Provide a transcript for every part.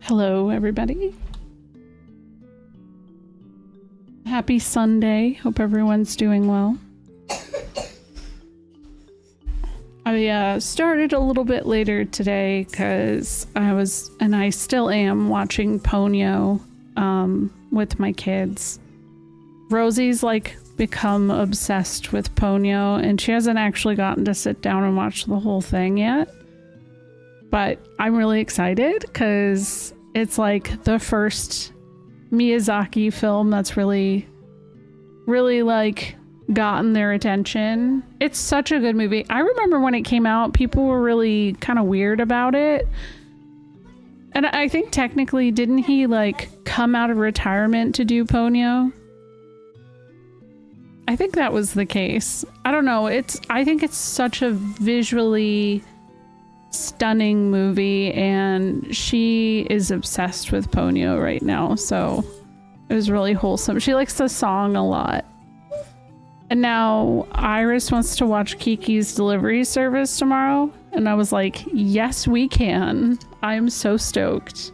Hello, everybody. Happy Sunday. Hope everyone's doing well. I started a little bit later today because I still am watching Ponyo with my kids. Rosie's like become obsessed with Ponyo and she hasn't actually gotten to sit down and watch the whole thing yet. But I'm really excited because it's like the first Miyazaki film that's really like gotten their attention. It's such a good movie. I remember when it came out, people were really kind of weird about it. And I think technically, didn't he like come out of retirement to do Ponyo? I think that was the case. I don't know. I think it's such a visually stunning movie and she is obsessed with Ponyo right now, so it was really wholesome. She likes the song a lot. And now Iris wants to watch Kiki's Delivery Service tomorrow, and I was like, yes we can. I'm so stoked.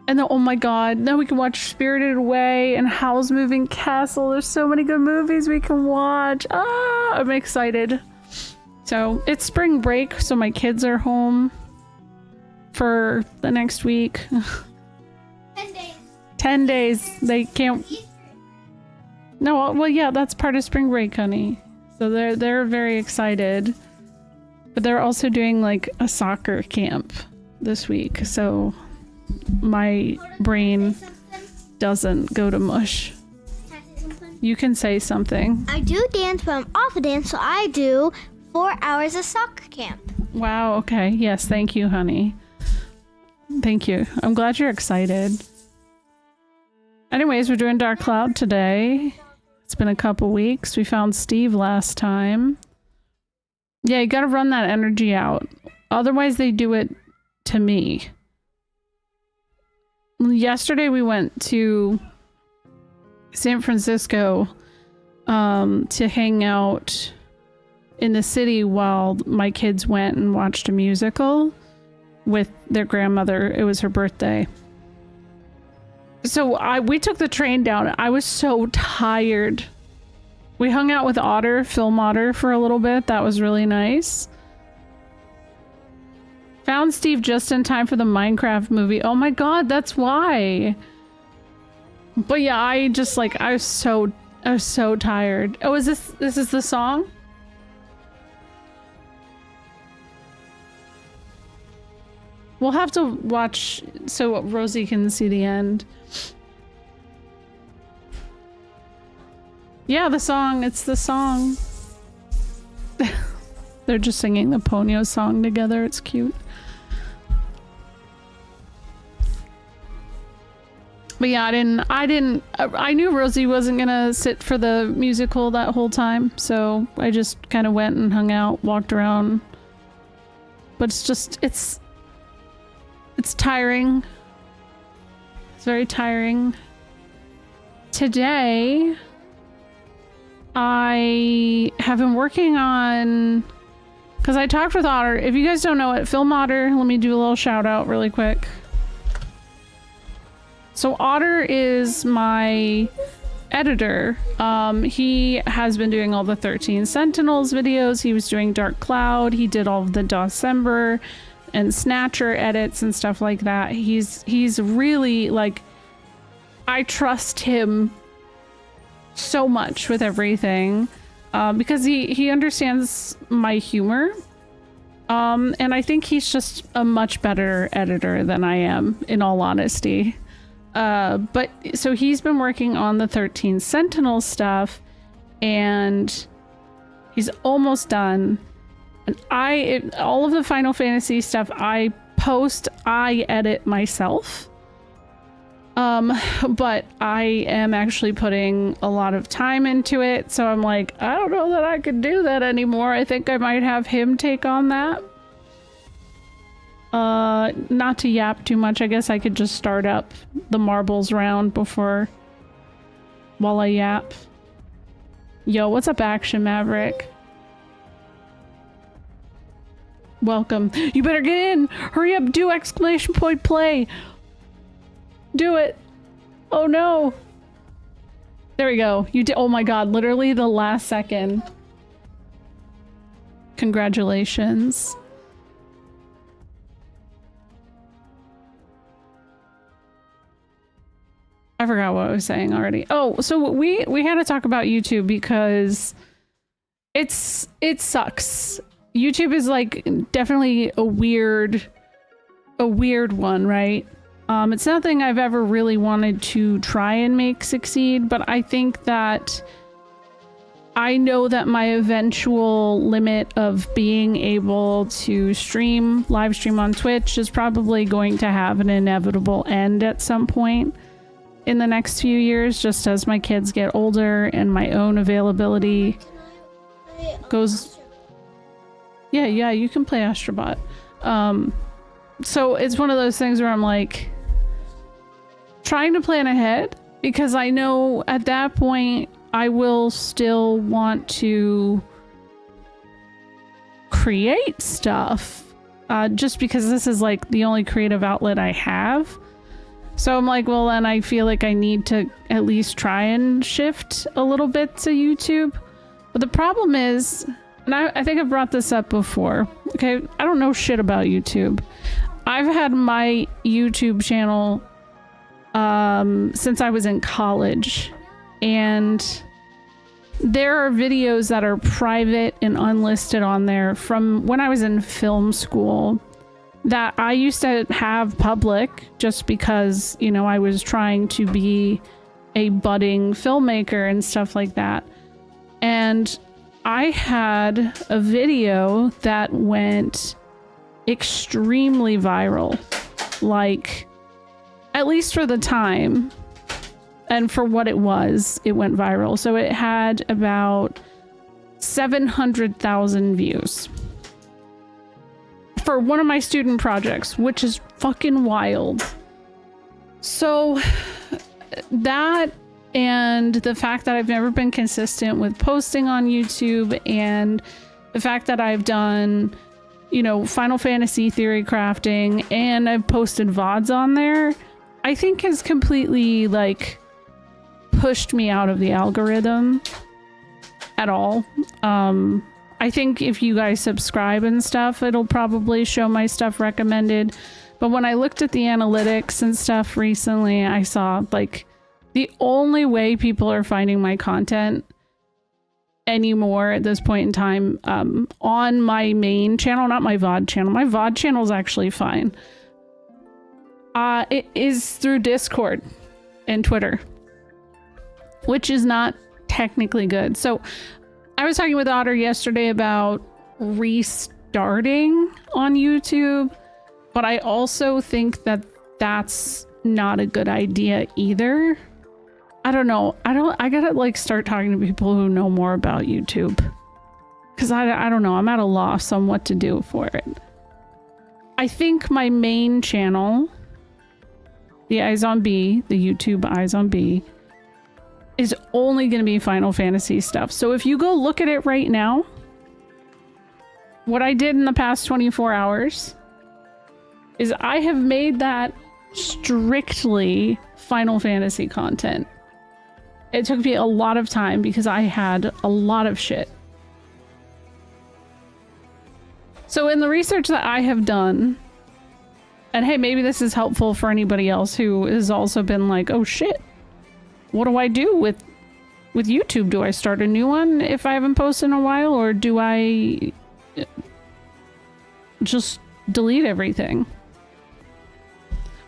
And then, oh my god, now we can watch Spirited Away and Howl's Moving Castle. There's so many good movies we can watch. I'm excited. So it's spring break, so my kids are home for the next week. 10 days. 10 days. They can't. No, well, yeah, that's part of spring break, honey. So they're very excited. But they're also doing like a soccer camp this week, so my brain doesn't go to mush. You can say something. I do dance, but I'm off of dance, so I do 4 hours of soccer camp. Wow, okay. Yes, thank you, honey. Thank you. I'm glad you're excited. Anyways, we're doing Dark Cloud today. It's been a couple weeks. We found Steve last time. Yeah, you gotta run that energy out. Otherwise, they do it to me. Yesterday, we went to San Francisco to hang out in the city while my kids went and watched a musical with their grandmother. It was her birthday. So we took the train down. I was so tired. We hung out with Film Otter for a little bit. That was really nice. Found Steve just in time for the Minecraft movie. Oh my god, that's why. But yeah, I was so tired. Oh, this is the song? We'll have to watch so Rosie can see the end. Yeah, the song. It's the song. They're just singing the Ponyo song together. It's cute. But yeah, I knew Rosie wasn't gonna sit for the musical that whole time, so I just kind of went and hung out, walked around. But it's tiring. It's very tiring. Today, I have been working on, because I talked with Otter. If you guys don't know it, Film Otter, let me do a little shout out really quick. So Otter is my editor. He has been doing all the 13 Sentinels videos. He was doing Dark Cloud. He did all of the December and Snatcher edits and stuff like that. He's really like, I trust him so much with everything because he understands my humor. And I think he's just a much better editor than I am, in all honesty. But so he's been working on the 13 Sentinel stuff and he's almost done. And all of the Final Fantasy stuff I edit myself. But I am actually putting a lot of time into it. So I'm like, I don't know that I could do that anymore. I think I might have him take on that. Not to yap too much. I guess I could just start up the marbles round while I yap. Yo, what's up, Action Maverick? Welcome. You better get in. Hurry up. Do ! Play. do it. Oh no. There we go. You did. Oh my god, literally the last second. Congratulations. I forgot what I was saying already. Oh, so we had to talk about YouTube because it sucks. YouTube is like definitely a weird one, right? It's nothing I've ever really wanted to try and make succeed, but I think that I know that my eventual limit of being able to live stream on Twitch is probably going to have an inevitable end at some point in the next few years, just as my kids get older and my own availability goes. Yeah, you can play Astrobot. So it's one of those things where I'm like trying to plan ahead, because I know at that point I will still want to create stuff, just because this is like the only creative outlet I have. So I'm like, well, then I feel like I need to at least try and shift a little bit to YouTube. But the problem is, and I think I've brought this up before, okay, I don't know shit about YouTube. I've had my YouTube channel since I was in college, and there are videos that are private and unlisted on there from when I was in film school that I used to have public just because, you know, I was trying to be a budding filmmaker and stuff like that. And I had a video that went extremely viral, like, at least for the time and for what it was, it went viral. So it had about 700,000 views for one of my student projects, which is fucking wild. So that, and the fact that I've never been consistent with posting on YouTube, and the fact that I've done, you know, Final Fantasy theory crafting, and I've posted VODs on there, I think has completely like pushed me out of the algorithm at all. I think if you guys subscribe and stuff, it'll probably show my stuff recommended. But when I looked at the analytics and stuff recently, I saw like the only way people are finding my content anymore at this point in time, on my main channel, not my VOD channel. My VOD channel is actually fine. It is through Discord and Twitter, which is not technically good. So I was talking with Otter yesterday about restarting on YouTube, but I also think that that's not a good idea either. I don't know. I gotta like start talking to people who know more about YouTube, because I don't know. I'm at a loss on what to do for it. I think my main channel, the Eyes on B, the YouTube Eyes on B, is only going to be Final Fantasy stuff. So if you go look at it right now, what I did in the past 24 hours is I have made that strictly Final Fantasy content. It took me a lot of time because I had a lot of shit. So in the research that I have done, and hey, maybe this is helpful for anybody else who has also been like, oh shit, what do I do with YouTube? Do I start a new one if I haven't posted in a while, or do I just delete everything?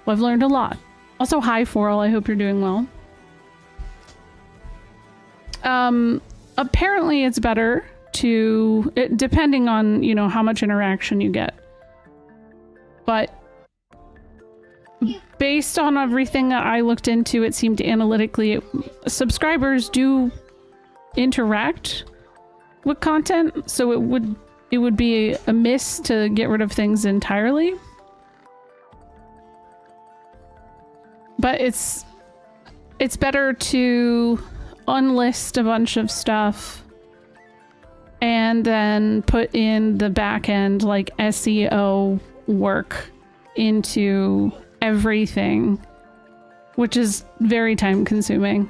Well, I've learned a lot. Also, hi Foral, I hope you're doing well. Apparently it's better to, depending on, you know, how much interaction you get. But based on everything that I looked into, it seemed analytically subscribers do interact with content, so it would be a miss to get rid of things entirely. But it's better to unlist a bunch of stuff and then put in the back end like SEO work into everything which is very time consuming.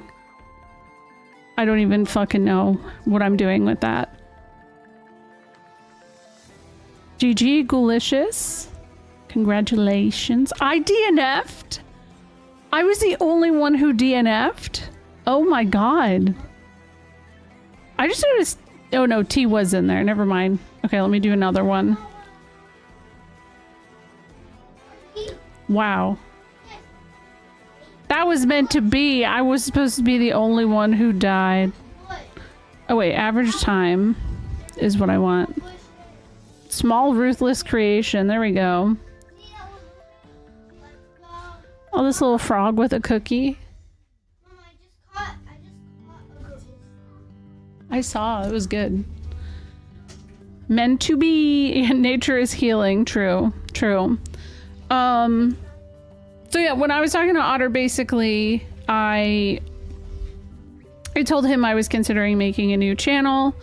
I don't even fucking know what I'm doing with that. GG Goolicious. Congratulations. I DNF'd. I was the only one who DNF'd. Oh my god. I just noticed. Oh no, T was in there. Never mind. Okay, let me do another one. Wow. That was meant to be. I was supposed to be the only one who died. Oh wait, average time is what I want. Small ruthless creation. There we go. Oh, this little frog with a cookie. I saw. It was good. Meant to be. Nature is healing. True. True. So yeah, when I was talking to Otter, basically, I told him I was considering making a new channel,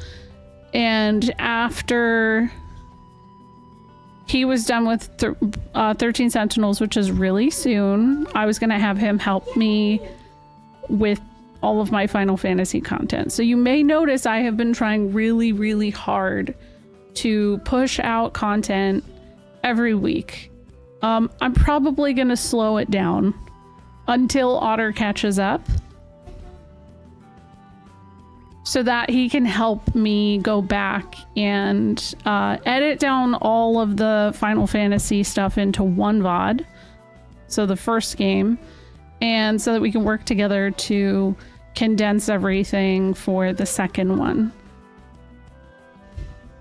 and after he was done with 13 Sentinels, which is really soon, I was gonna have him help me with all of my Final Fantasy content. So you may notice I have been trying really, really hard to push out content every week. I'm probably gonna slow it down until Otter catches up so that he can help me go back and edit down all of the Final Fantasy stuff into one VOD, so the first game, and so that we can work together to condense everything for the second one.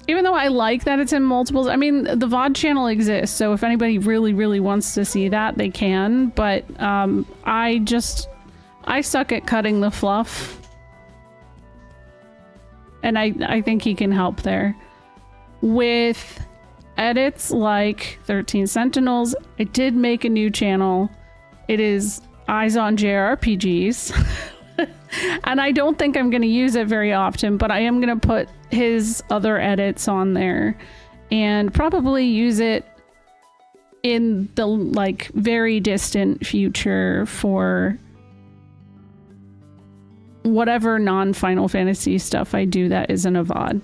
Even though I like that it's in multiples, I mean, the VOD channel exists, so if anybody really, really wants to see that, they can, but I suck at cutting the fluff. And I think he can help there. With edits like 13 Sentinels, I did make a new channel. It is Eyes on JRPGs. And I don't think I'm going to use it very often, but I am going to put his other edits on there and probably use it in the like very distant future for whatever non-Final Fantasy stuff I do that isn't a VOD.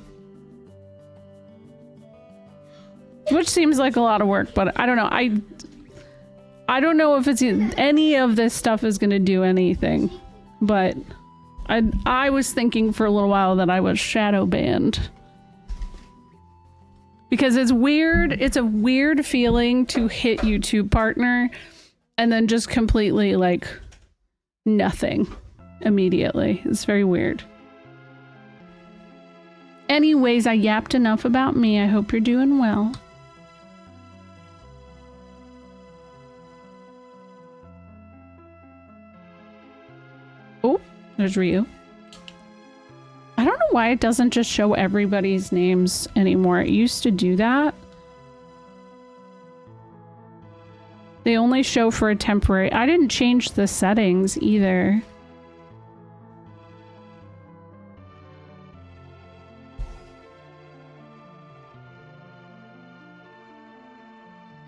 Which seems like a lot of work, but I don't know. I don't know if it's any of this stuff is going to do anything, but I was thinking for a little while that I was shadow banned. Because it's weird. It's a weird feeling to hit YouTube partner and then just completely like nothing immediately. It's very weird. Anyways, I yapped enough about me. I hope you're doing well. Oh, there's Ryu. I don't know why it doesn't just show everybody's names anymore. It used to do that. They only show for a temporary. I didn't change the settings either.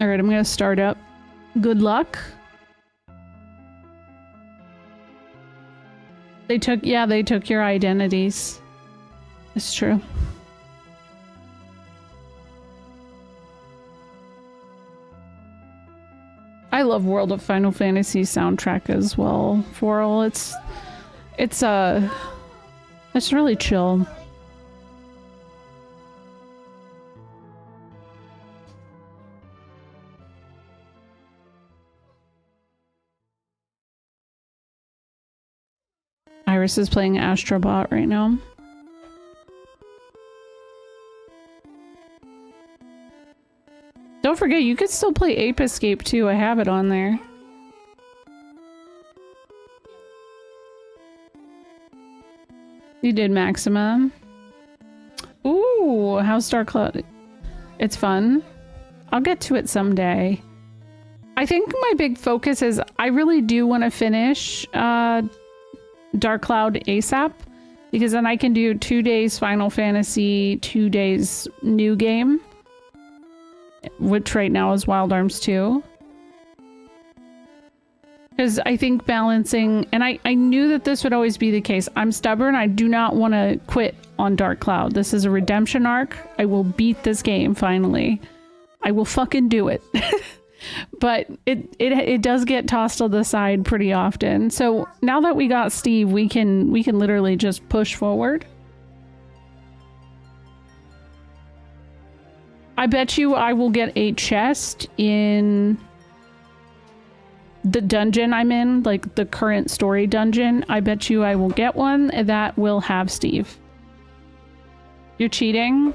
All right, I'm gonna start up. Good luck. They took your identities. It's true. I love World of Final Fantasy soundtrack as well, Forl. It's really chill. Iris is playing Astrobot right now. Don't forget, you could still play Ape Escape too. I have it on there. You did Maxima. Ooh, how's Star Cloud? It's fun. I'll get to it someday. I think my big focus is I really do want to finish Dark Cloud ASAP, because then I can do 2 days Final Fantasy, 2 days new game, which right now is Wild Arms 2. Because I think balancing, and I knew that this would always be the case. I'm stubborn. I do not want to quit on Dark Cloud. This is a redemption arc. I will beat this game finally. I will fucking do it. But it does get tossed to the side pretty often. So now that we got Steve, we can literally just push forward. I bet you I will get a chest in the dungeon I'm in, like the current story dungeon. I bet you I will get one that will have Steve. You're cheating?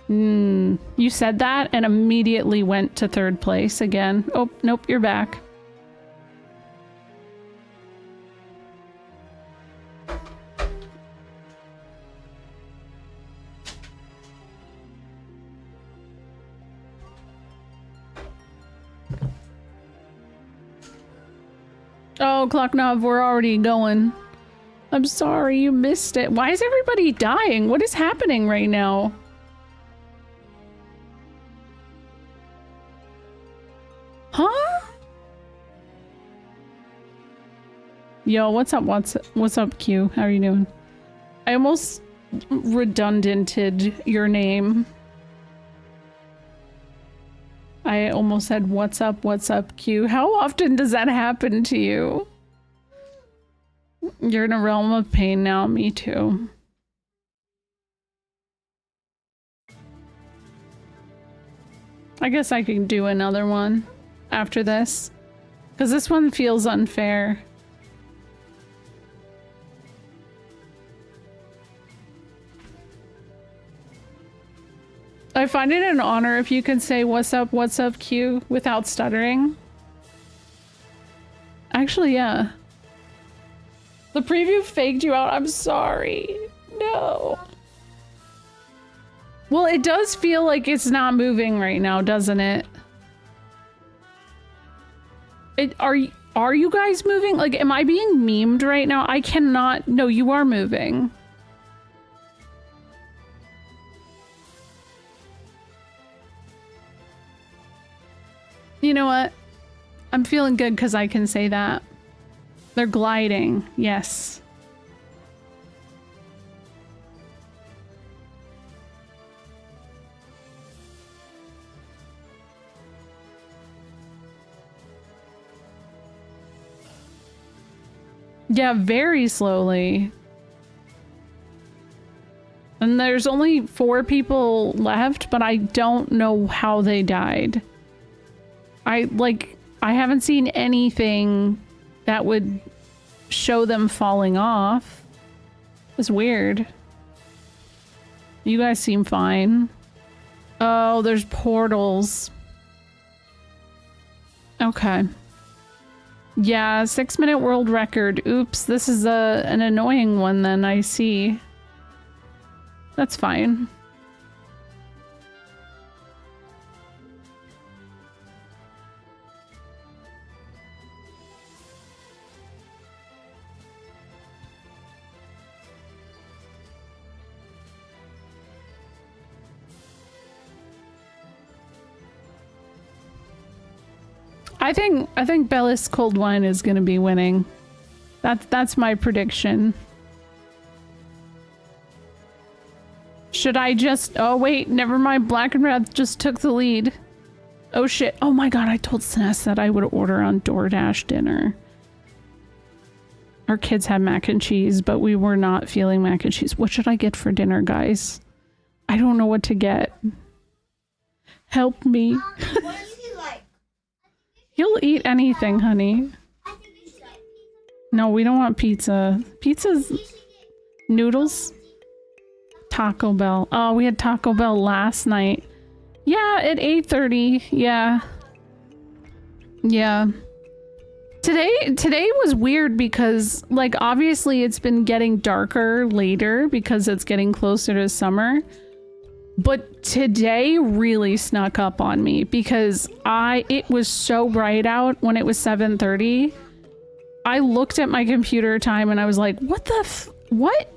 You said that and immediately went to 3rd place again. Oh, nope, you're back. Oh, Clocknov, we're already going. I'm sorry, you missed it. Why is everybody dying? What is happening right now? Huh? Yo, what's up? What's up, Q? How are you doing? I almost redundanted your name. I almost said, what's up, Q? How often does that happen to you? You're in a realm of pain now, me too. I guess I could do another one after this, because this one feels unfair. I find it an honor if you can say what's up, Q without stuttering. Actually, yeah. The preview faked you out. I'm sorry. No. Well, it does feel like it's not moving right now, doesn't it? Are you guys moving? Like, am I being memed right now? I cannot. No, you are moving. You know what? I'm feeling good because I can say that. They're gliding. Yes. Yeah, very slowly. And there's only 4 people left, but I don't know how they died. I haven't seen anything that would show them falling off. It's weird. You guys seem fine. Oh, there's portals. Okay. Yeah, 6-minute world record. Oops, this is an annoying one then, I see. That's fine. I think Bellis Cold Wine is gonna be winning. That's my prediction. Should I just... Oh wait, never mind. Black and Red just took the lead. Oh shit. Oh my god, I told Sness that I would order on DoorDash dinner. Our kids had mac and cheese, but we were not feeling mac and cheese. What should I get for dinner, guys? I don't know what to get. Help me. What do you like? You'll eat anything, honey. No, we don't want pizza. Pizza's noodles. Taco Bell. Oh, we had Taco Bell last night. Yeah, at 8:30. Yeah. Yeah. Today was weird because, like, obviously it's been getting darker later because it's getting closer to summer. But today really snuck up on me because it was so bright out when it was 7:30. I looked at my computer time and I was like, what the what?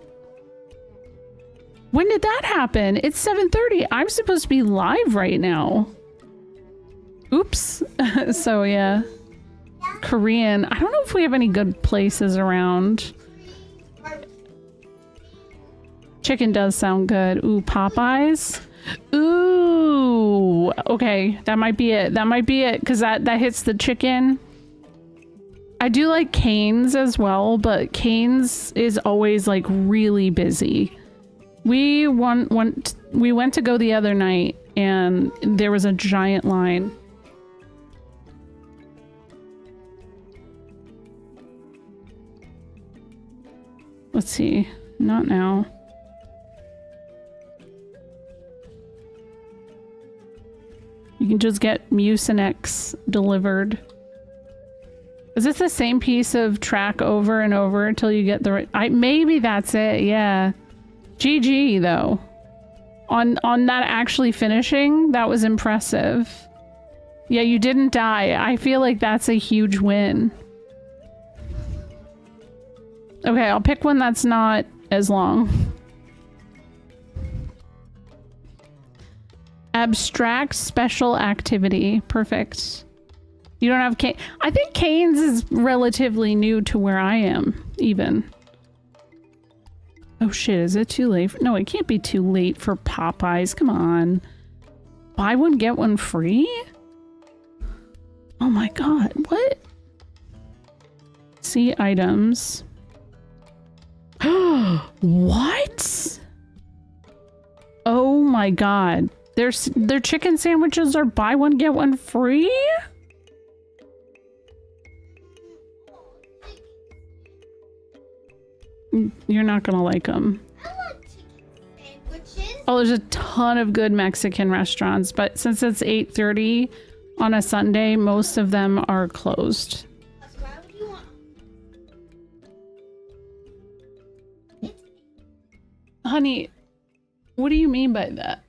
When did that happen? It's 7:30. I'm supposed to be live right now. Oops. So yeah. Korean. I don't know if we have any good places around. Chicken does sound good. Ooh, Popeyes. Ooh, okay, that might be it. That might be it, because that hits the chicken. I do like Cane's as well, but Cane's is always like really busy. We went to go the other night and there was a giant line. Let's see. Not now. You can just get Mucinex delivered. Is this the same piece of track over and over until you get the right... maybe that's it, yeah. GG, though. On that actually finishing, that was impressive. Yeah, you didn't die. I feel like that's a huge win. Okay, I'll pick one that's not as long. Abstract special activity. Perfect. You don't have Cane. I think Cane's is relatively new to where I am, even. Oh shit, is it too late? No, it can't be too late for Popeyes. Come on. Buy one, get one free? Oh my god, what? See items. What? Oh my god. Their chicken sandwiches are buy one, get one free? You're not gonna like them. I like chicken sandwiches. Oh, there's a ton of good Mexican restaurants, but since it's 8:30 on a Sunday, most of them are closed. Why would you want? Honey, what do you mean by that?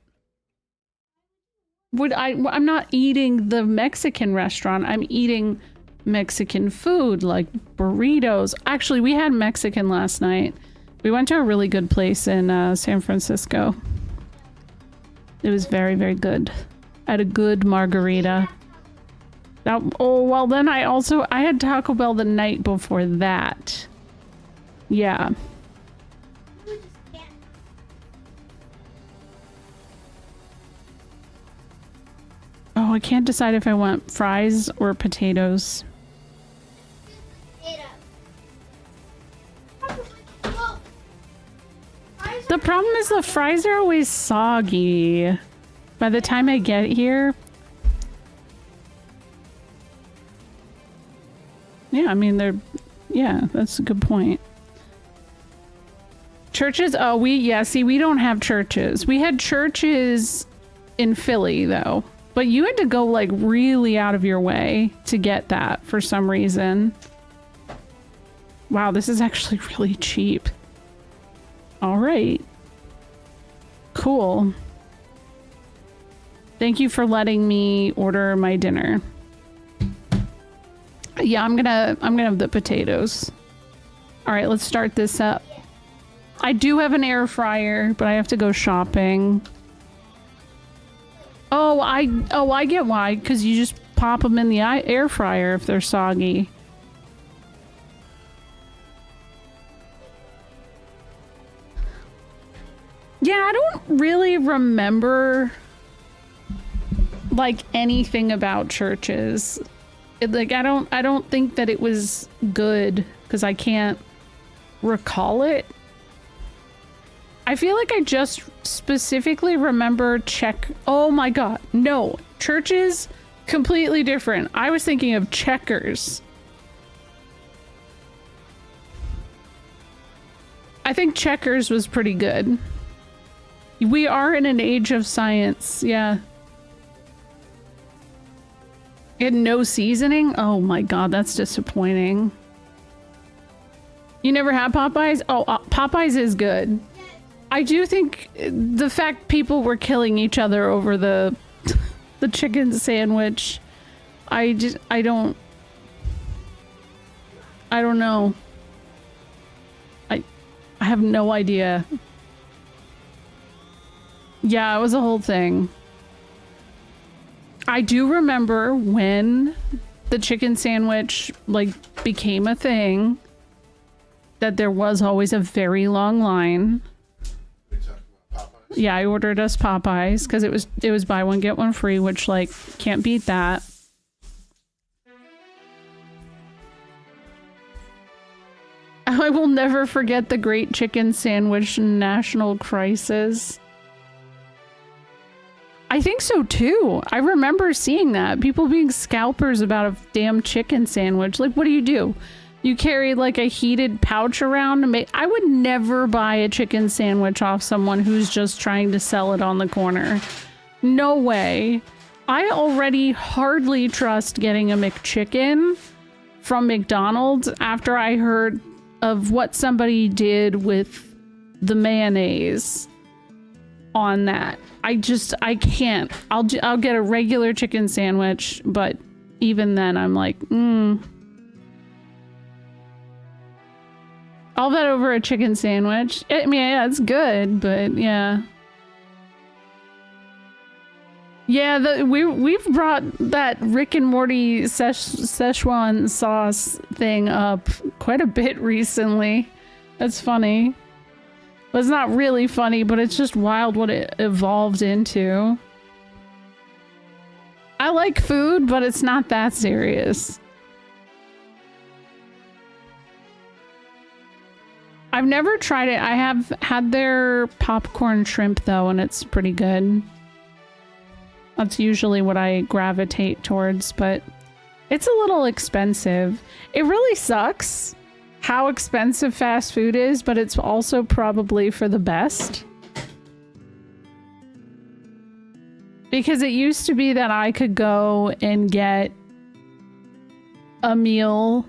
I'm not eating the Mexican restaurant. I'm eating Mexican food like burritos. Actually, we had Mexican last night. We went to a really good place in San Francisco. It was very, very good. I had a good margarita. Oh, well then I had Taco Bell the night before that. Yeah. Oh, I can't decide if I want fries or potatoes. The problem is the fries are always soggy. By the time I get here... Yeah, I mean, they're... Yeah, that's a good point. Churches? Oh, see, we don't have churches. We had churches in Philly, though. But you had to go, like, really out of your way to get that for some reason. Wow, this is actually really cheap. All right. Cool. Thank you for letting me order my dinner. Yeah, I'm gonna have the potatoes. All right, let's start this up. I do have an air fryer, but I have to go shopping. Oh, I get why, because you just pop them in the air fryer if they're soggy. Yeah, I don't really remember like anything about churches. I don't think that it was good because I can't recall it. I feel like I just specifically remember oh my god, no. Churches, completely different. I was thinking of Checkers. I think Checkers was pretty good. We are in an age of science, yeah. And no seasoning? Oh my god, that's disappointing. You never had Popeyes? Oh, Popeyes is good. I do think the fact people were killing each other over the chicken sandwich, I don't know. I have no idea. Yeah, it was a whole thing. I do remember when the chicken sandwich like became a thing, that there was always a very long line. We talking about Popeyes? Yeah, I ordered us Popeyes because it was buy one get one free, which like can't beat that. I will never forget the Great Chicken Sandwich National Crisis. I think so too. I remember seeing that. People being scalpers about a damn chicken sandwich. Like, what do? You carry like a heated pouch around to make... I would never buy a chicken sandwich off someone who's just trying to sell it on the corner. No way. I already hardly trust getting a McChicken from McDonald's after I heard of what somebody did with the mayonnaise on that. I can't. I'll get a regular chicken sandwich, but even then I'm like, I'll bet over a chicken sandwich. I mean, yeah, it's good, but yeah. Yeah, we've brought that Rick and Morty Szechuan sauce thing up quite a bit recently. That's funny. But it's not really funny, but it's just wild what it evolved into. I like food, but it's not that serious. I've never tried it. I have had their popcorn shrimp though, and it's pretty good. That's usually what I gravitate towards, but it's a little expensive. It really sucks how expensive fast food is, but it's also probably for the best. Because it used to be that I could go and get a meal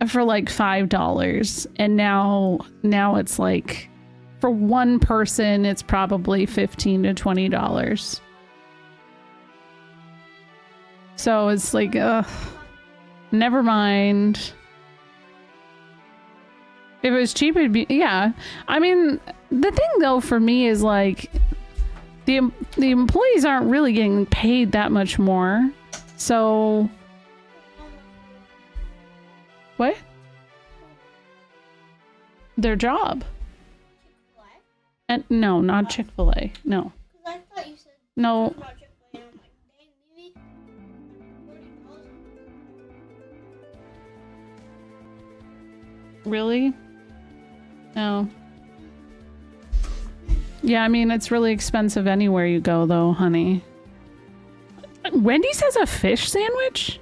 for like $5, and now it's like for one person it's probably $15 to $20. So it's like, never mind. If it was cheap, it'd be, yeah. I mean, the thing though for me is like, the employees aren't really getting paid that much more. So, what? Their job. Chick-fil-A? And no, not Chick-fil-A. No. Because I thought you said No. about Chick-fil-A. I'm like, dang, maybe $40. Really? No. Yeah, I mean, it's really expensive anywhere you go, though, honey. Wendy's has a fish sandwich?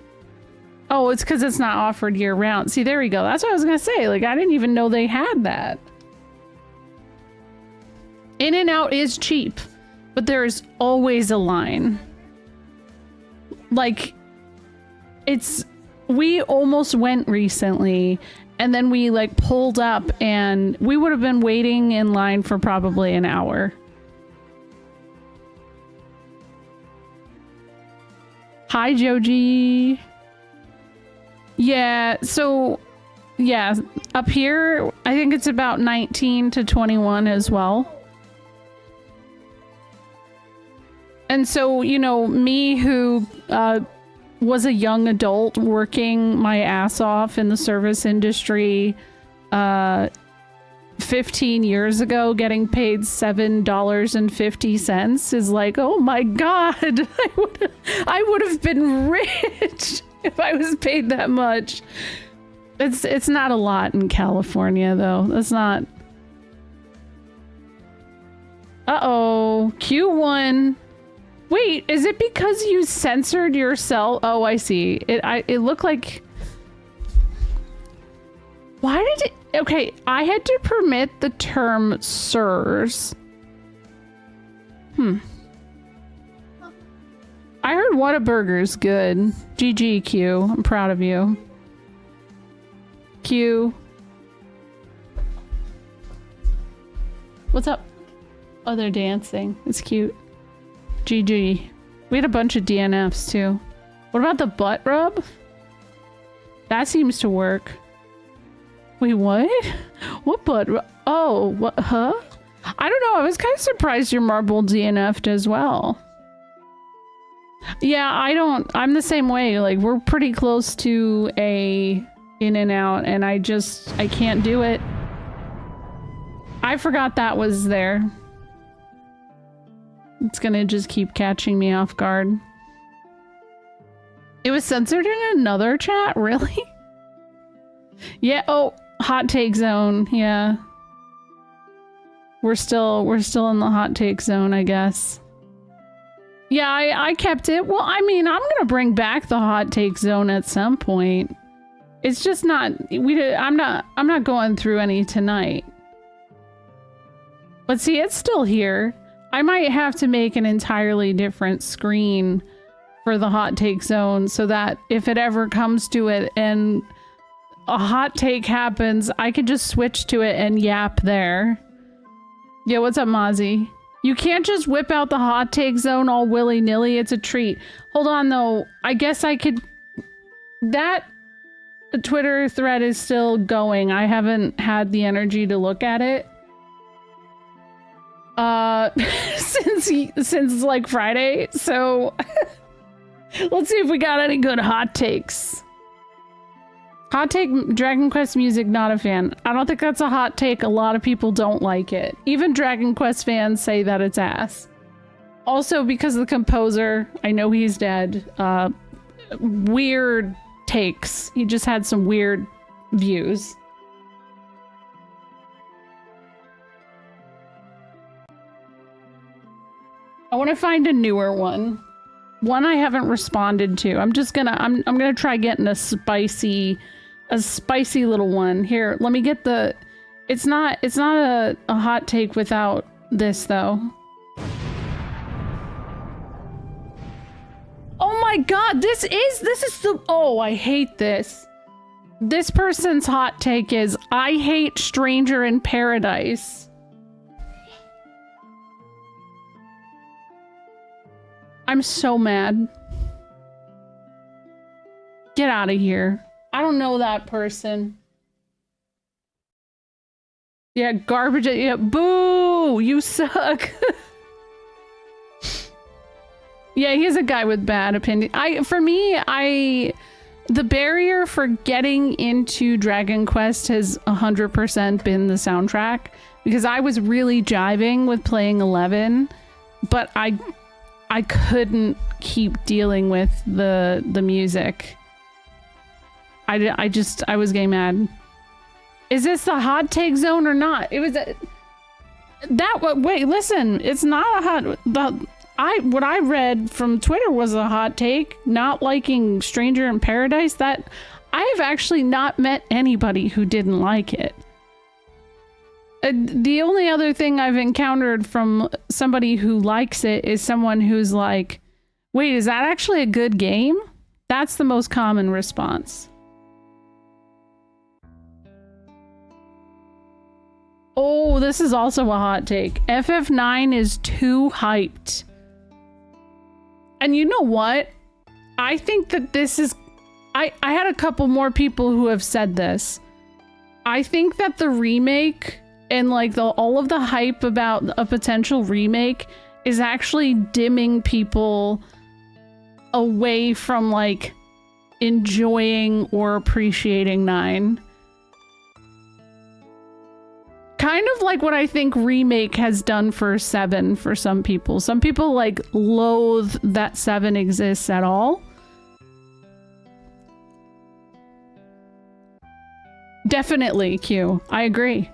Oh, it's because it's not offered year-round. See, there we go. That's what I was going to say. Like, I didn't even know they had that. In-N-Out is cheap, but there's always a line. Like, we almost went recently, and then we like pulled up and we would have been waiting in line for probably an hour. Hi, Joji. Yeah, so yeah, up here, I think it's about 19 to 21 as well. And so, you know, me who was a young adult working my ass off in the service industry 15 years ago, getting paid $7.50 is like, oh my God, I would have been rich if I was paid that much. It's not a lot in California though. That's not. Uh-oh, Q1. Wait, is it because you censored yourself? Oh, I see. It looked like... Why did it... Okay, I had to permit the term sirs. I heard Whataburger's good. GG, Q. I'm proud of you. Q. What's up? Oh, they're dancing. It's cute. GG. We had a bunch of DNFs too. What about the butt rub? That seems to work. Wait, what? What butt rub? Oh, what? Huh? I don't know. I was kind of surprised your marble DNF'd as well. Yeah, I'm the same way. Like, we're pretty close to a in and out, and I can't do it. I forgot that was there. It's gonna just keep catching me off guard. It was censored in another chat? Really? Yeah, oh, hot take zone, yeah. We're still in the hot take zone, I guess. Yeah, I kept it. Well, I mean, I'm gonna bring back the hot take zone at some point. It's just not, I'm not going through any tonight. But see, it's still here. I might have to make an entirely different screen for the hot take zone so that if it ever comes to it and a hot take happens, I could just switch to it and yap there. Yeah, what's up, Mozzie? You can't just whip out the hot take zone all willy-nilly. It's a treat. Hold on, though. I guess I could... That Twitter thread is still going. I haven't had the energy to look at it. Since like Friday. So let's see if we got any good hot takes. Hot take, Dragon Quest music, not a fan. I don't think that's a hot take. A lot of people don't like it. Even Dragon Quest fans say that it's ass. Also, because of the composer, I know he's dead. Weird takes. He just had some weird views. I want to find a newer one. One I haven't responded to. I'm gonna try getting a spicy little one. Here, let me get the... It's not a hot take without this, though. Oh my god, this is the... Oh, I hate this. This person's hot take is, I hate Stranger in Paradise. I'm so mad. Get out of here. I don't know that person. Yeah, garbage. Yeah, boo! You suck. Yeah, he's a guy with bad opinion. The barrier for getting into Dragon Quest has 100% been the soundtrack, because I was really jiving with playing 11, but I couldn't keep dealing with the music. I was getting mad. Is this the hot take zone or not? It was wait, listen, it's not a hot... What I read from Twitter was a hot take, not liking Stranger in Paradise. That I have actually not met anybody who didn't like it. The only other thing I've encountered from somebody who likes it is someone who's like, wait, is that actually a good game? That's the most common response. Oh, this is also a hot take. FF9 is too hyped. And you know what? I think that this is... I had a couple more people who have said this. I think that the remake and like all of the hype about a potential remake is actually dimming people away from like enjoying or appreciating 9. Kind of like what I think remake has done for 7 for some people. Some people like loathe that 7 exists at all. Definitely, Q. I agree.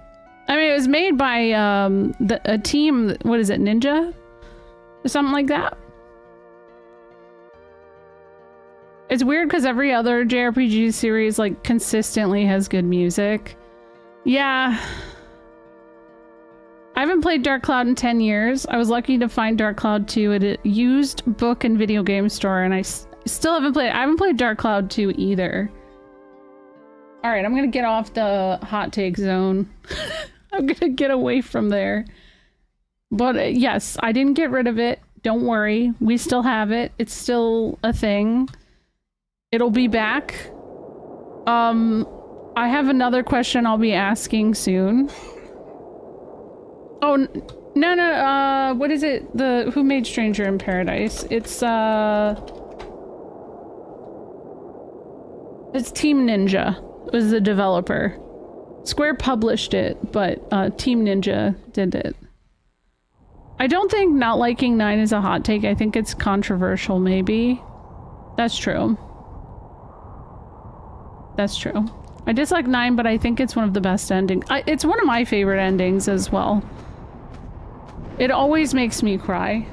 I mean, it was made by a team, what is it, Ninja? Or something like that? It's weird because every other JRPG series like consistently has good music. Yeah. I haven't played Dark Cloud in 10 years. I was lucky to find Dark Cloud 2 at a used book and video game store, and I still haven't played... I haven't played Dark Cloud 2 either. Alright, I'm gonna get off the hot take zone. I'm gonna get away from there. But yes, I didn't get rid of it. Don't worry. We still have it. It's still a thing. It'll be back. I have another question I'll be asking soon. Oh, No, what is it? Who made Stranger in Paradise? It's Team Ninja was the developer. Square published it, but Team Ninja did it. I don't think not liking 9 is a hot take. I think it's controversial, maybe. That's true. That's true. I dislike 9, but I think it's one of the best endings. It's one of my favorite endings as well. It always makes me cry.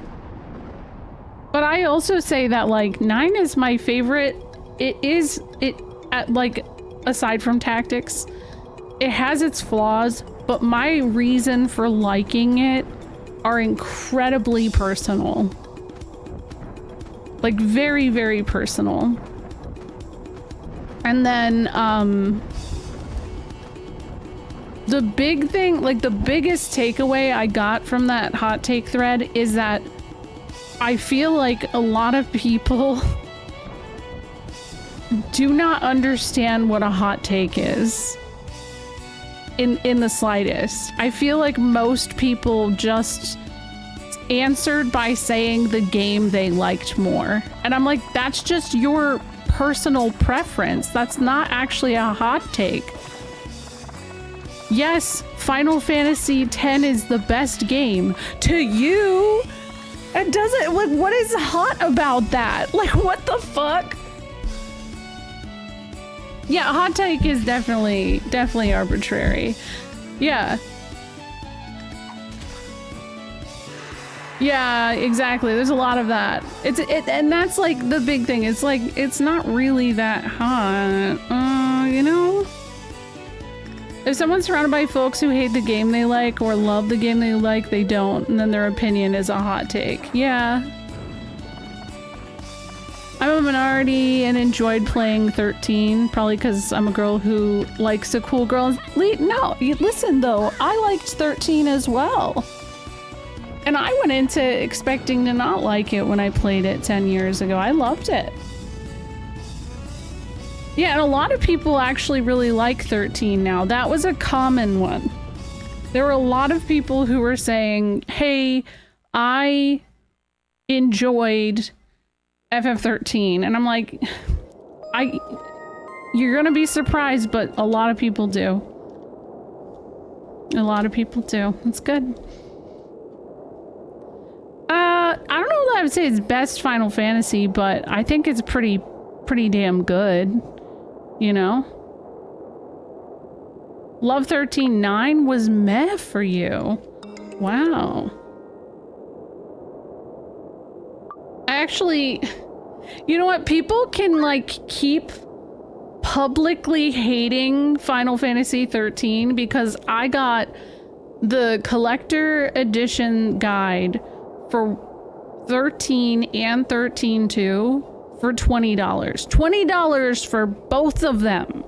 But I also say that, like, 9 is my favorite. Like, aside from tactics, it has its flaws, but my reason for liking it are incredibly personal. Like, very, very personal. And then, the big thing, like the biggest takeaway I got from that hot take thread is that I feel like a lot of people do not understand what a hot take is in the slightest. I feel like most people just answered by saying the game they liked more. And I'm like, that's just your personal preference. That's not actually a hot take. Yes, Final Fantasy X is the best game. To you, it doesn't, like, what is hot about that? Like, what the fuck? Yeah, hot take is definitely arbitrary. Yeah. Yeah, exactly. There's a lot of that. And that's like the big thing. It's like, it's not really that hot, you know? If someone's surrounded by folks who hate the game they like or love the game they like, they don't, and then their opinion is a hot take. Yeah. I'm a minority and enjoyed playing 13, probably because I'm a girl who likes a cool girl. No, listen though, I liked 13 as well. And I went into expecting to not like it when I played it 10 years ago. I loved it. Yeah, and a lot of people actually really like 13 now. That was a common one. There were a lot of people who were saying, hey, I enjoyed FF13. And I'm like, you're gonna be surprised, but a lot of people do. A lot of people do. That's good. I don't know that I would say it's best Final Fantasy, but I think it's pretty damn good. You know? Love 13-9 was meh for you. Wow. Actually, you know what? People can, like, keep publicly hating Final Fantasy 13 because I got the collector edition guide for 13 and 13-2 for $20. $20 for both of them.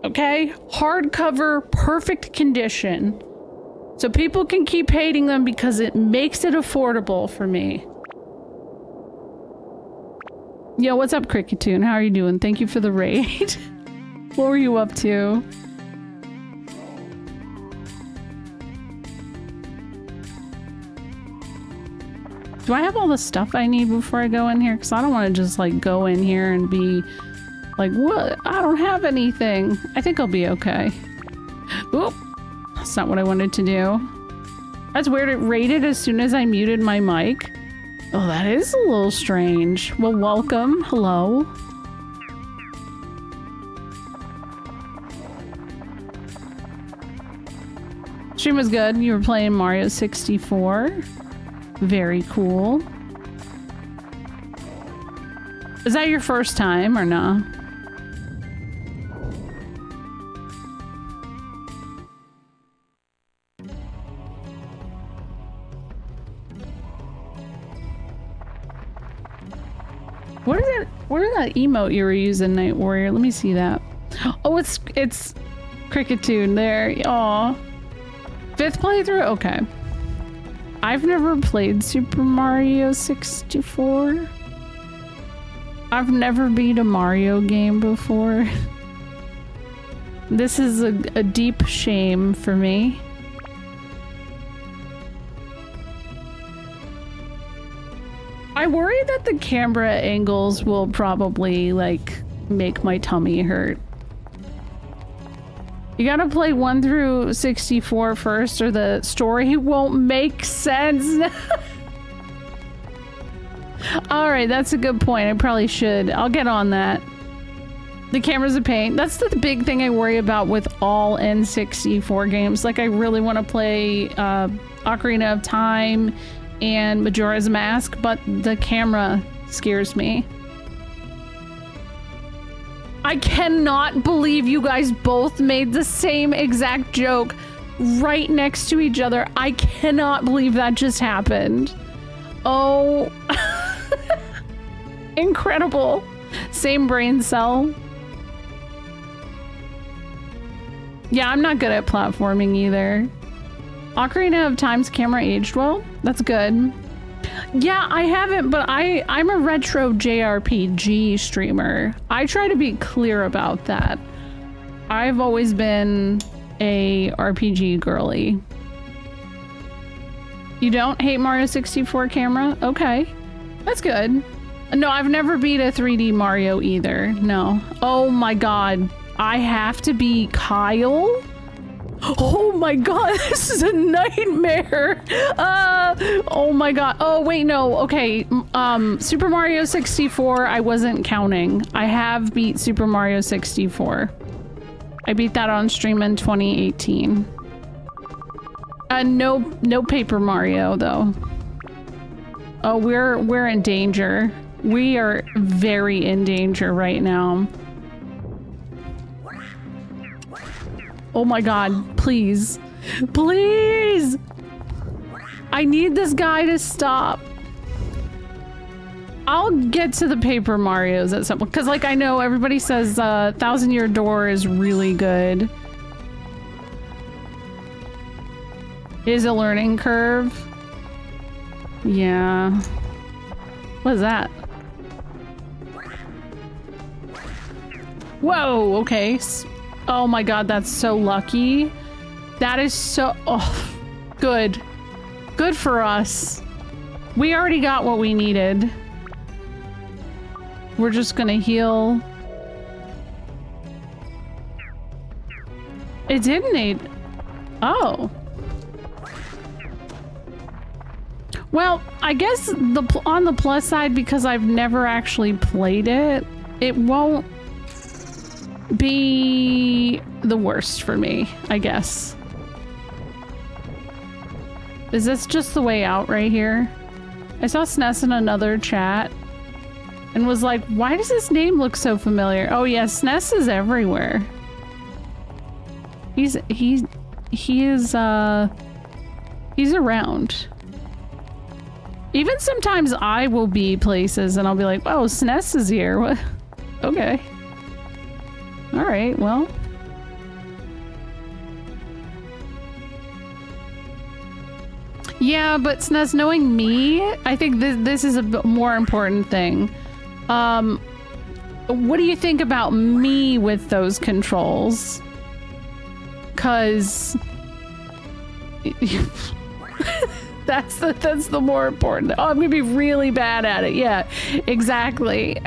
Okay? Hardcover, perfect condition. So people can keep hating them because it makes it affordable for me. Yo, what's up, Cricketoon? How are you doing? Thank you for the raid. What were you up to? Do I have all the stuff I need before I go in here? Because I don't want to just, like, go in here and be like, what? I don't have anything. I think I'll be okay. Oop. That's not what I wanted to do. That's weird. It raided as soon as I muted my mic. Oh, that is a little strange. Well, welcome. Hello. Stream was good. You were playing Mario 64. Very cool. Is that your first time or no? What is that emote you were using, Night Warrior? Let me see that. Oh, it's Cricketoon there. Aw. 5th playthrough? Okay. I've never played Super Mario 64. I've never beat a Mario game before. This is a deep shame for me. I worry that the camera angles will probably, like, make my tummy hurt. You gotta play 1 through 64 first, or the story won't make sense. Alright, that's a good point. I probably should. I'll get on that. The camera's a pain. That's the big thing I worry about with all N64 games. Like, I really want to play Ocarina of Time and Majora's Mask, but the camera scares me. I cannot believe you guys both made the same exact joke right next to each other. I cannot believe that just happened. Oh. Incredible. Same brain cell. Yeah, I'm not good at platforming either. Ocarina of Time's camera aged well. That's good. Yeah, I haven't, but I'm a retro JRPG streamer. I try to be clear about that. I've always been a RPG girly. You don't hate Mario 64 camera? Okay. That's good. No, I've never beat a 3D Mario either. No. Oh my god. I have to be Kyle? Oh my god, this is a nightmare. Oh my god. Oh wait, no. Okay. Super Mario 64, I wasn't counting. I have beat Super Mario 64. I beat that on stream in 2018. No Paper Mario though. Oh, we're in danger. We are very in danger right now. Oh my god, please. Please! I need this guy to stop. I'll get to the Paper Marios at some point, because like I know everybody says Thousand Year Door is really good. Is a learning curve. Yeah. What is that? Whoa, okay. Oh my god, that's so lucky. That is so... Oh, good. Good for us. We already got what we needed. We're just gonna heal. It didn't. Oh. Well, I guess on the plus side, because I've never actually played it, it won't be the worst for me, I guess. Is this just the way out right here? I saw SNES in another chat and was like, why does this name look so familiar? Oh yeah, SNES is everywhere. He's around. Even sometimes I will be places and I'll be like, oh, SNES is here. What? Okay. All right, well. Yeah, but SNES, knowing me, I think this is a more important thing. What do you think about me with those controls? 'Cause that's the more important. Oh, I'm gonna be really bad at it. Yeah, exactly.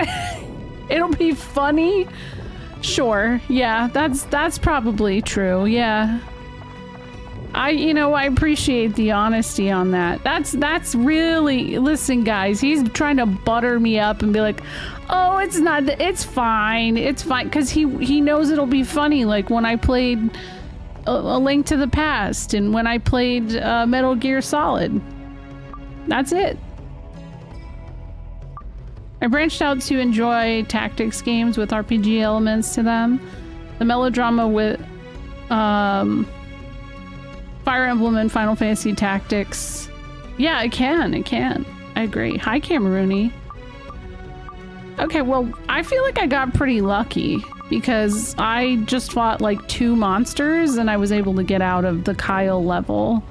It'll be funny. Sure. Yeah, that's probably true. Yeah. I appreciate the honesty on that. That's really, listen guys, he's trying to butter me up and be like, oh, it's fine, because he knows it'll be funny, like when I played A Link to the Past and when I played Metal Gear Solid. That's it. I branched out to enjoy tactics games with RPG elements to them. The melodrama with Fire Emblem and Final Fantasy Tactics. Yeah, it can. I agree. Hi, Cameroony. Okay, well, I feel like I got pretty lucky because I just fought like 2 monsters and I was able to get out of the Kyle level.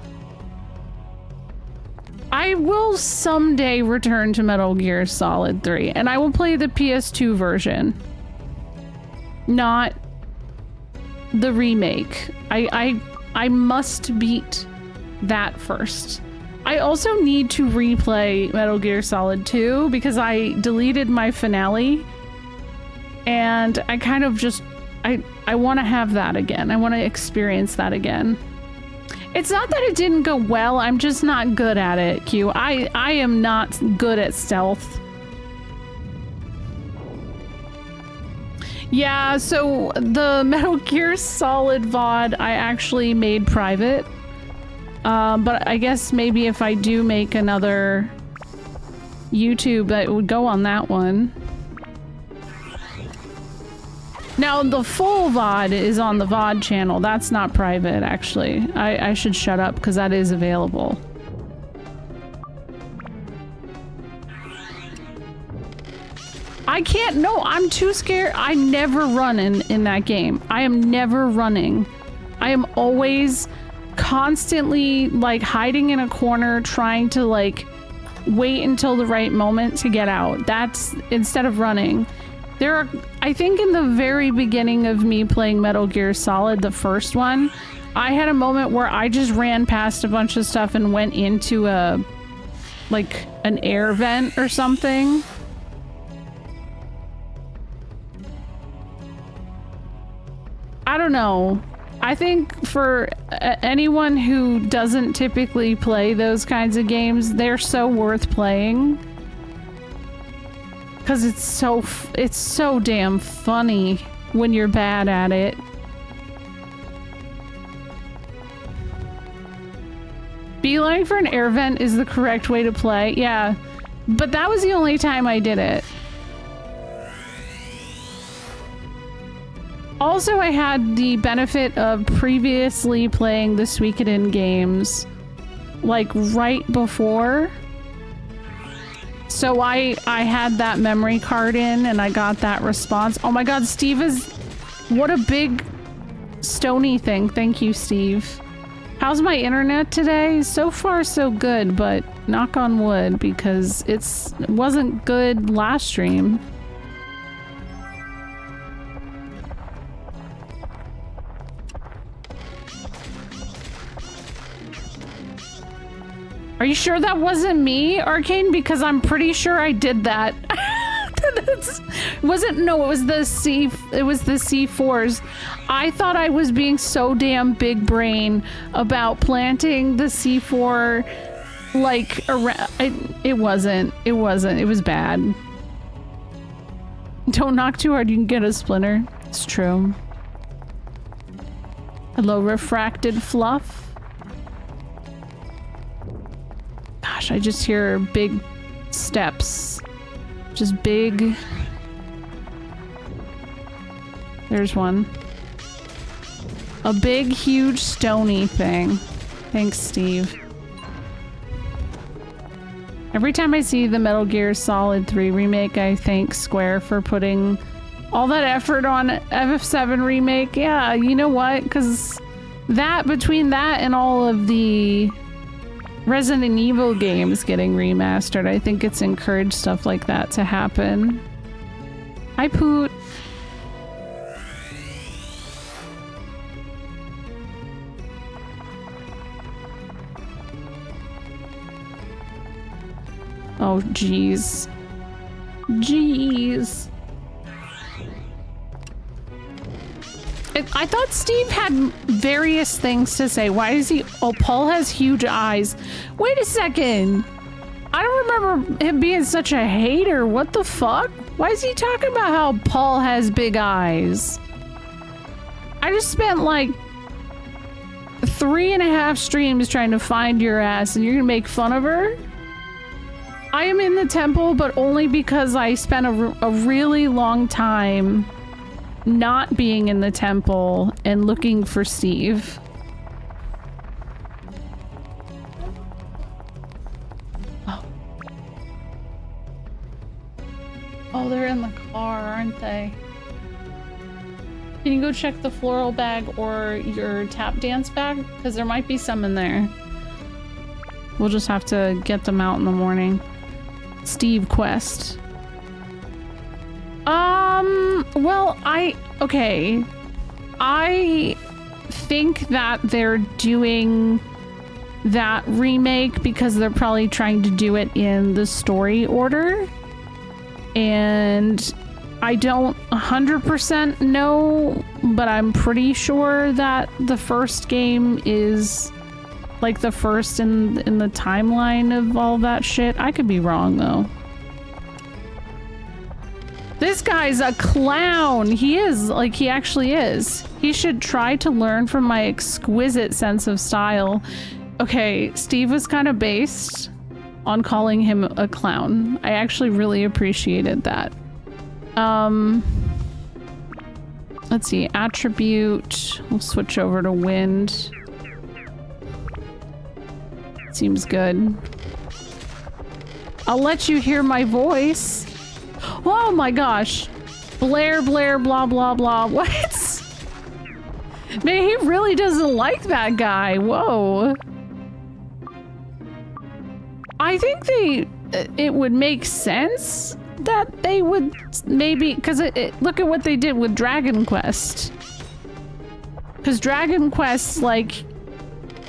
I will someday return to Metal Gear Solid 3 and I will play the PS2 version. Not the remake. I must beat that first. I also need to replay Metal Gear Solid 2 because I deleted my finale and I kind of just I want to have that again. I want to experience that again. It's not that it didn't go well, I'm just not good at it, Q. I am not good at stealth. Yeah, so the Metal Gear Solid VOD I actually made private. But I guess maybe if I do make another YouTube, it would go on that one. Now, the full VOD is on the VOD channel. That's not private, actually. I should shut up, because that is available. I can't, no, I'm too scared. I never run in that game. I am never running. I am always constantly, like, hiding in a corner, trying to, like, wait until the right moment to get out. That's, instead of running. There are, I think in the very beginning of me playing Metal Gear Solid, the first one, I had a moment where I just ran past a bunch of stuff and went into a, like, an air vent or something. I don't know. I think for anyone who doesn't typically play those kinds of games, they're so worth playing. Because it's so damn funny when you're bad at it. Beeline for an air vent is the correct way to play. Yeah, but that was the only time I did it. Also, I had the benefit of previously playing the Suikoden games, like, right before. So I had that memory card in and I got that response. Oh my god, Steve is... What a big stony thing. Thank you, Steve. How's my internet today? So far, so good, but knock on wood, because it wasn't good last stream. Are you sure that wasn't me, Arcane? Because I'm pretty sure I did that. No, it was the C4s. I thought I was being so damn big brain about planting the C4, like, around. It wasn't. It was bad. Don't knock too hard, you can get a splinter. It's true. Hello, refracted fluff. Gosh, I just hear big steps. Just big. There's one. A big, huge, stony thing. Thanks, Steve. Every time I see the Metal Gear Solid 3 remake, I thank Square for putting all that effort on FF7 remake. Yeah, you know what? Because between that and all of the Resident Evil games getting remastered, I think it's encouraged stuff like that to happen. Hi, Poot. Oh, jeez. Jeez. I thought Steve had various things to say. Why is he... Oh, Paul has huge eyes. Wait a second. I don't remember him being such a hater. What the fuck? Why is he talking about how Paul has big eyes? I just spent like 3.5 streams trying to find your ass and you're gonna make fun of her? I am in the temple, but only because I spent a really long time not being in the temple and looking for Steve. Oh, they're in the car, aren't they? Can you go check the floral bag or your tap dance bag? Because there might be some in there. We'll just have to get them out in the morning. Steve quest. Well, okay. I think that they're doing that remake because they're probably trying to do it in the story order. And I don't 100% know, but I'm pretty sure that the first game is like the first in the timeline of all that shit. I could be wrong though. This guy's a clown. He is, like, he actually is. He should try to learn from my exquisite sense of style. Okay, Steve was kind of based on calling him a clown. I actually really appreciated that. Let's see, attribute. We'll switch over to wind. Seems good. I'll let you hear my voice. Oh my gosh. Blair, Blair, blah, blah, blah. What? Man, he really doesn't like that guy. Whoa. I think it would make sense that they would maybe, because look at what they did with Dragon Quest. Because Dragon Quest, like,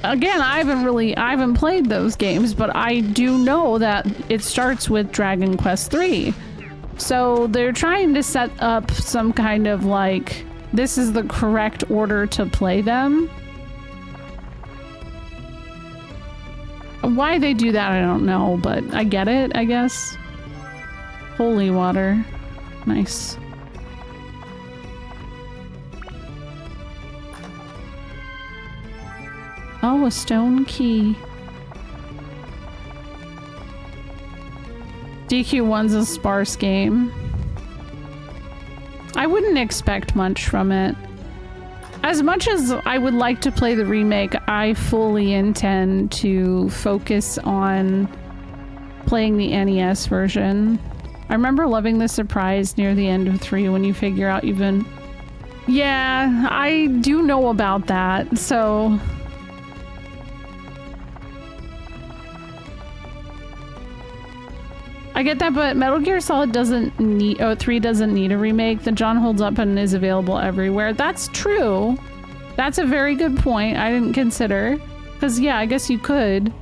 again, I haven't played those games, but I do know that it starts with Dragon Quest 3. So they're trying to set up some kind of, like, this is the correct order to play them. Why they do that, I don't know, but I get it, I guess. Holy water. Nice. Oh, a stone key. DQ1's a sparse game. I wouldn't expect much from it. As much as I would like to play the remake, I fully intend to focus on playing the NES version. I remember loving the surprise near the end of 3 when you figure out you've been... Yeah, I do know about that, so... I get that, but Metal Gear Solid doesn't need... Oh, 3 doesn't need a remake. The John holds up and is available everywhere. That's true. That's a very good point. I didn't consider. Because, yeah, I guess you could.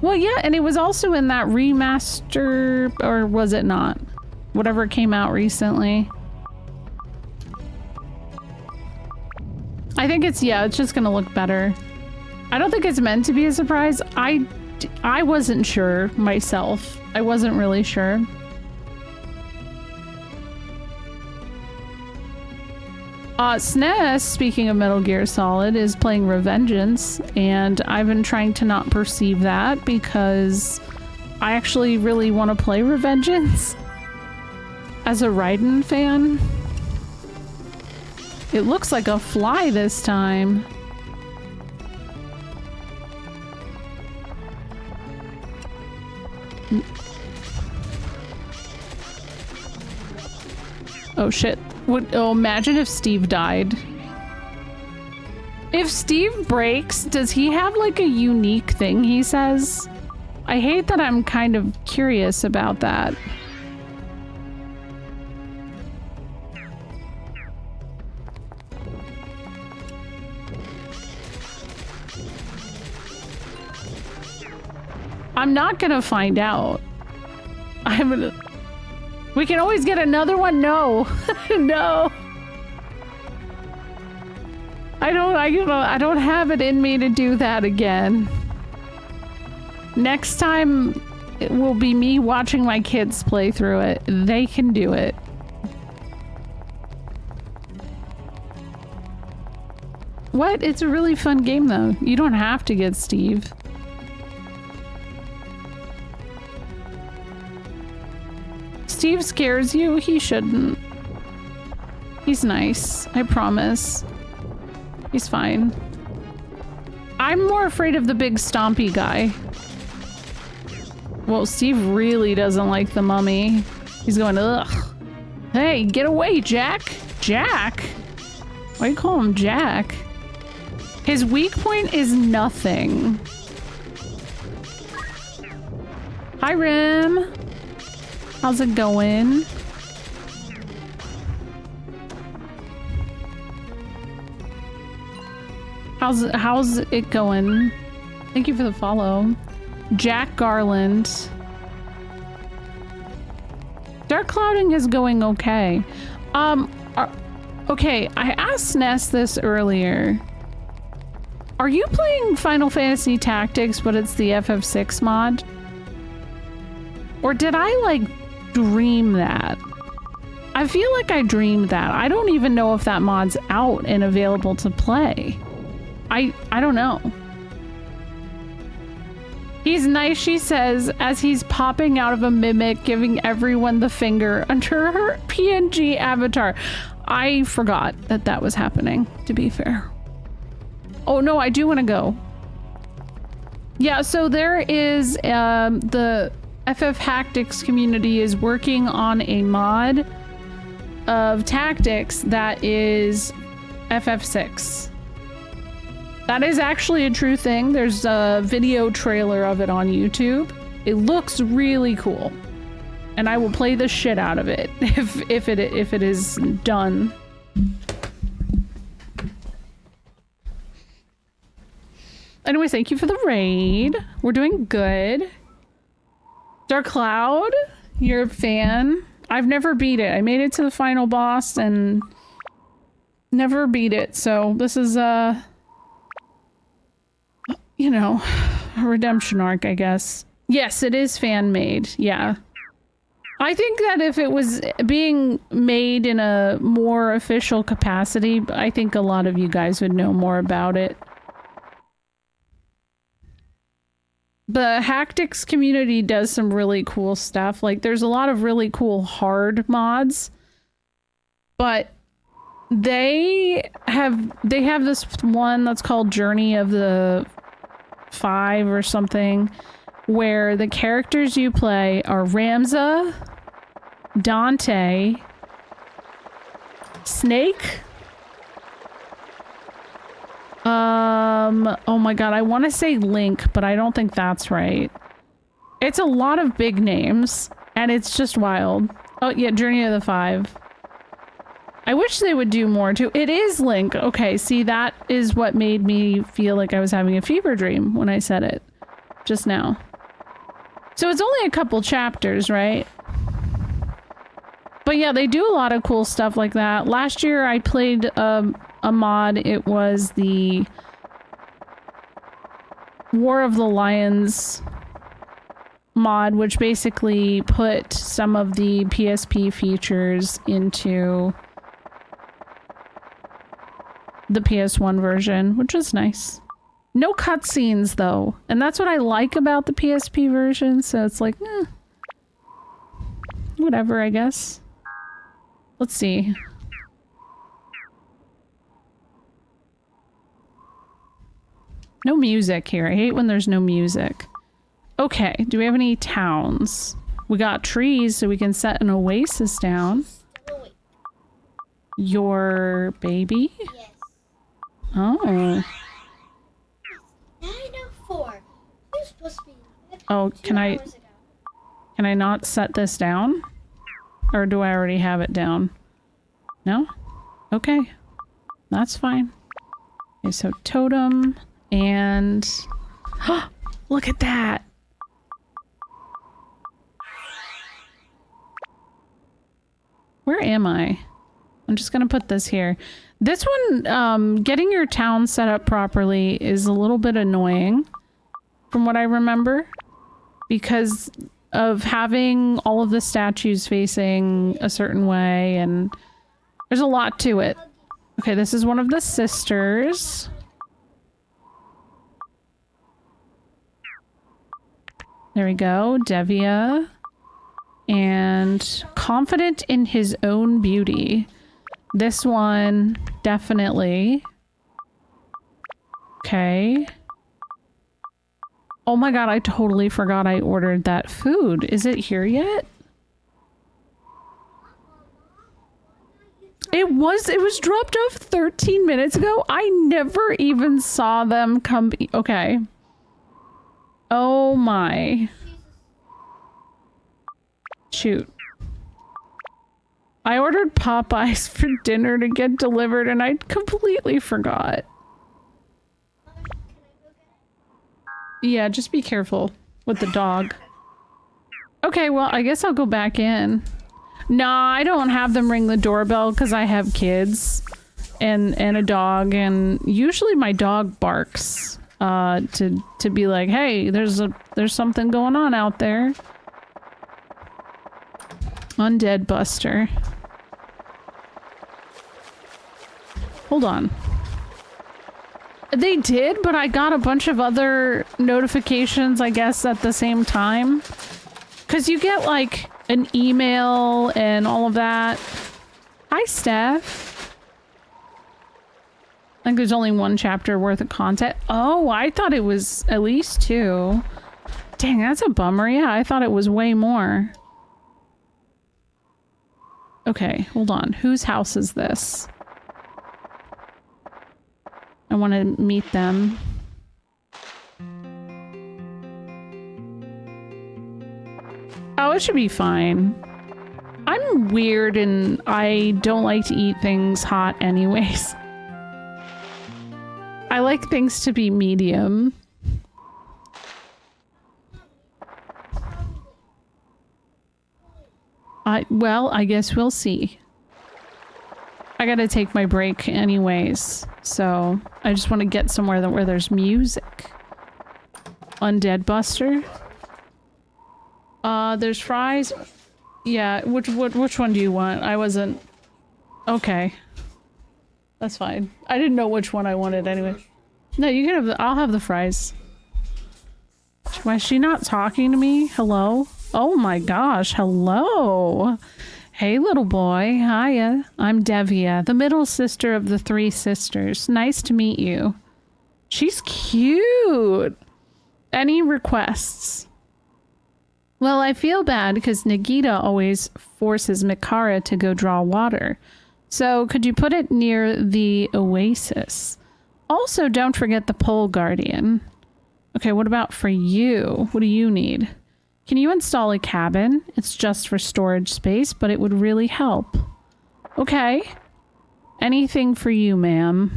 Well, yeah, and it was also in that remaster... Or was it not? Whatever came out recently. I think it's... Yeah, it's just gonna look better. I don't think it's meant to be a surprise. I wasn't sure myself. I wasn't really sure. SNES, speaking of Metal Gear Solid, is playing Revengeance, and I've been trying to not perceive that because I actually really want to play Revengeance as a Raiden fan. It looks like a fly this time. Oh shit. Oh, imagine if Steve died. If Steve breaks, does he have like a unique thing he says? I hate that I'm kind of curious about that. I'm not gonna find out. We can always get another one. No. No. I don't have it in me to do that again. Next time it will be me watching my kids play through it. They can do it. What? It's a really fun game though. You don't have to get Steve. Steve scares you? He shouldn't. He's nice. I promise. He's fine. I'm more afraid of the big stompy guy. Well, Steve really doesn't like the mummy. He's going, ugh. Hey, get away, Jack. Jack? Why do you call him Jack? His weak point is nothing. Hi, Rim. How's it going? How's it going? Thank you for the follow. Jack Garland. Dark clouding is going okay. Okay, I asked Ness this earlier. Are you playing Final Fantasy Tactics, but it's the FF6 mod? Or did I, like, dream that? I feel like I dreamed that. I don't even know if that mod's out and available to play. I don't know. He's nice, she says, as he's popping out of a mimic, giving everyone the finger under her PNG avatar. I forgot that that was happening, to be fair. Oh no, I do want to go. Yeah, so there is, the FF Tactics community is working on a mod of Tactics that is FF6. That is actually a true thing. There's a video trailer of it on YouTube. It looks really cool. And I will play the shit out of it if it is done. Anyway, thank you for the raid. We're doing good. Dark Cloud, you're a fan. I've never beat it. I made it to the final boss and never beat it. So this is you know, a redemption arc, I guess. Yes, it is fan made. Yeah. I think that if it was being made in a more official capacity, I think a lot of you guys would know more about it. The Tactics community does some really cool stuff. Like, there's a lot of really cool hard mods, but they have this one that's called Journey of the 5 or something, where the characters you play are Ramza, Dante, Snake, oh my god, I want to say Link, but I don't think that's right. It's a lot of big names, and it's just wild. Oh yeah, Journey of the 5. I wish they would do more too. It is Link. Okay, see, that is what made me feel like I was having a fever dream when I said it just now. So it's only a couple chapters, right? But yeah, they do a lot of cool stuff like that. Last year I played a mod. It was the War of the Lions mod, which basically put some of the PSP features into the PS1 version, which was nice. No cutscenes though, and that's what I like about the PSP version, so it's like, whatever, I guess. Let's see. No music here. I hate when there's no music. Okay, do we have any towns? We got trees, so we can set an oasis down. Your baby? Yes. Oh. 9:04. You're supposed to be. Oh, can I not set this down? Or do I already have it down? No? Okay. That's fine. Okay, so totem and look at that. Where am I? I'm just gonna put this here. This one, getting your town set up properly is a little bit annoying from what I remember, because of having all of the statues facing a certain way, and there's a lot to it. Okay, this is one of the sisters. There we go, Devia. And confident in his own beauty. This one, definitely. Okay. Oh my god, I totally forgot I ordered that food. Is it here yet? It was dropped off 13 minutes ago. I never even saw them come. Okay. Oh my. Shoot. I ordered Popeyes for dinner to get delivered and I completely forgot. Yeah, just be careful with the dog. Okay, well, I guess I'll go back in. Nah, I don't have them ring the doorbell because I have kids and a dog, and usually my dog barks to be like, hey, there's something going on out there. Undead Buster. Hold on. They did, but I got a bunch of other notifications, I guess, at the same time. Because you get, like, an email and all of that. Hi, Steph. I think there's only one chapter worth of content. Oh, I thought it was at least 2. Dang, that's a bummer. Yeah, I thought it was way more. Okay, hold on. Whose house is this? I want to meet them. Oh, it should be fine. I'm weird and I don't like to eat things hot anyways. I like things to be medium. Well, I guess we'll see. I gotta take my break anyways, so I just want to get somewhere where there's music. Undead Buster. There's fries. Yeah, which one do you want? I wasn't... Okay. That's fine. I didn't know which one I wanted anyway. No, you can have the... I'll have the fries. Why is she not talking to me? Hello? Oh my gosh, hello! Hey little boy, hiya. I'm Devia, the middle sister of the 3 sisters. Nice to meet you. She's cute! Any requests? Well, I feel bad because Nagita always forces Mikara to go draw water. So could you put it near the oasis? Also, don't forget the pole guardian. Okay, what about for you? What do you need? Can you install a cabin? It's just for storage space, but it would really help. Okay. Anything for you, ma'am.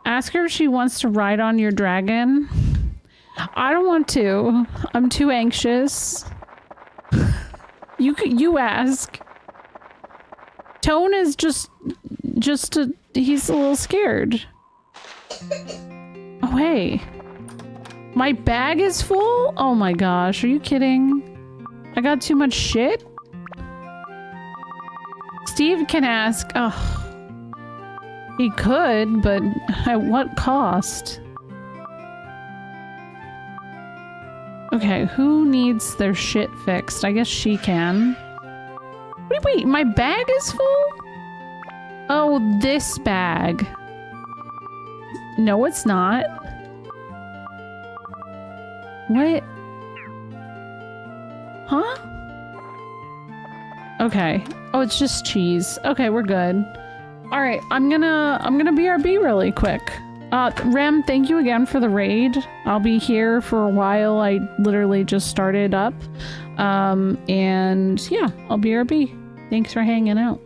Ask her if she wants to ride on your dragon. I don't want to. I'm too anxious. You ask. Tone is he's a little scared. Oh, hey. My bag is full? Oh my gosh, are you kidding? I got too much shit? Steve can ask. Oh. He could, but at what cost? Okay, who needs their shit fixed? I guess she can. Wait, my bag is full? Oh, this bag. No, it's not. What? Huh? Okay. Oh, it's just cheese. Okay, we're good. All right, I'm gonna BRB really quick. Rem, thank you again for the raid. I'll be here for a while. I literally just started up. And yeah, I'll BRB. Thanks for hanging out.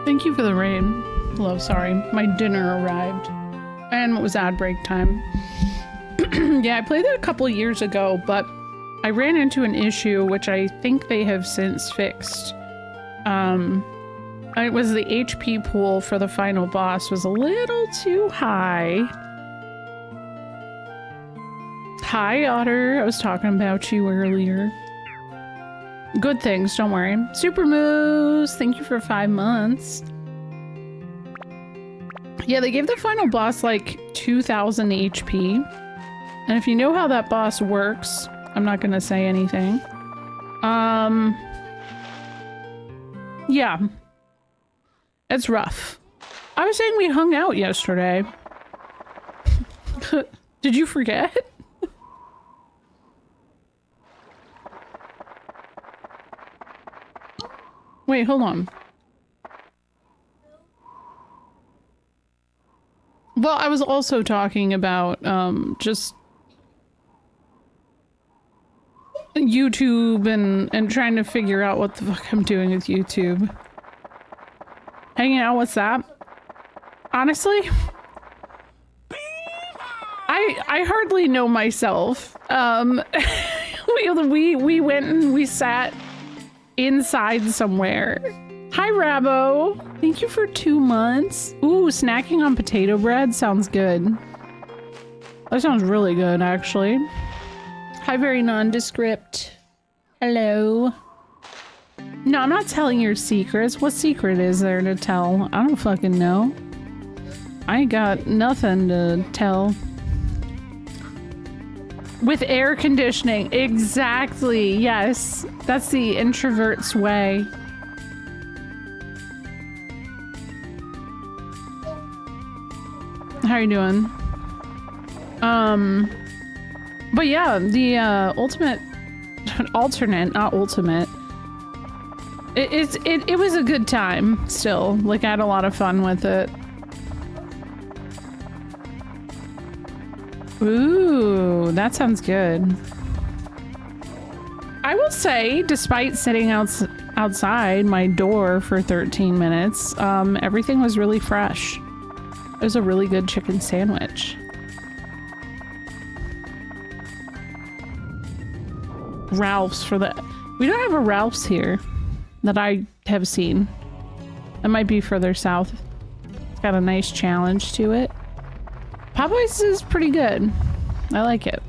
Thank you for the raid. Hello, sorry. My dinner arrived. And it was ad break time. Yeah, I played it a couple years ago, but I ran into an issue which I think they have since fixed. It was the HP pool for the final boss was a little too high. Hi, Otter. I was talking about you earlier. Good things, don't worry. Super Moose, thank you for 5 months. Yeah, they gave the final boss like 2000 HP. And if you know how that boss works, I'm not gonna say anything. Yeah. It's rough. I was saying we hung out yesterday. Did you forget? Wait, hold on. Well, I was also talking about, just YouTube and trying to figure out what the fuck I'm doing with YouTube. Hanging out, what's that? Honestly, I hardly know myself. We went and we sat inside somewhere. Hi, Rabo. Thank you for 2 months. Ooh, snacking on potato bread sounds good. That sounds really good, actually. Hi, very nondescript. Hello. No, I'm not telling your secrets. What secret is there to tell? I don't fucking know. I ain't got nothing to tell. With air conditioning. Exactly. Yes. That's the introvert's way. How are you doing? But yeah, the alternate, not ultimate. It was a good time still. Like, I had a lot of fun with it. Ooh, that sounds good. I will say, despite sitting outside my door for 13 minutes, everything was really fresh. It was a really good chicken sandwich. Ralph's for the... We don't have a Ralph's here that I have seen. That might be further south. It's got a nice challenge to it. Popeyes is pretty good. I like it.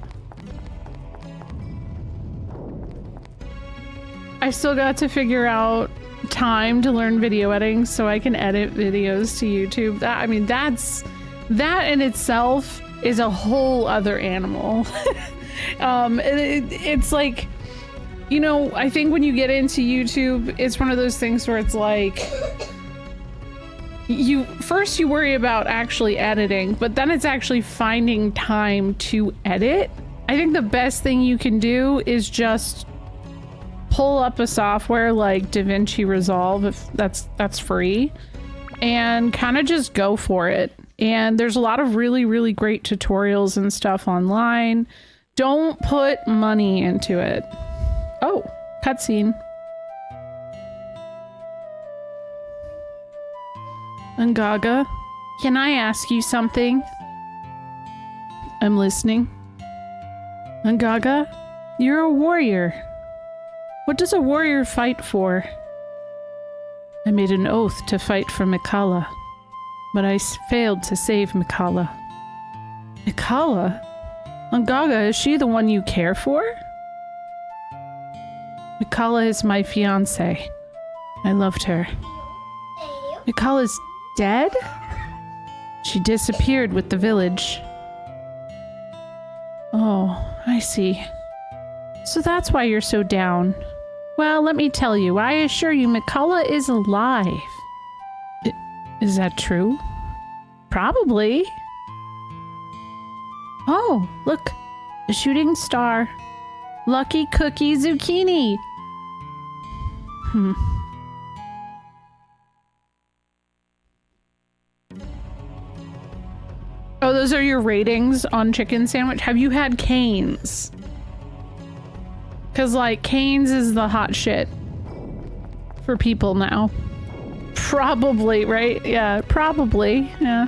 I still got to figure out time to learn video editing so I can edit videos to YouTube. I mean, that in itself is a whole other animal. It's like, you know, I think when you get into YouTube, it's one of those things where it's like, you worry about actually editing, but then it's actually finding time to edit. I think the best thing you can do is just pull up a software like DaVinci Resolve, if that's free, and kind of just go for it. And there's a lot of really, really great tutorials and stuff online. Don't put money into it. Oh, cutscene. Ungaga, can I ask you something? I'm listening. Ungaga, you're a warrior. What does a warrior fight for? I made an oath to fight for Mikala, but I failed to save Mikala. Mikala? Ungaga, is she the one you care for? Mikala is my fiancée. I loved her. Mikala's dead? She disappeared with the village. Oh, I see. So that's why you're so down. Well, let me tell you, I assure you Mikala is alive. Is that true? Probably. Oh, look. A shooting star. Lucky Cookie Zucchini. Oh, those are your ratings on chicken sandwich? Have you had Cane's? Because, like, Cane's is the hot shit for people now. Probably, right? Yeah, probably. Yeah.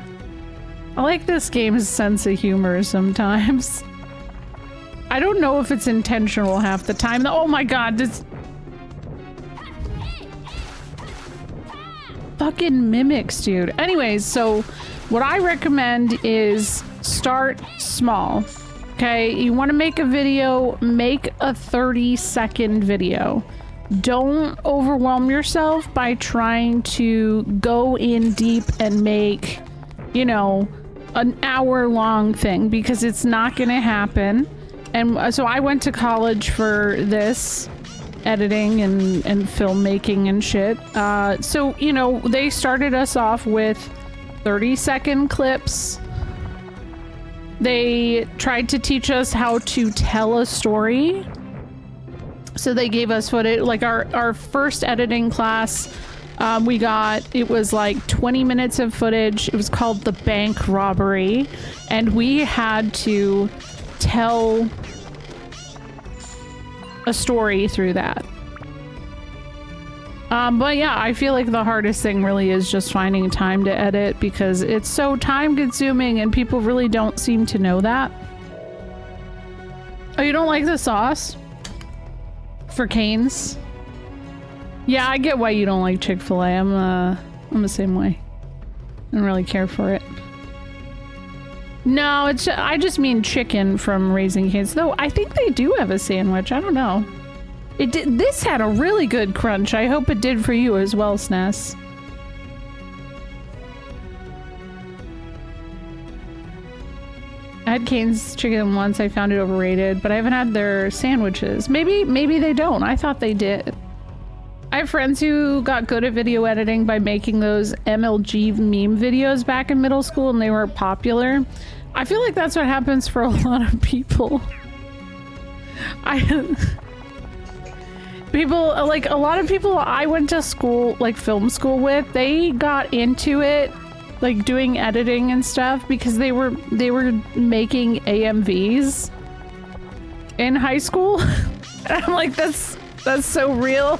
I like this game's sense of humor sometimes. I don't know if it's intentional half the time. Oh my god, this fucking mimics, dude. Anyways, so what I recommend is start small. Okay, you want to make a video, make a 30-second video. Don't overwhelm yourself by trying to go in deep and make, you know, an hour-long thing, because it's not gonna happen. And so I went to college for this, editing and filmmaking and shit. So, you know, they started us off with 30-second clips. They tried to teach us how to tell a story. So they gave us footage, like our first editing class, it was like 20 minutes of footage. It was called The Bank Robbery. And we had to tell a story through that. But yeah, I feel like the hardest thing really is just finding time to edit, because it's so time consuming and people really don't seem to know that. Oh, you don't like the sauce? For Cane's? Yeah, I get why you don't like Chick-fil-A. I'm the same way. I don't really care for it. No, I just mean chicken from Raising Cane's. Though I think they do have a sandwich. I don't know. This had a really good crunch. I hope it did for you as well, Sness. I had Cane's chicken once. I found it overrated, but I haven't had their sandwiches. Maybe they don't. I thought they did. I have friends who got good at video editing by making those MLG meme videos back in middle school, and they were popular. I feel like that's what happens for a lot of people. Like a lot of people I went to school, like film school with, they got into it, like doing editing and stuff, because they were making AMVs in high school. And I'm like, that's so real.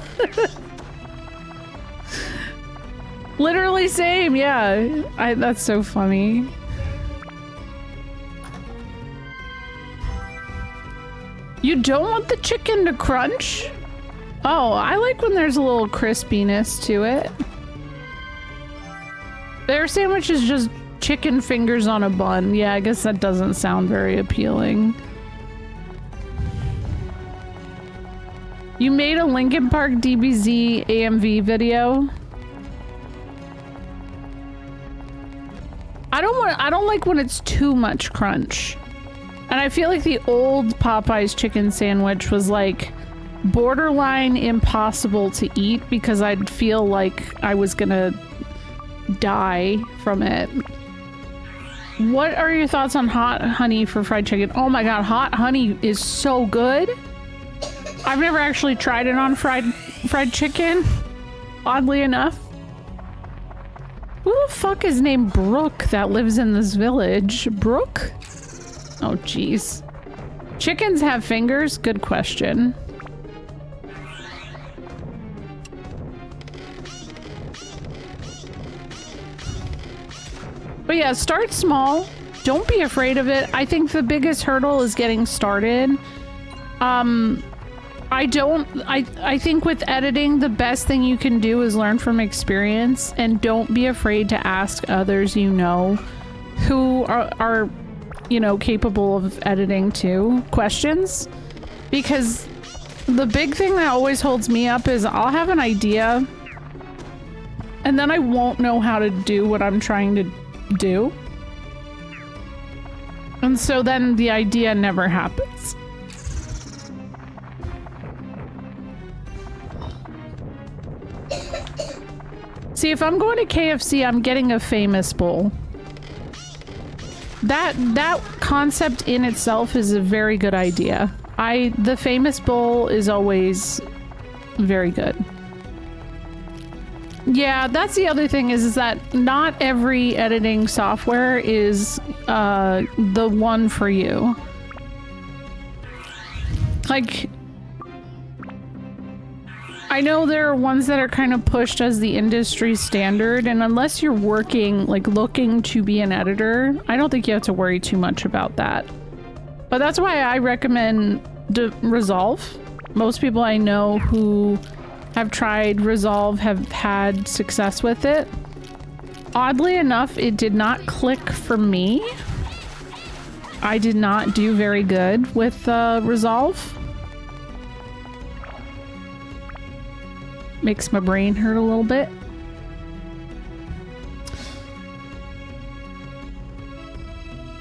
Literally same, yeah. That's so funny. You don't want the chicken to crunch? Oh, I like when there's a little crispiness to it. Their sandwich is just chicken fingers on a bun. Yeah, I guess that doesn't sound very appealing. You made a Linkin Park DBZ AMV video? I don't like when it's too much crunch. And I feel like the old Popeye's chicken sandwich was like borderline impossible to eat, because I'd feel like I was gonna die from it. What are your thoughts on hot honey for fried chicken? Oh my god, hot honey is so good. I've never actually tried it on fried chicken, oddly enough. Who the fuck is named Brooke that lives in this village? Brooke? Oh jeez. Chickens have fingers? Good question. But yeah, start small. Don't be afraid of it. I think the biggest hurdle is getting started. I think with editing, the best thing you can do is learn from experience, and don't be afraid to ask others you know who are you know, capable of editing too, questions. Because the big thing that always holds me up is I'll have an idea and then I won't know how to do what I'm trying to do. And so then the idea never happens. See, if I'm going to KFC, I'm getting a famous bowl. That concept in itself is a very good idea. The famous bowl is always very good. Yeah, that's the other thing is that not every editing software is the one for you. I know there are ones that are kind of pushed as the industry standard, and unless you're working, like looking to be an editor, I don't think you have to worry too much about that. But that's why I recommend Resolve. Most people I know who have tried Resolve have had success with it. Oddly enough, it did not click for me. I did not do very good with Resolve. Makes my brain hurt a little bit.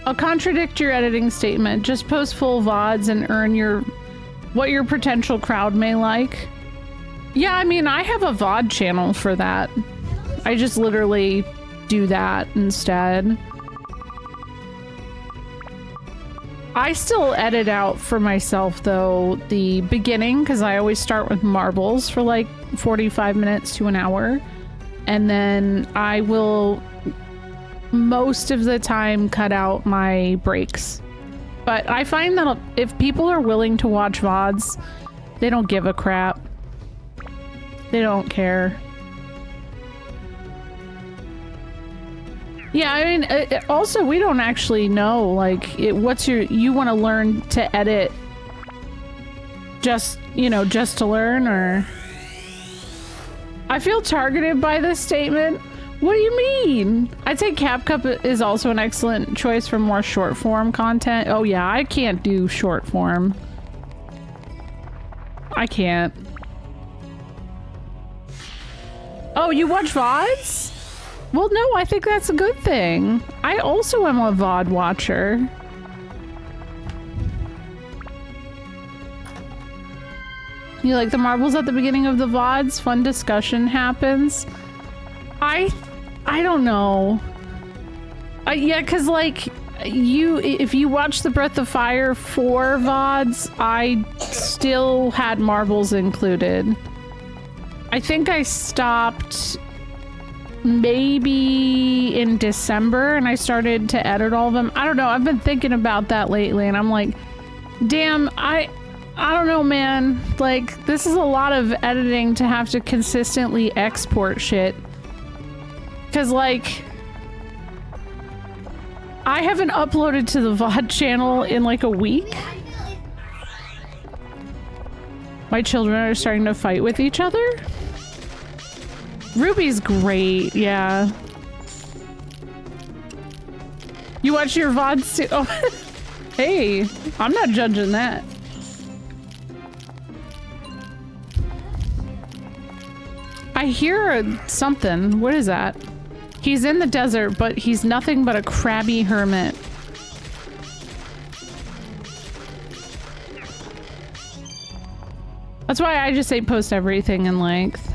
I'll contradict your editing statement. Just post full VODs and earn what your potential crowd may like. Yeah, I mean, I have a VOD channel for that. I just literally do that instead. I still edit out for myself though the beginning, because I always start with marbles for like 45 minutes to an hour, and then I will most of the time cut out my breaks. But I find that if people are willing to watch VODs, they don't give a crap. They don't care. Yeah, I mean, also, we don't actually know, like, you want to learn to edit just, just to learn, or... I feel targeted by this statement. What do you mean? I'd say CapCut is also an excellent choice for more short form content. Oh yeah, I can't do short form. I can't. Oh, you watch VODs? Well, no, I think that's a good thing. I also am a VOD watcher. You like the marbles at the beginning of the VODs? Fun discussion happens. I don't know. Yeah, because like if you watch the Breath of Fire 4 VODs, I still had marbles included. I think I stopped maybe in December and I started to edit all of them. I don't know. I've been thinking about that lately and I'm like, damn, I don't know, man. Like, this is a lot of editing to have to consistently export shit. Because, like, I haven't uploaded to the VOD channel in like a week. My children are starting to fight with each other. Ruby's great, yeah. You watch your VODs too? Oh, hey, I'm not judging that. I hear something. What is that? He's in the desert, but he's nothing but a crabby hermit. That's why I just say post everything in length.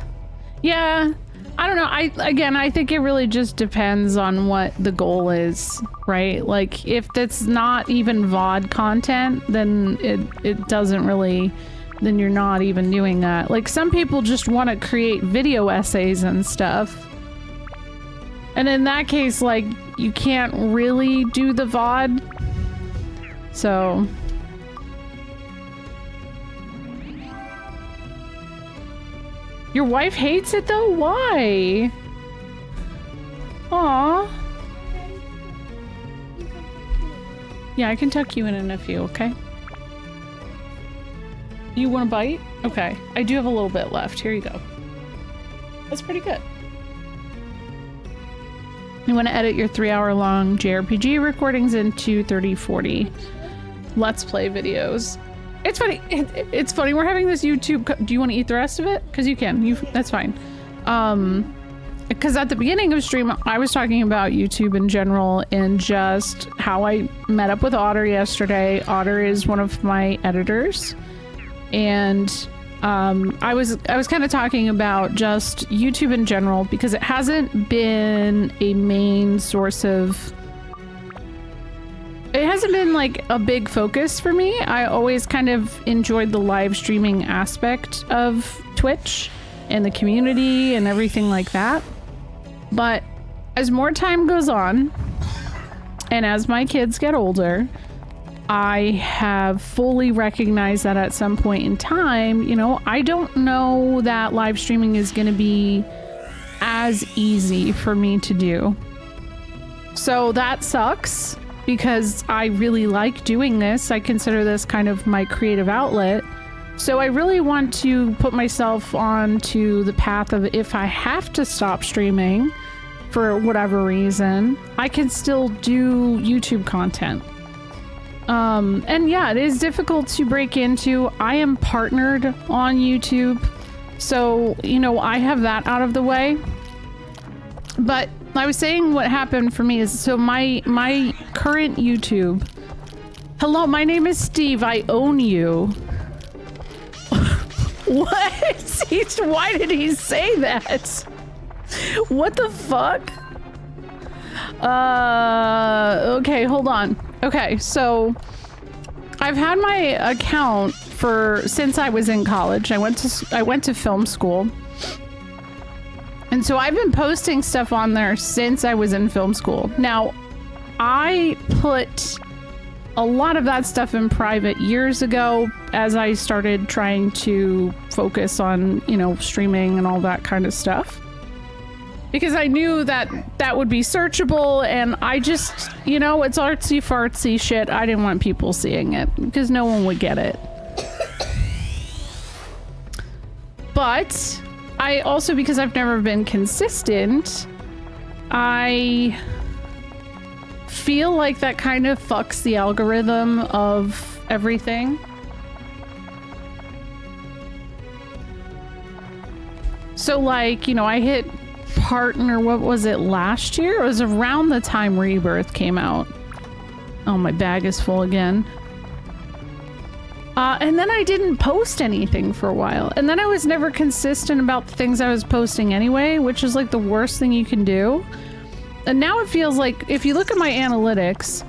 Yeah, I don't know. I think it really just depends on what the goal is, right? Like, if it's not even VOD content, then it doesn't really, then you're not even doing that. Like, some people just want to create video essays and stuff. And in that case, like, you can't really do the VOD. So... Your wife hates it though? Why? Aww. Yeah, I can tuck you in a few, okay? You want a bite? Okay. I do have a little bit left. Here you go. That's pretty good. You want to edit your 3-hour-long JRPG recordings into 30-40 Let's Play videos. It's funny. It's funny. We're having this YouTube. Do you want to eat the rest of it? Because you can. That's fine. Because at the beginning of stream, I was talking about YouTube in general and just how I met up with Otter yesterday. Otter is one of my editors, and I was kind of talking about just YouTube in general because it hasn't been a main source of. It hasn't been like a big focus for me. I always kind of enjoyed the live streaming aspect of Twitch and the community and everything like that. But as more time goes on and as my kids get older, I have fully recognized that at some point in time, you know, I don't know that live streaming is going to be as easy for me to do. So that sucks because I really like doing this. I consider this kind of my creative outlet. So I really want to put myself onto the path of, if I have to stop streaming for whatever reason, I can still do YouTube content. And yeah, it is difficult to break into. I am partnered on YouTube, so, you know, I have that out of the way. But I was saying what happened for me is, so my current YouTube... Hello, my name is Steve. I own you. What? Why did he say that? What the fuck? Okay, hold on. Okay, so I've had my account since I was in college. I went to film school. And so I've been posting stuff on there since I was in film school. Now, I put a lot of that stuff in private years ago as I started trying to focus on, you know, streaming and all that kind of stuff. Because I knew that that would be searchable, and I just, you know, it's artsy fartsy shit. I didn't want people seeing it because no one would get it. But I also, because I've never been consistent, I feel like that kind of fucks the algorithm of everything. So, like, you know, I hit partner, what was it, last year? It was around the time Rebirth came out. Oh, my bag is full again. And then I didn't post anything for a while. And then I was never consistent about the things I was posting anyway, which is like the worst thing you can do. And now it feels like, if you look at my analytics,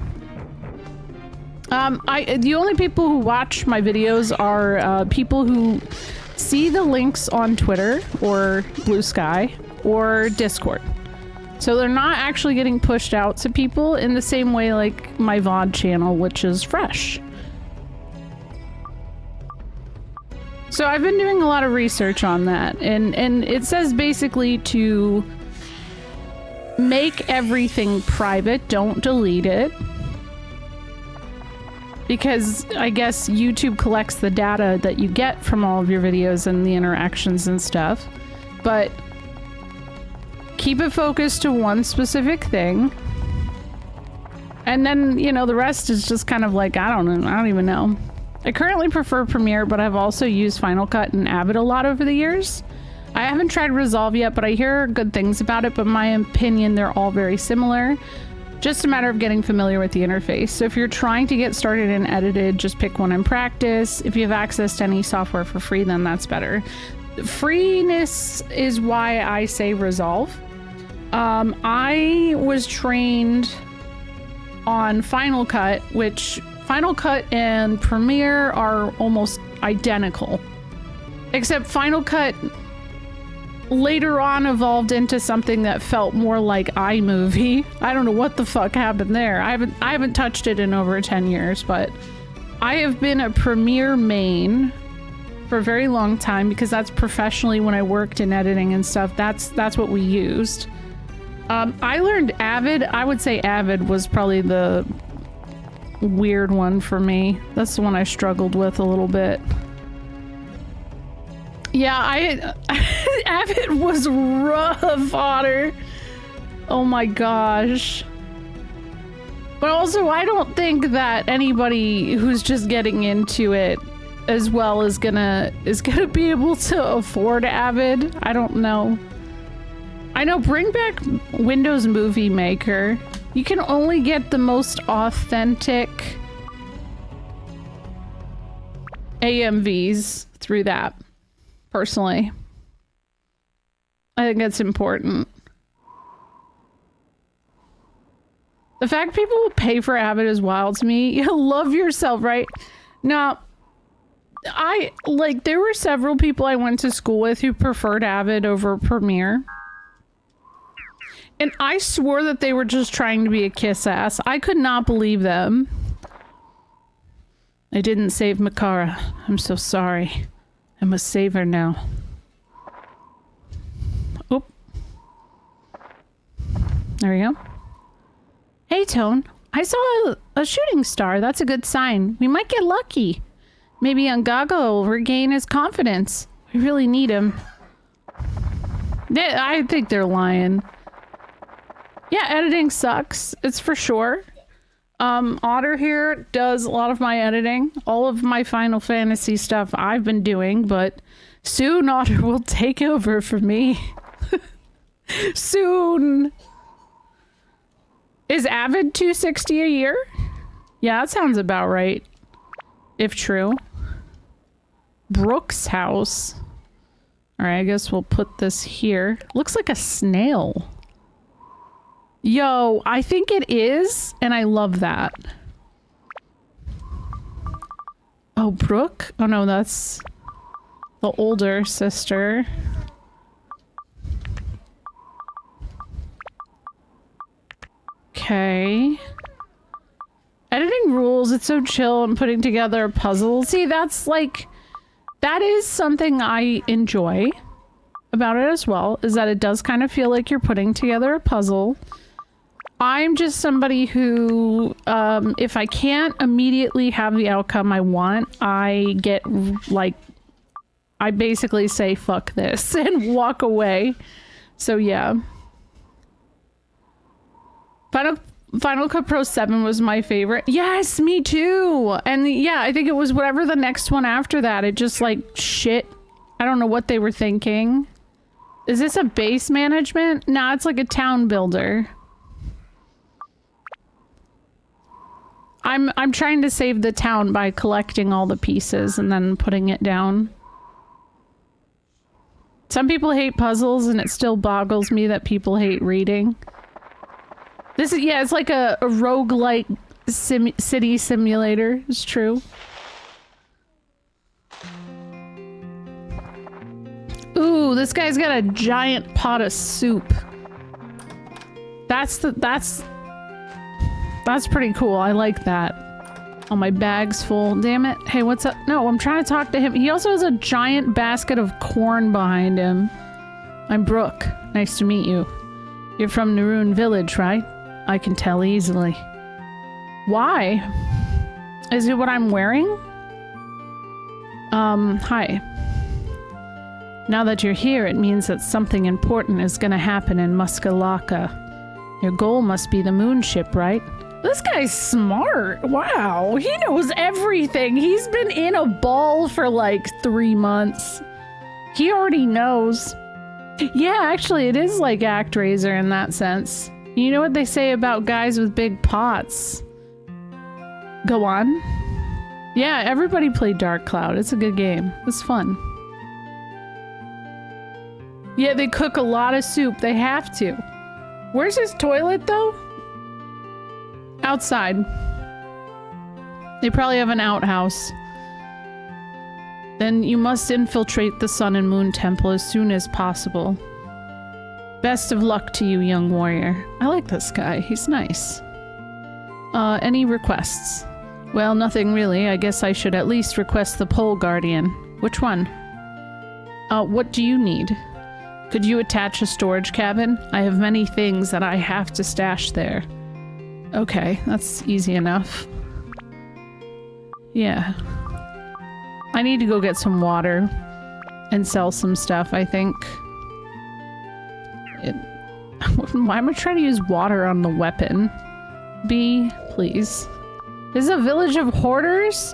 the only people who watch my videos are people who see the links on Twitter or Blue Sky or Discord. So they're not actually getting pushed out to people in the same way like my VOD channel, which is fresh. So I've been doing a lot of research on that, and it says basically to make everything private, don't delete it. Because I guess YouTube collects the data that you get from all of your videos and the interactions and stuff. But keep it focused to one specific thing. And then, you know, the rest is just kind of like, I don't even know. I currently prefer Premiere, but I've also used Final Cut and Avid a lot over the years. I haven't tried Resolve yet, but I hear good things about it, but in my opinion, they're all very similar. Just a matter of getting familiar with the interface. So if you're trying to get started in edited, just pick one and practice. If you have access to any software for free, then that's better. Freeness is why I say Resolve. I was trained on Final Cut, which Final Cut and Premiere are almost identical. Except Final Cut later on evolved into something that felt more like iMovie. I don't know what the fuck happened there. I haven't touched it in over 10 years, but I have been a Premiere main for a very long time because that's professionally when I worked in editing and stuff. That's what we used. I learned Avid. I would say Avid was probably the weird one for me. That's the one I struggled with a little bit. Yeah, Avid was rough, Otter. Oh my gosh. But also, I don't think that anybody who's just getting into it as well is gonna be able to afford Avid. I don't know. I know, bring back Windows Movie Maker. You can only get the most authentic AMVs through that, personally. I think that's important. The fact people will pay for Avid is wild to me. You love yourself, right? Now, there were several people I went to school with who preferred Avid over Premiere. And I swore that they were just trying to be a kiss ass. I could not believe them. I didn't save Makara. I'm so sorry. I must save her now. Oop. There we go. Hey, Tone. I saw a shooting star. That's a good sign. We might get lucky. Maybe Ungaga will regain his confidence. We really need him. I think they're lying. Yeah, editing sucks. It's for sure. Otter here does a lot of my editing. All of my Final Fantasy stuff I've been doing, but soon Otter will take over for me. Soon. Is Avid $260 a year? Yeah, that sounds about right. If true. Brooks' house. Alright, I guess we'll put this here. Looks like a snail. Yo, I think it is, and I love that. Oh, Brooke? Oh no, that's the older sister. Okay. Editing rules, it's so chill and putting together a puzzle. See, that's like... That is something I enjoy about it as well, is that it does kind of feel like you're putting together a puzzle. I'm just somebody who, if I can't immediately have the outcome I want, I get, like... I basically say, fuck this, and walk away. So, yeah. Final Cut Pro 7 was my favorite. Yes, me too. And yeah, I think it was whatever the next one after that. It just like shit. I don't know what they were thinking. Is this a base management? Nah, it's like a town builder. I'm trying to save the town by collecting all the pieces and then putting it down. Some people hate puzzles and it still boggles me that people hate reading. This is, yeah, it's like a roguelike city simulator. It's true. Ooh, this guy's got a giant pot of soup. That's pretty cool. I like that. Oh, my bag's full. Damn it. Hey, what's up? No, I'm trying to talk to him. He also has a giant basket of corn behind him. I'm Brooke. Nice to meet you. You're from Naroon Village, right? I can tell easily. Why? Is it what I'm wearing? Hi. Now that you're here, it means that something important is gonna happen in Muskalaka. Your goal must be the moon ship, right? This guy's smart. Wow, he knows everything. He's been in a ball for like 3 months. He already knows. Yeah, actually, it is like ActRaiser in that sense. You know what they say about guys with big pots? Go on. Yeah, everybody played Dark Cloud. It's a good game. It's fun. Yeah, they cook a lot of soup. They have to. Where's his toilet, though? Outside. They probably have an outhouse. Then you must infiltrate the Sun and Moon Temple as soon as possible. Best of luck to you, young warrior. I like this guy. He's nice. Any requests? Well, nothing really. I guess I should at least request the Pole Guardian. Which one? What do you need? Could you attach a storage cabin? I have many things that I have to stash there. Okay, that's easy enough. Yeah. I need to go get some water and sell some stuff, I think. Why am I trying to use water on the weapon? B, please. This is a village of hoarders?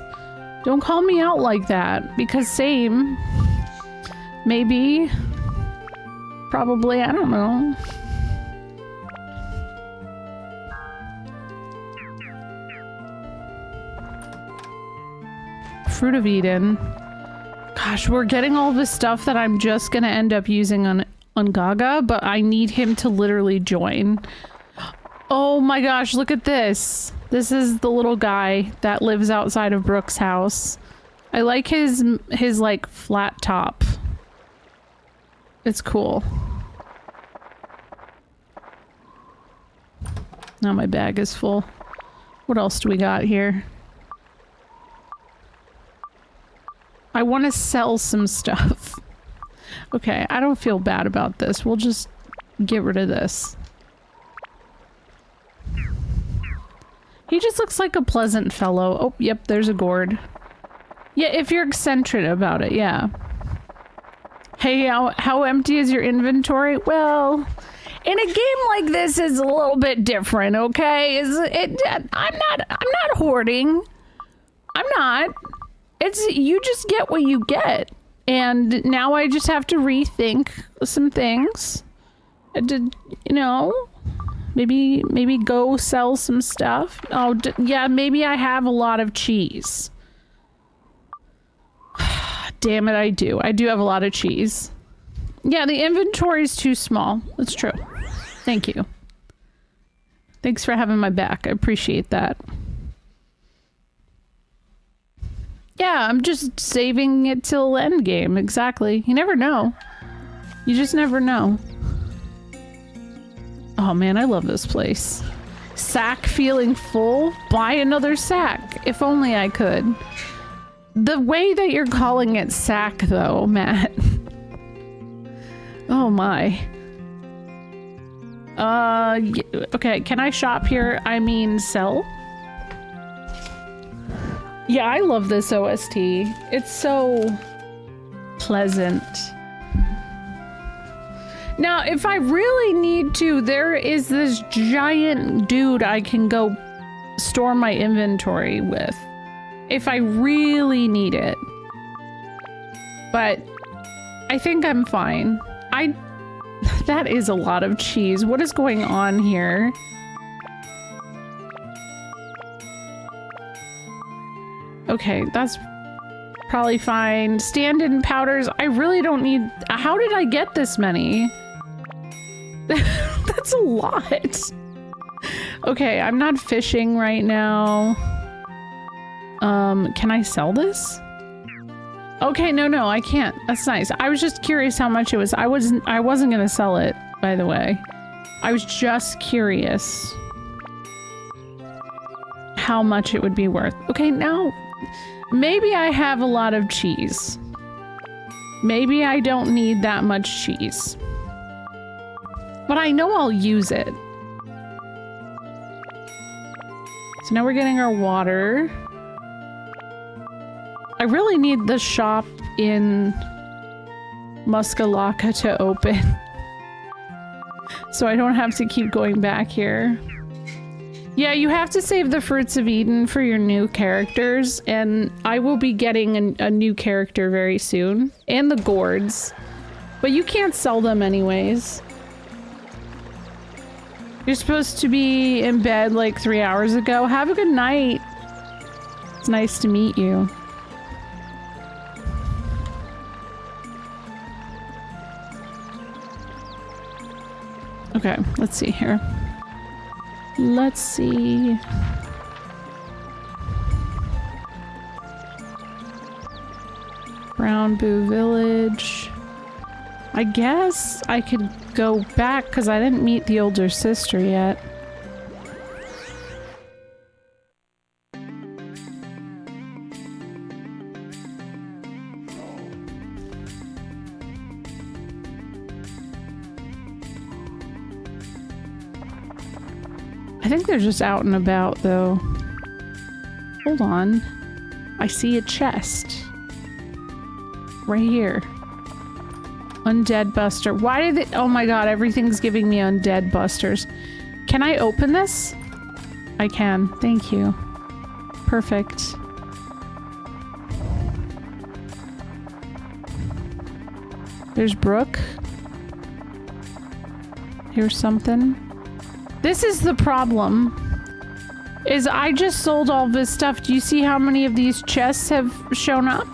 Don't call me out like that, because same. Maybe. Probably, I don't know. Fruit of Eden. Gosh, we're getting all this stuff that I'm just gonna end up using on Gaga, but I need him to literally join. Oh my gosh, look at this. This is the little guy that lives outside of Brooke's house. I like his like flat top. It's cool. Now my bag is full. What else do we got here? I want to sell some stuff. Okay, I don't feel bad about this. We'll just get rid of this. He just looks like a pleasant fellow. Oh, yep, there's a gourd. Yeah, if you're eccentric about it, yeah. Hey, how empty is your inventory? Well, in a game like this, it's a little bit different, okay? I'm not hoarding. I'm not. You just get what you get. And now I just have to rethink some things. You know, maybe go sell some stuff. Oh, yeah, maybe I have a lot of cheese. Damn it, I do. I do have a lot of cheese. Yeah, the inventory is too small. That's true. Thank you. Thanks for having my back. I appreciate that. Yeah, I'm just saving it till end game. Exactly. You never know. You just never know. Oh man, I love this place. Sack feeling full? Buy another sack. If only I could. The way that you're calling it sack, though, Matt. Oh my. Okay, can I shop here? I mean, sell? Yeah, I love this OST. It's so pleasant. Now, if I really need to, there is this giant dude I can go store my inventory with. If I really need it. But I think I'm fine. That is a lot of cheese. What is going on here? Okay, that's probably fine. Stand-in powders. I really don't need... How did I get this many? That's a lot. Okay, I'm not fishing right now. Can I sell this? Okay, no, I can't. That's nice. I was just curious how much it was. I wasn't gonna sell it, by the way. I was just curious how much it would be worth. Okay, now maybe I have a lot of cheese. Maybe I don't need that much cheese. But I know I'll use it. So now we're getting our water. I really need the shop in Muskalaka to open. So I don't have to keep going back here. Yeah, you have to save the Fruits of Eden for your new characters, and I will be getting a new character very soon. And the gourds. But you can't sell them anyways. You're supposed to be in bed like 3 hours ago. Have a good night. It's nice to meet you. Okay, let's see here. Let's see. Brown Boo Village. I guess I could go back because I didn't meet the older sister yet. I think they're just out and about, though. Hold on. I see a chest. Right here. Undead Buster. Why did it... Oh my god, everything's giving me Undead Busters. Can I open this? I can. Thank you. Perfect. There's Brooke. Here's something. This is the problem. Is I just sold all this stuff. Do you see how many of these chests have shown up?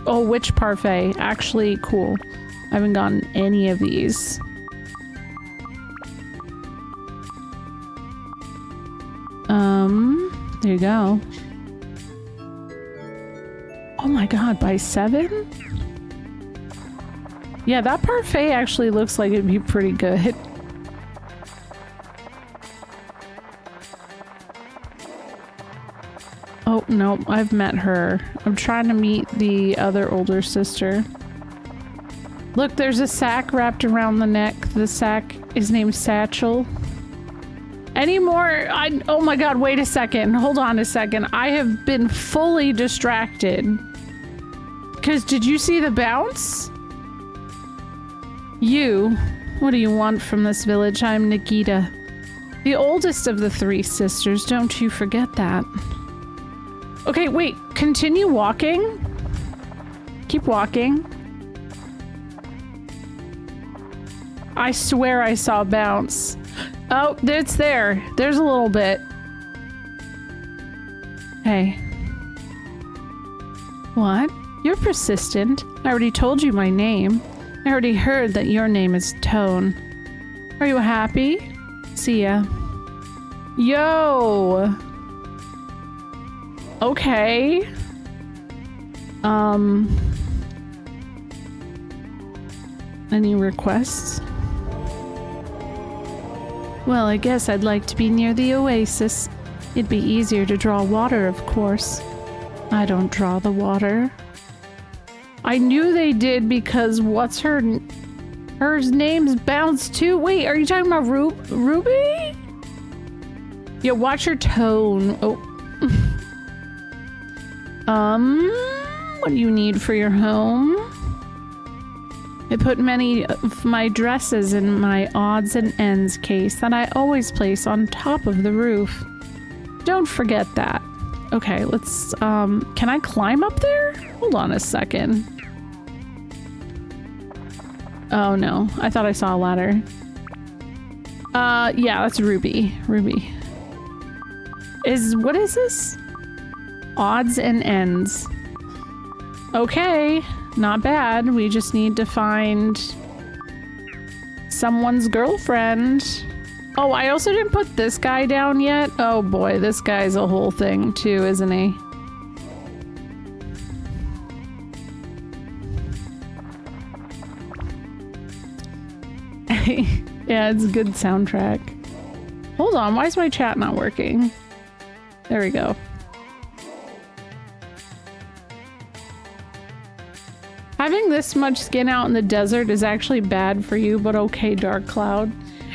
Oh, witch parfait. Actually, cool. I haven't gotten any of these. There you go. Oh my god, by 7? Yeah, that parfait actually looks like it'd be pretty good. Oh, Nope, I've met her. I'm trying to meet the other older sister. Look, there's a sack wrapped around the neck. The sack is named Satchel. Any more? Oh my god, wait a second. Hold on a second. I have been fully distracted. Because did you see the bounce? You. What do you want from this village? I'm Nikita. The oldest of the three sisters. Don't you forget that. Okay, wait. Continue walking. Keep walking. I swear I saw a bounce. Oh, it's there. There's a little bit. Hey. What? You're persistent. I already told you my name. I already heard that your name is Tone. Are you happy? See ya. Yo! Okay. Any requests? Well, I guess I'd like to be near the oasis. It'd be easier to draw water, of course. I don't draw the water. I knew they did because what's her name's bounced too. Wait, are you talking about Ruby? Yeah, watch your tone. Oh. What do you need for your home? I put many of my dresses in my odds and ends case that I always place on top of the roof. Don't forget that. Okay, let's, can I climb up there? Hold on a second. Oh no, I thought I saw a ladder. Yeah, that's Ruby. Ruby. What is this? Odds and ends. Okay, not bad. We just need to find someone's girlfriend. Oh, I also didn't put this guy down yet. Oh boy, this guy's a whole thing too, isn't he? Yeah, it's a good soundtrack. Hold on, why is my chat not working? There we go. Having this much skin out in the desert is actually bad for you, but okay, Dark Cloud.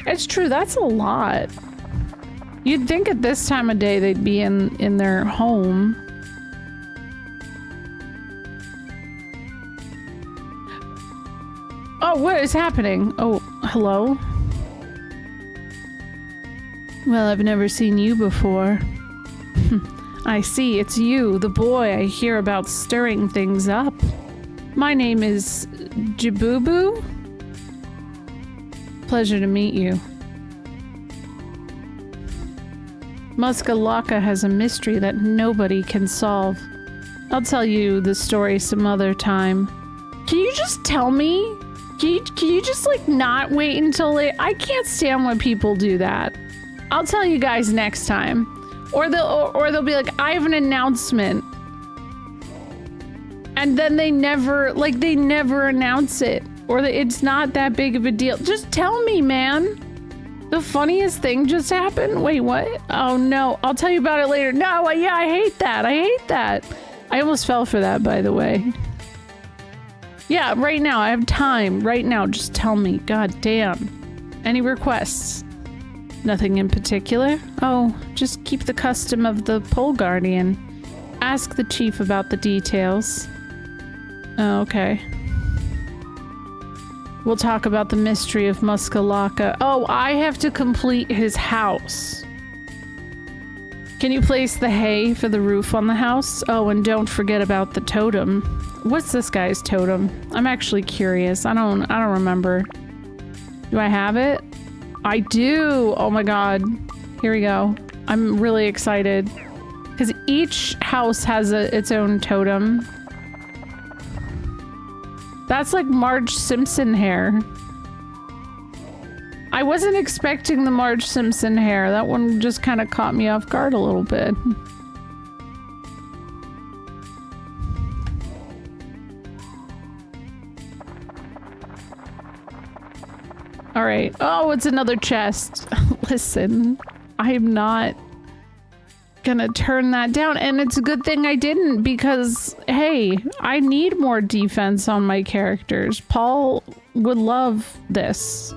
It's true, that's a lot. You'd think at this time of day they'd be in their home. Oh, what is happening? Oh, hello? Well, I've never seen you before. I see, it's you, the boy I hear about stirring things up. My name is Jibubu. Pleasure to meet you. Muskalaka has a mystery that nobody can solve. I'll tell you the story some other time. Can you just tell me? Can you just like not wait until I can't stand when people do that. I'll tell you guys next time. Or they'll be like, I have an announcement. And then they never announce it. Or it's not that big of a deal. Just tell me, man. The funniest thing just happened? Wait, what? Oh no, I'll tell you about it later. No, yeah, I hate that. I hate that. I almost fell for that, by the way. Yeah, right now, I have time. Right now, just tell me. God damn. Any requests? Nothing in particular? Oh, just keep the custom of the pole guardian. Ask the chief about the details. Oh, okay. We'll talk about the mystery of Muskalaka. Oh, I have to complete his house. Can you place the hay for the roof on the house? Oh, and don't forget about the totem. What's this guy's totem? I'm actually curious. I don't remember. Do I have it? I do. Oh my god. Here we go. I'm really excited. Because each house has its own totem. That's like Marge Simpson hair. I wasn't expecting the Marge Simpson hair. That one just kind of caught me off guard a little bit. Alright. Oh, it's another chest. Listen, I am not gonna turn that down, and it's a good thing I didn't, because hey, I need more defense on my characters. Paul would love this.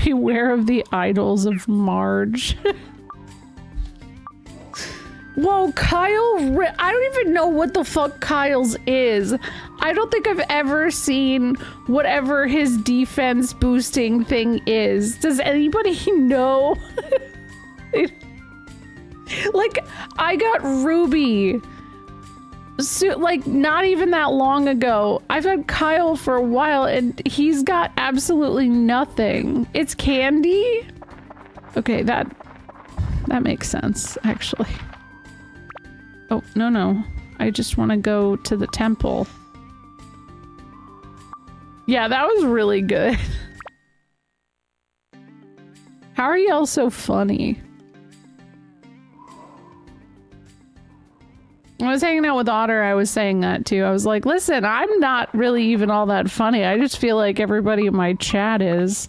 Beware of the idols of Marge. Whoa, Kyle, I don't even know what the fuck Kyle's is. I don't think I've ever seen whatever his defense boosting thing is. Does anybody know? Like, I got Ruby. So, like, not even that long ago. I've had Kyle for a while and he's got absolutely nothing. It's Candy? Okay, that makes sense, actually. Oh, no. I just want to go to the temple. Yeah, that was really good. How are y'all so funny? When I was hanging out with Otter, I was saying that too. I was like, listen, I'm not really even all that funny. I just feel like everybody in my chat is.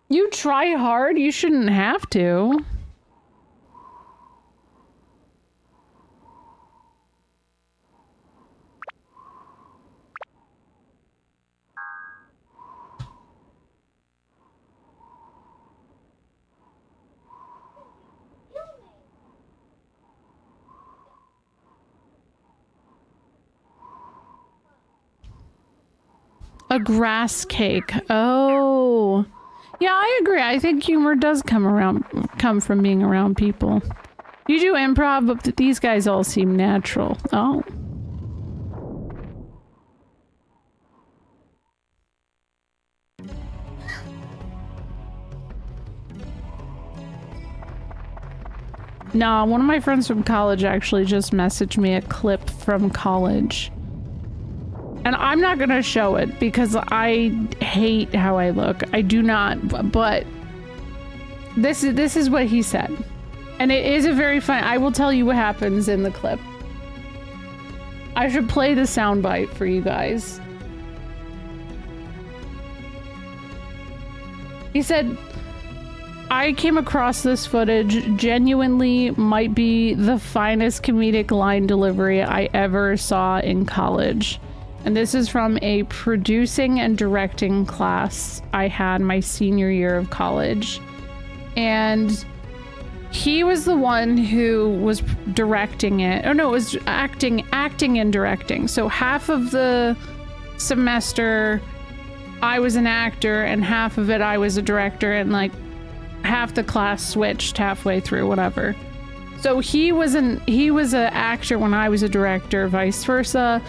You try hard, you shouldn't have to. A grass cake. Oh. Yeah, I agree. I think humor does come from being around people. You do improv, but these guys all seem natural. Oh. Nah, one of my friends from college actually just messaged me a clip from college. And I'm not gonna show it because I hate how I look. I do not, but this is what he said. And it is a very fun, I will tell you what happens in the clip. I should play the soundbite for you guys. He said, I came across this footage, genuinely might be the finest comedic line delivery I ever saw in college. And this is from a producing and directing class I had my senior year of college. And he was the one who was directing it. Oh no, it was acting and directing. So half of the semester I was an actor and half of it I was a director, and like half the class switched halfway through, whatever. So he was an actor when I was a director, vice versa.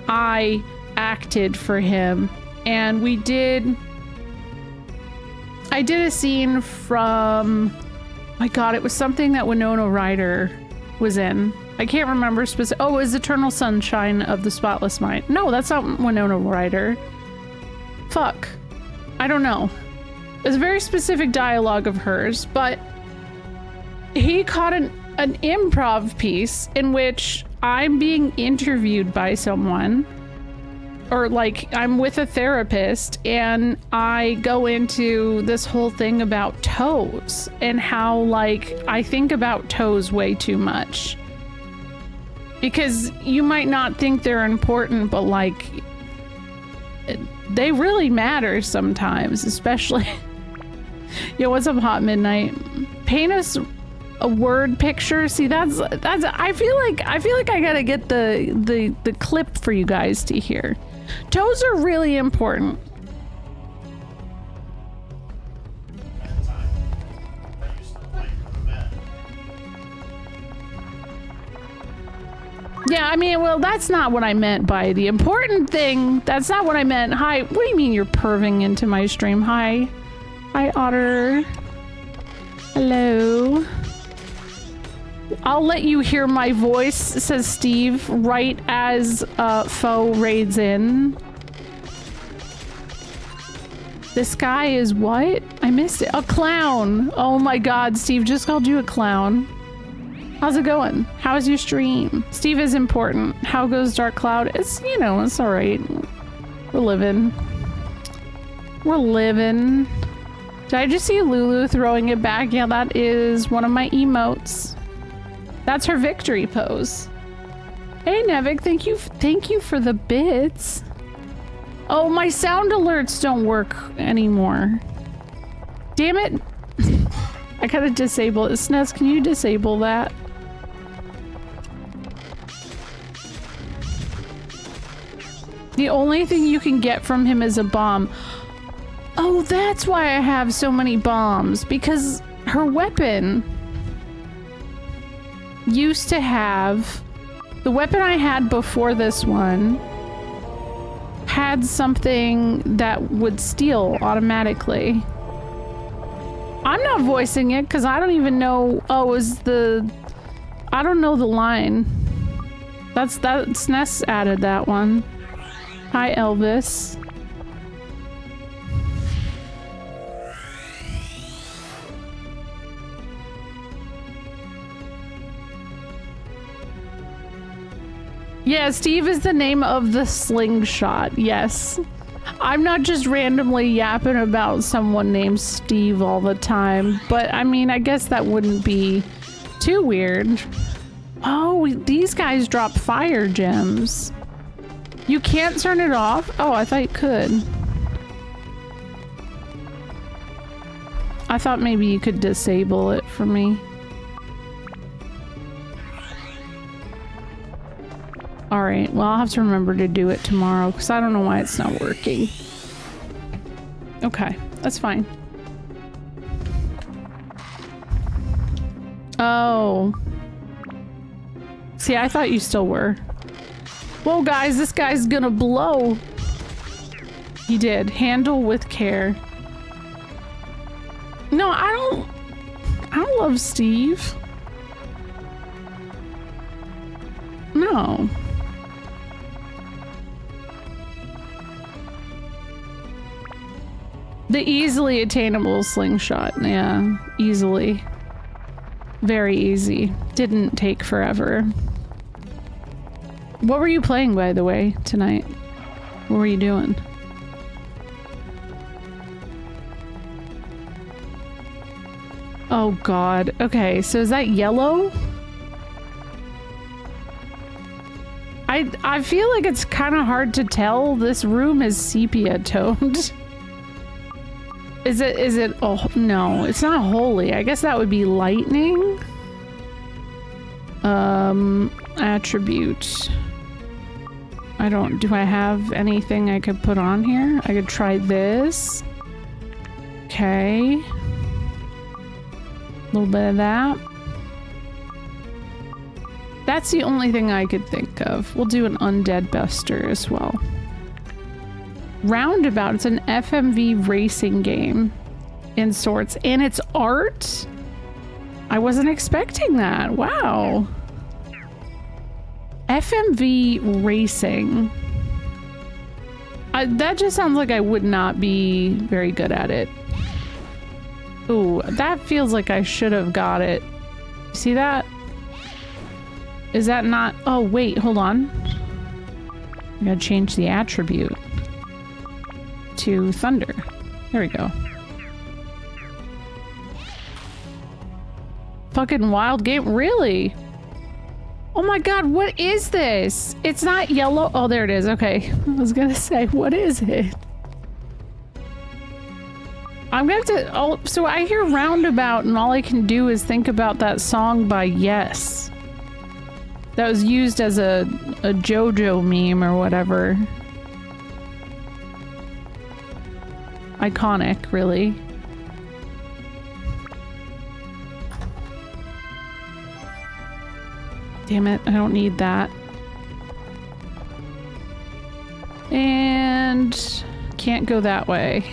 I acted for him, and I did a scene from, my god, it was something that Winona Ryder was in. I can't remember specific. Oh, it was Eternal Sunshine of the Spotless Mind. No, that's not Winona Ryder. Fuck. I don't know. It's a very specific dialogue of hers, but he caught an improv piece in which I'm being interviewed by someone, or like I'm with a therapist, and I go into this whole thing about toes and how like I think about toes way too much. Because you might not think they're important, but like they really matter sometimes, especially. Yo, what's up, Hot Midnight? Paint us a word picture. See, that's I feel like I gotta get the clip for you guys to hear. Toes are really important. Yeah, I mean, well, that's not what I meant by the important thing. That's not what I meant. Hi, what do you mean you're perving into my stream? Hi, Otter. Hello. I'll let you hear my voice, says Steve, right as Foe raids in. This guy is what? I missed it. A clown. Oh my god, Steve just called you a clown. How's it going? How's your stream? Steve is important. How goes Dark Cloud? It's, you know, it's alright. We're living. We're living. Did I just see Lulu throwing it back? Yeah, that is one of my emotes. That's her victory pose. Hey, Nevik, thank you for the bits. Oh, my sound alerts don't work anymore. Damn it. I gotta disable it. SNES, can you disable that? The only thing you can get from him is a bomb. Oh, that's why I have so many bombs. Because her weapon used to have... The weapon I had before this one had something that would steal automatically. I'm not voicing it because I don't even know. Oh, I don't know the line. That's SNES added that one. Hi, Elvis. Yeah, Steve is the name of the slingshot. Yes. I'm not just randomly yapping about someone named Steve all the time, but I mean, I guess that wouldn't be too weird. Oh, these guys drop fire gems. You can't turn it off? Oh, I thought you could. I thought maybe you could disable it for me. Alright, well, I'll have to remember to do it tomorrow because I don't know why it's not working. Okay, that's fine. Oh. See, I thought you still were. Whoa, guys, this guy's gonna blow. He did. Handle with care. No, I don't love Steve. No. The easily attainable slingshot. Yeah, easily. Very easy. Didn't take forever. What were you playing, by the way, tonight? What were you doing? Oh god. Okay, so is that yellow? I feel like it's kind of hard to tell. This room is sepia toned. Is it, oh, no, it's not holy. I guess that would be lightning. Attribute. Do I have anything I could put on here? I could try this. Okay. A little bit of that. That's the only thing I could think of. We'll do an undead buster as well. Roundabout, it's an FMV racing game in sorts, and it's art? I wasn't expecting that. Wow. FMV racing. That just sounds like I would not be very good at it. Ooh, that feels like I should have got it. See that? Is that not? Oh, wait, hold on. I gotta change the attribute to thunder. There we go. Fucking wild game. Really? Oh my god, what is this? It's not yellow. Oh, there it is. Okay. I was gonna say, what is it? I'm gonna have to... Oh, so I hear roundabout and all I can do is think about that song by Yes. That was used as a JoJo meme or whatever. Iconic, really. Damn it, I don't need that. And can't go that way.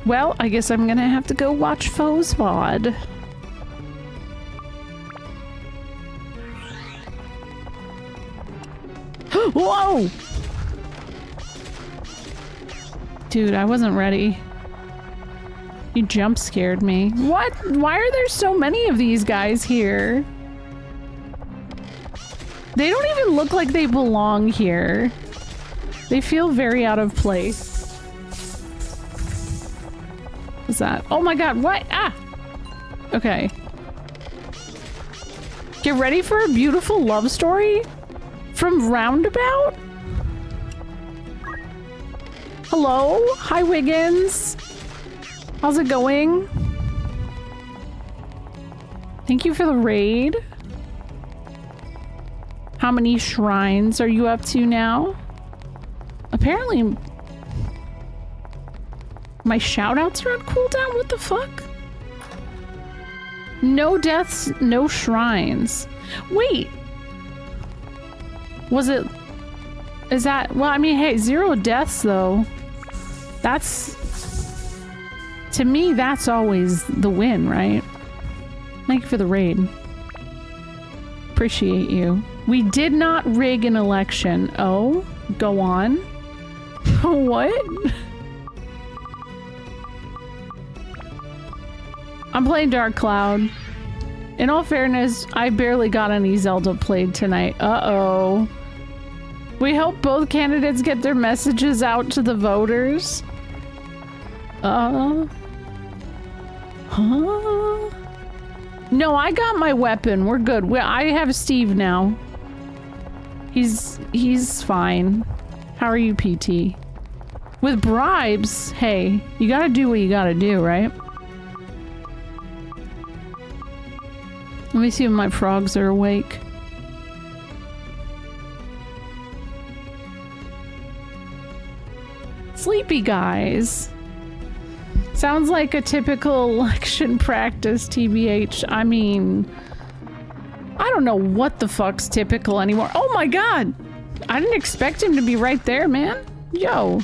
Well, I guess I'm gonna have to go watch Foe's VOD. Whoa! Dude, I wasn't ready. You jump scared me. What? Why are there so many of these guys here? They don't even look like they belong here. They feel very out of place. What's that? Oh my god, what? Ah! Okay. Get ready for a beautiful love story from Roundabout? Hello? Hi, Wiggins. How's it going? Thank you for the raid. How many shrines are you up to now? Apparently, my shoutouts are on cooldown? What the fuck? No deaths, no shrines. Wait. Was it... Is that... Well, I mean, hey, 0 deaths, though. That's... To me, that's always the win, right? Thank you for the raid. Appreciate you. We did not rig an election. Oh, go on. What? I'm playing Dark Cloud. In all fairness, I barely got any Zelda played tonight. Uh-oh. We hope both candidates get their messages out to the voters. Huh? No, I got my weapon. We're good. I have Steve now. He's fine. How are you, PT? With bribes? Hey, you gotta do what you gotta do, right? Let me see if my frogs are awake. Sleepy guys. Sounds like a typical election practice, TBH. I mean, I don't know what the fuck's typical anymore. Oh my god! I didn't expect him to be right there, man. Yo.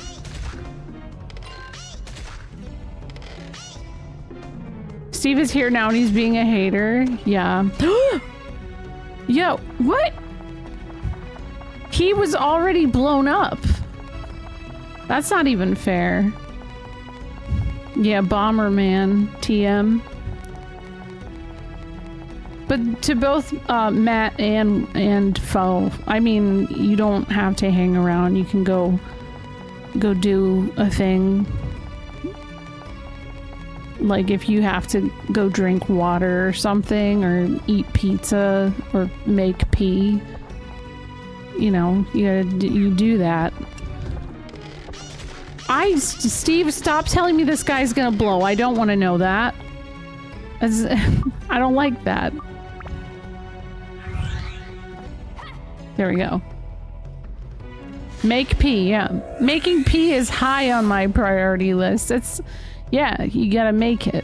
Steve is here now and he's being a hater. Yeah. Yo, what? He was already blown up. That's not even fair. Yeah, Bomberman, TM. But to both Matt and Foe, I mean, you don't have to hang around. You can go do a thing. Like if you have to go drink water or something, or eat pizza, or make pee, you know, you do that. Steve, stop telling me this guy's gonna blow. I don't want to know that. I don't like that. There we go. Make pee, yeah. Making pee is high on my priority list. It's, yeah, you gotta make it.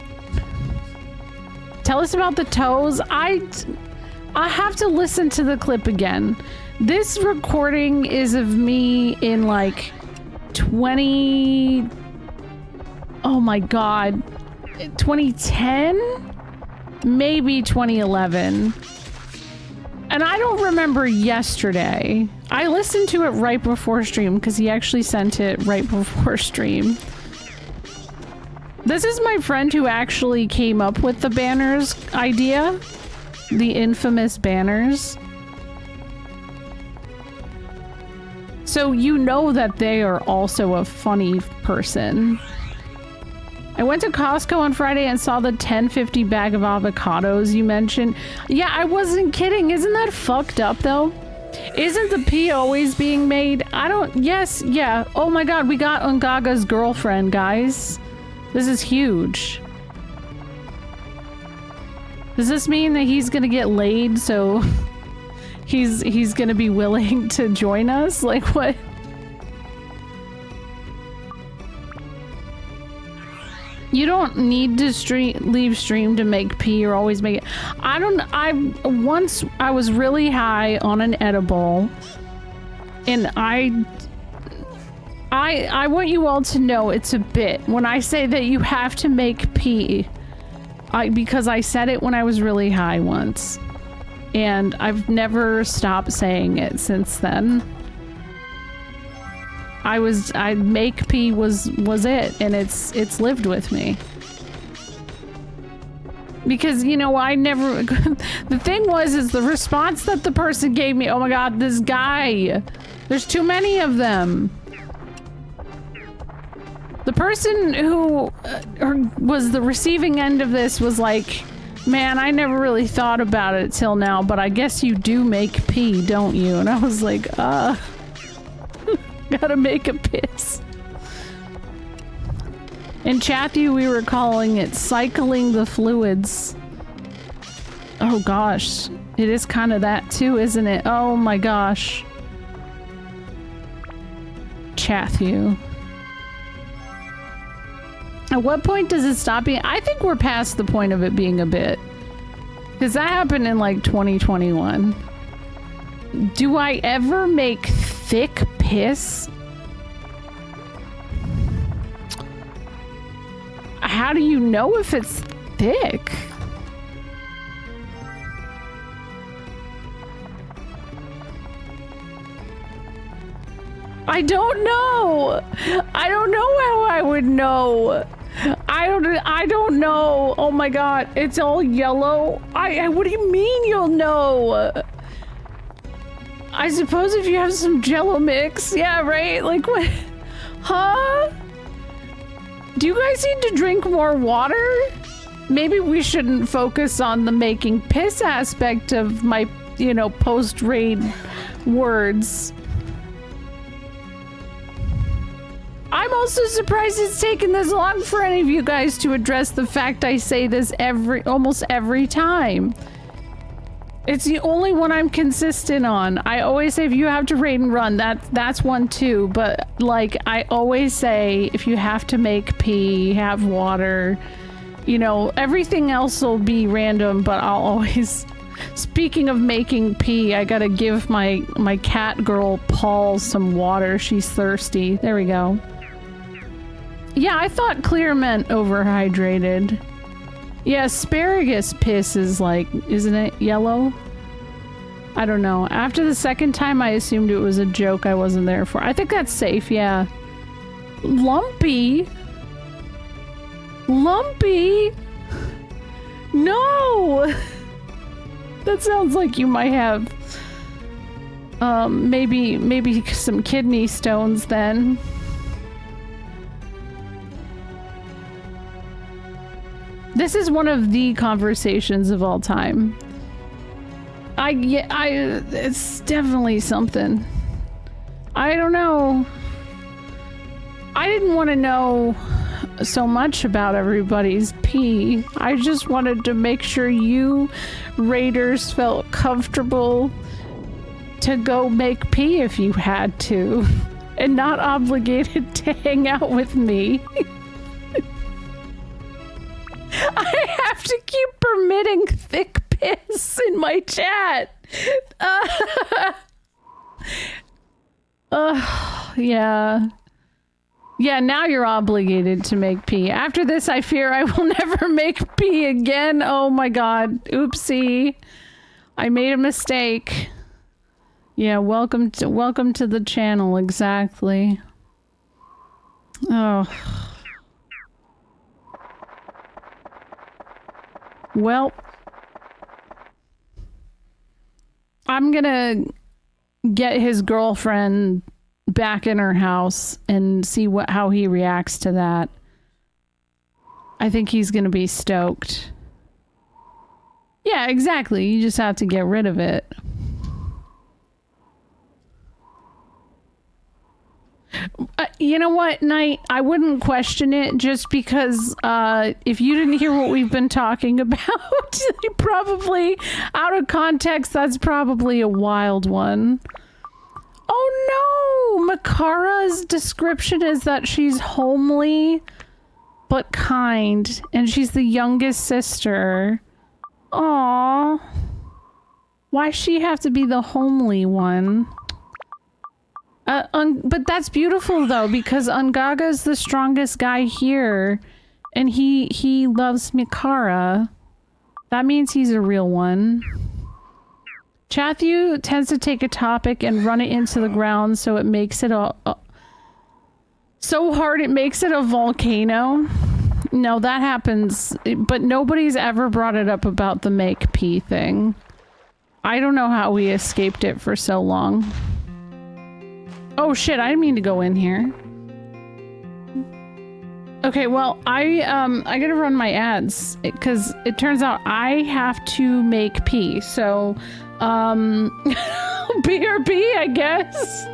Tell us about the toes. I have to listen to the clip again. This recording is of me in like oh my god, 2010? Maybe 2011. And I don't remember yesterday. I listened to it right before stream because he actually sent it right before stream. This is my friend who actually came up with the banners idea. The infamous banners. So you know that they are also a funny person. I went to Costco on Friday and saw the 10.50 bag of avocados you mentioned. Yeah, I wasn't kidding. Isn't that fucked up though? Isn't the pea always being made? Yes, yeah. Oh my god, we got Ungaga's girlfriend, guys. This is huge. Does this mean that he's gonna get laid, so he's gonna be willing to join us? Like what? You don't need to leave stream to make pee or always make it. Once I was really high on an edible and I want you all to know it's a bit when I say that you have to make pee. Because I said it when I was really high once. And I've never stopped saying it since then. Make pee was it, and it's lived with me. Because, you know, I never, the thing is the response that the person gave me, oh my god, this guy, there's too many of them. The person who was the receiving end of this was like, man, I never really thought about it till now, but I guess you do make pee, don't you? And I was like, gotta make a piss. In Chathy, we were calling it cycling the fluids. Oh gosh, it is kind of that too, isn't it? Oh my gosh. Chathy. At what point does it stop being? I think we're past the point of it being a bit. Because that happened in like 2021. Do I ever make thick piss? How do you know if it's thick? I don't know. I don't know how I would know. I don't know. Oh my god, it's all yellow. What do you mean you'll know? I suppose if you have some Jello mix, yeah, right? Like what? Huh? Do you guys need to drink more water? Maybe we shouldn't focus on the making piss aspect of my, you know, post-raid words. I'm also surprised it's taken this long for any of you guys to address the fact I say this almost every time. It's the only one I'm consistent on. I always say if you have to raid and run, that's one too. But like I always say, if you have to make pee, have water, you know, everything else will be random. But I'll always. Speaking of making pee, I gotta give my cat girl Paul some water. She's thirsty. There we go. Yeah, I thought clear meant overhydrated. Yeah, asparagus piss is like, isn't it yellow? I don't know. After the second time, I assumed it was a joke I wasn't there for. I think that's safe, yeah. Lumpy? Lumpy? No! That sounds like you might have, maybe some kidney stones then. This is one of the conversations of all time. It's definitely something. I don't know. I didn't want to know so much about everybody's pee. I just wanted to make sure you raiders felt comfortable to go make pee if you had to, and not obligated to hang out with me. I have to keep permitting thick piss in my chat. Yeah. Yeah, now you're obligated to make pee. After this, I fear I will never make pee again. Oh my god. Oopsie. I made a mistake. Yeah, welcome to the channel, exactly. Oh. Well, I'm gonna get his girlfriend back in her house and see how he reacts to that. I think he's gonna be stoked. Yeah, exactly. You just have to get rid of it. You know what, Knight? I wouldn't question it just because if you didn't hear what we've been talking about, you probably, out of context, that's probably a wild one. Oh no! Makara's description is that she's homely but kind, and she's the youngest sister. Aww. Why does she have to be the homely one? But that's beautiful though, because Ungaga's the strongest guy here, and he loves Mikara. That means he's a real one. Chathu tends to take a topic and run it into the ground, so it makes it so hard it makes it a volcano. No, that happens, but nobody's ever brought it up about the make pee thing. I don't know how we escaped it for so long. Oh shit, I didn't mean to go in here. Okay, well, I gotta run my ads because it turns out I have to make pee. So, BRB, I guess.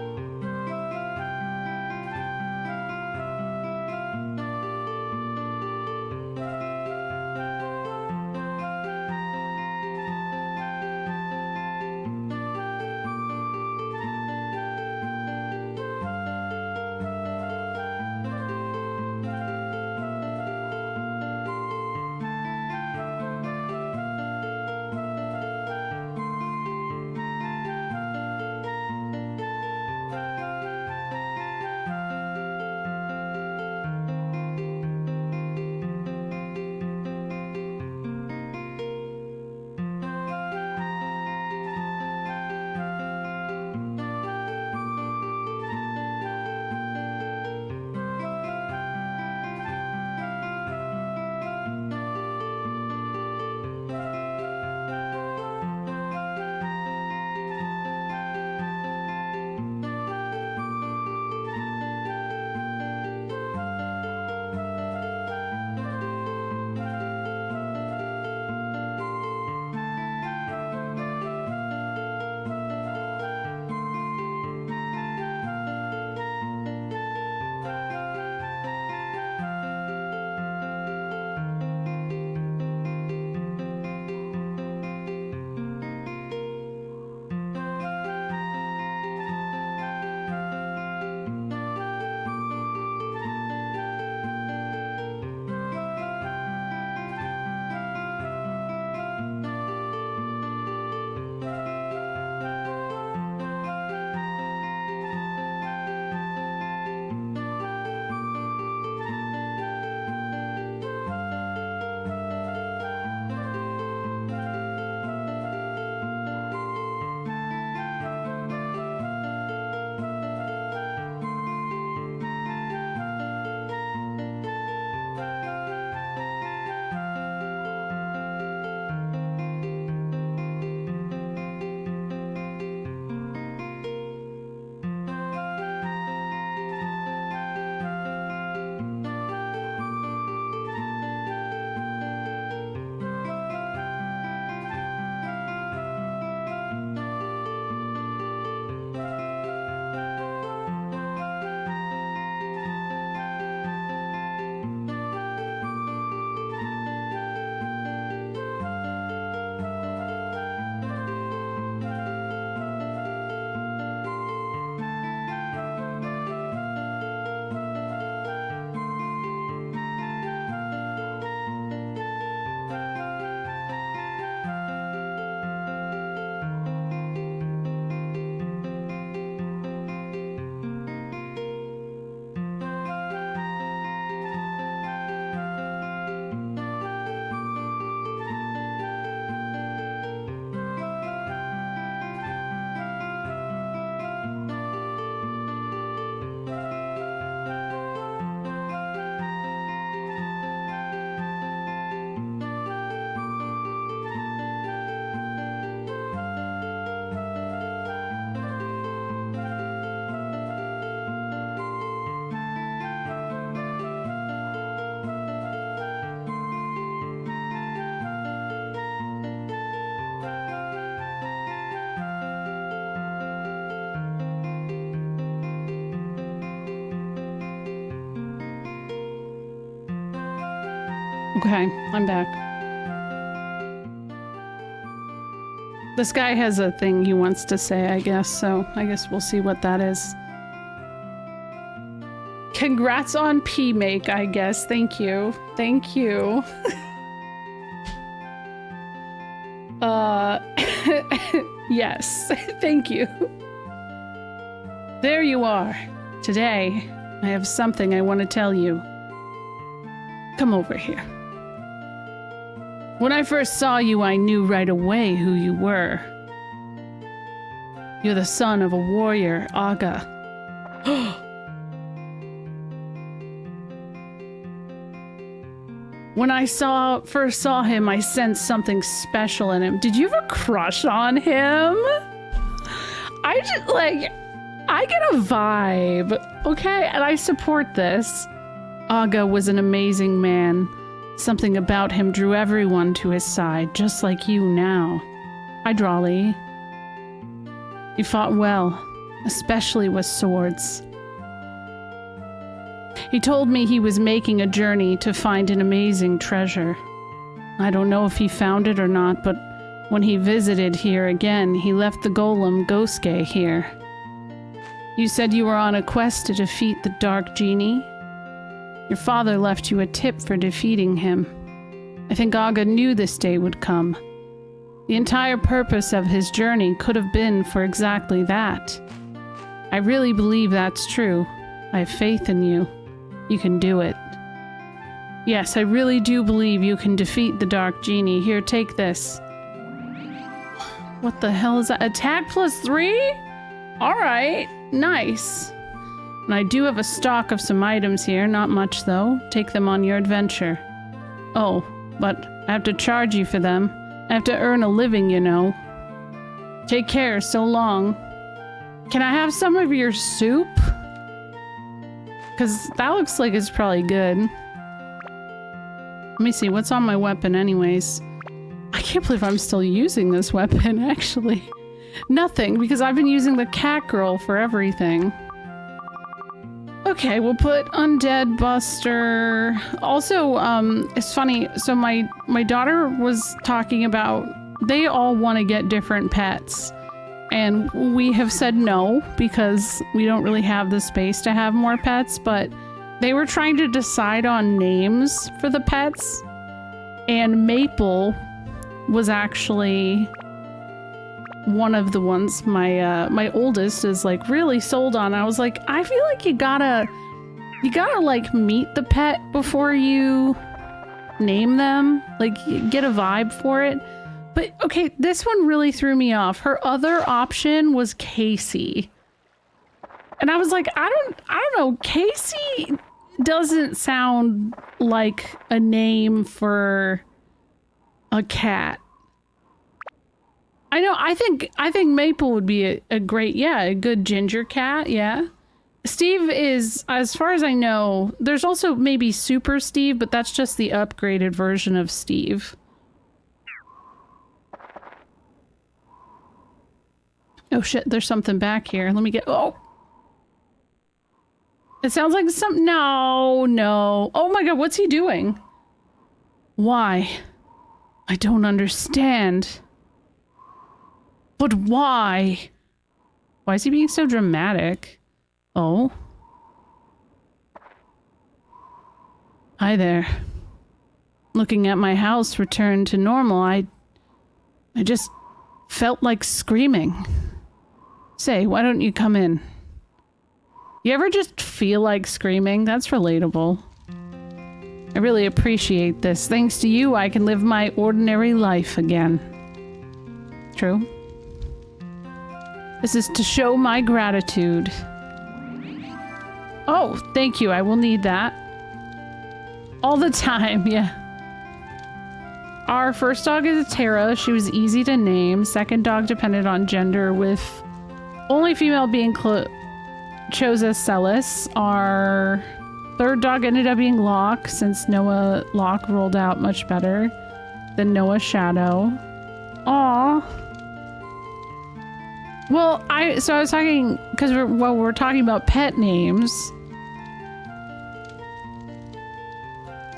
Okay, I'm back. This guy has a thing he wants to say, I guess, so I guess we'll see what that is. Congrats on P-Make, I guess. Thank you. Thank you. Yes, thank you. There you are. Today, I have something I want to tell you. Come over here. When I first saw you, I knew right away who you were. You're the son of a warrior, Aga. When I first saw him, I sensed something special in him. Did you ever crush on him? I get a vibe, okay? And I support this. Aga was an amazing man. Something about him drew everyone to his side, just like you now. Hi, Drawley. He fought well, especially with swords. He told me he was making a journey to find an amazing treasure. I don't know if he found it or not, but when he visited here again, he left the golem Gosuke here. You said you were on a quest to defeat the Dark Genie? Your father left you a tip for defeating him. I think Aga knew this day would come. The entire purpose of his journey could have been for exactly that. I really believe that's true. I have faith in you. You can do it. Yes, I really do believe you can defeat the Dark Genie. Here, take this. What the hell is that? Attack +3? Alright, nice. And I do have a stock of some items here, not much though. Take them on your adventure. Oh, but I have to charge you for them. I have to earn a living, you know. Take care, so long. Can I have some of your soup? Because that looks like it's probably good. Let me see, what's on my weapon anyways? I can't believe I'm still using this weapon, actually. Nothing, because I've been using the cat girl for everything. Okay, we'll put Undead Buster. Also, it's funny, so my daughter was talking about they all want to get different pets. And we have said no, because we don't really have the space to have more pets, but they were trying to decide on names for the pets. And Maple was actually one of the ones my oldest is like really sold on. I was like, I feel like you gotta like meet the pet before you name them, like get a vibe for it. But okay, this one really threw me off. Her other option was Casey, and I was like, I don't know, Casey doesn't sound like a name for a cat. I know, I think Maple would be a great, yeah, a good ginger cat, yeah. Steve is, as far as I know, there's also maybe Super Steve, but that's just the upgraded version of Steve. Oh shit, there's something back here. Let me get, oh. It sounds like some, no. Oh my god, what's he doing? Why? I don't understand. But why? Why is he being so dramatic? Oh. Hi there. Looking at my house returned to normal, I just felt like screaming. Say, why don't you come in? You ever just feel like screaming? That's relatable. I really appreciate this. Thanks to you, I can live my ordinary life again. True. This is to show my gratitude. Oh, thank you. I will need that. All the time, yeah. Our first dog is a Tara. She was easy to name. Second dog depended on gender, with only female being chose as Celis. Our third dog ended up being Locke, since Noah Locke rolled out much better than Noah Shadow. Aww. Well, I was talking, because we're talking about pet names.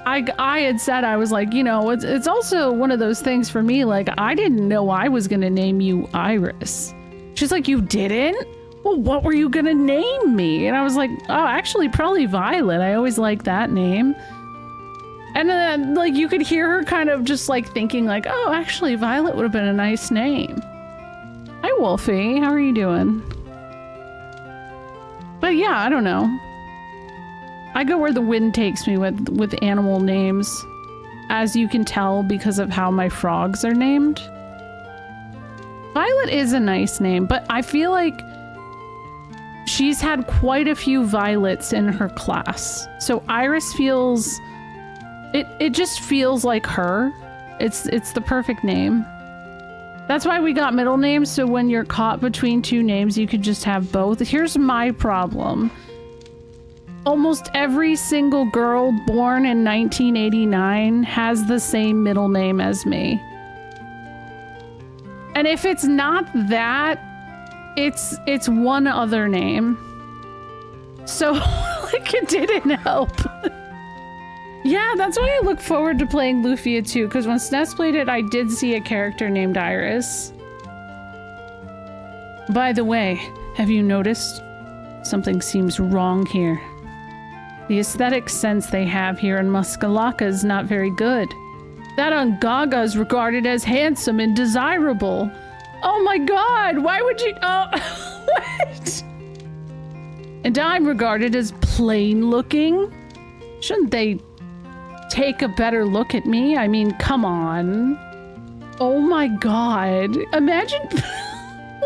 I had said, I was like, you know, it's also one of those things for me, like, I didn't know I was gonna name you Iris. She's like, you didn't? Well, what were you gonna name me? And I was like, oh, actually, probably Violet. I always liked that name. And then, like, you could hear her kind of just, like, thinking, like, oh, actually, Violet would have been a nice name. Hi, Wolfie. How are you doing? But yeah, I don't know. I go where the wind takes me with animal names, as you can tell because of how my frogs are named. Violet is a nice name, but I feel like she's had quite a few Violets in her class. So Iris feels... It just feels like her. It's the perfect name. That's why we got middle names, so when you're caught between two names, you could just have both. Here's my problem. Almost every single girl born in 1989 has the same middle name as me. And if it's not that, it's one other name. So, like, it didn't help. Yeah, that's why I look forward to playing Lufia too, because when SNES played it, I did see a character named Iris. By the way, have you noticed? Something seems wrong here. The aesthetic sense they have here in Muskalaka is not very good. That Ungaga is regarded as handsome and desirable. Oh my god, why would you— oh, what? And I'm regarded as plain looking? Shouldn't they take a better look at me? I mean, come on. Oh my god. Imagine—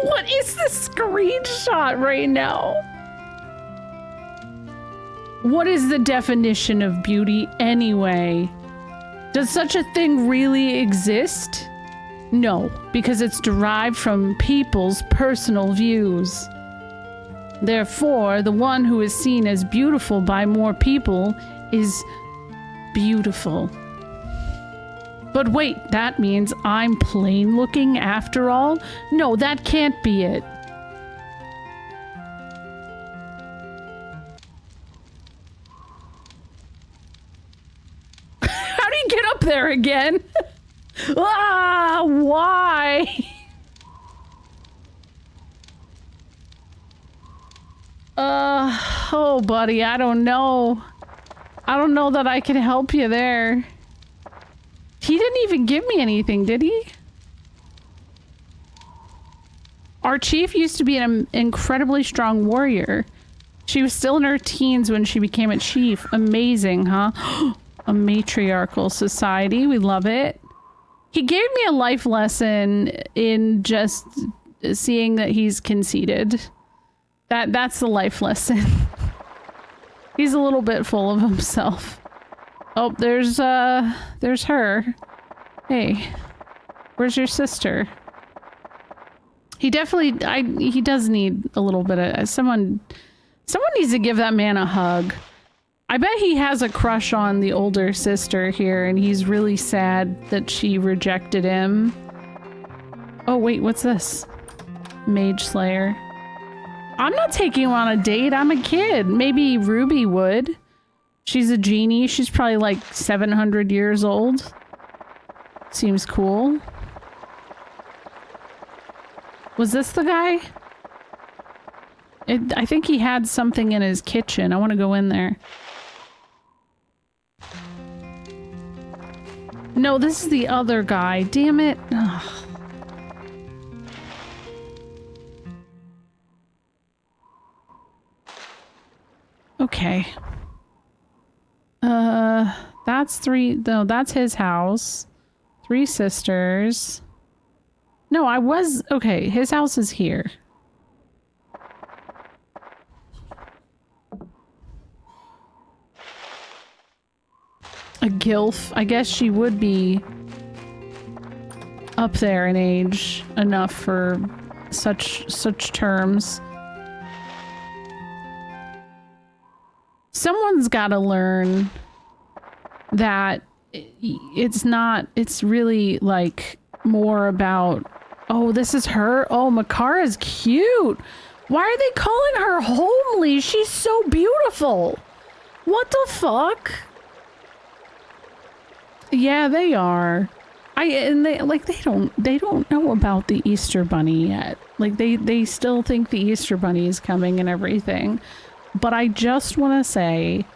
what is this screenshot right now? What is the definition of beauty anyway? Does such a thing really exist? No, because it's derived from people's personal views. Therefore, the one who is seen as beautiful by more people is beautiful. But wait, that means I'm plain looking after all? No, that can't be it. How do you get up there again? Ah, why? Oh, buddy, I don't know. I don't know that I can help you there. He didn't even give me anything, did he? Our chief used to be an incredibly strong warrior. She was still in her teens when she became a chief. Amazing, huh? A matriarchal society. We love it. He gave me a life lesson in just seeing that he's conceited. That's the life lesson. He's a little bit full of himself. Oh, there's her. Hey, where's your sister? He definitely— he does need a little bit of— someone needs to give that man a hug. I bet he has a crush on the older sister here, and he's really sad that she rejected him. Oh wait, what's this? Mage Slayer. I'm not taking him on a date. I'm a kid. Maybe Ruby would. She's a genie. She's probably like 700 years old. Seems cool. Was this the guy? I think he had something in his kitchen. I want to go in there. No, this is the other guy. Damn it. Ugh. Okay. That's three— no, that's his house. 3 sisters. No, okay, his house is here. A gilf. I guess she would be up there in age enough for such terms. Someone's got to learn that it's really like more about— oh, this is her? Oh, Makara's cute. Why are they calling her homely? She's so beautiful. What the fuck? Yeah, they are. They don't know about the Easter Bunny yet. Like they still think the Easter Bunny is coming and everything. But I just want to say,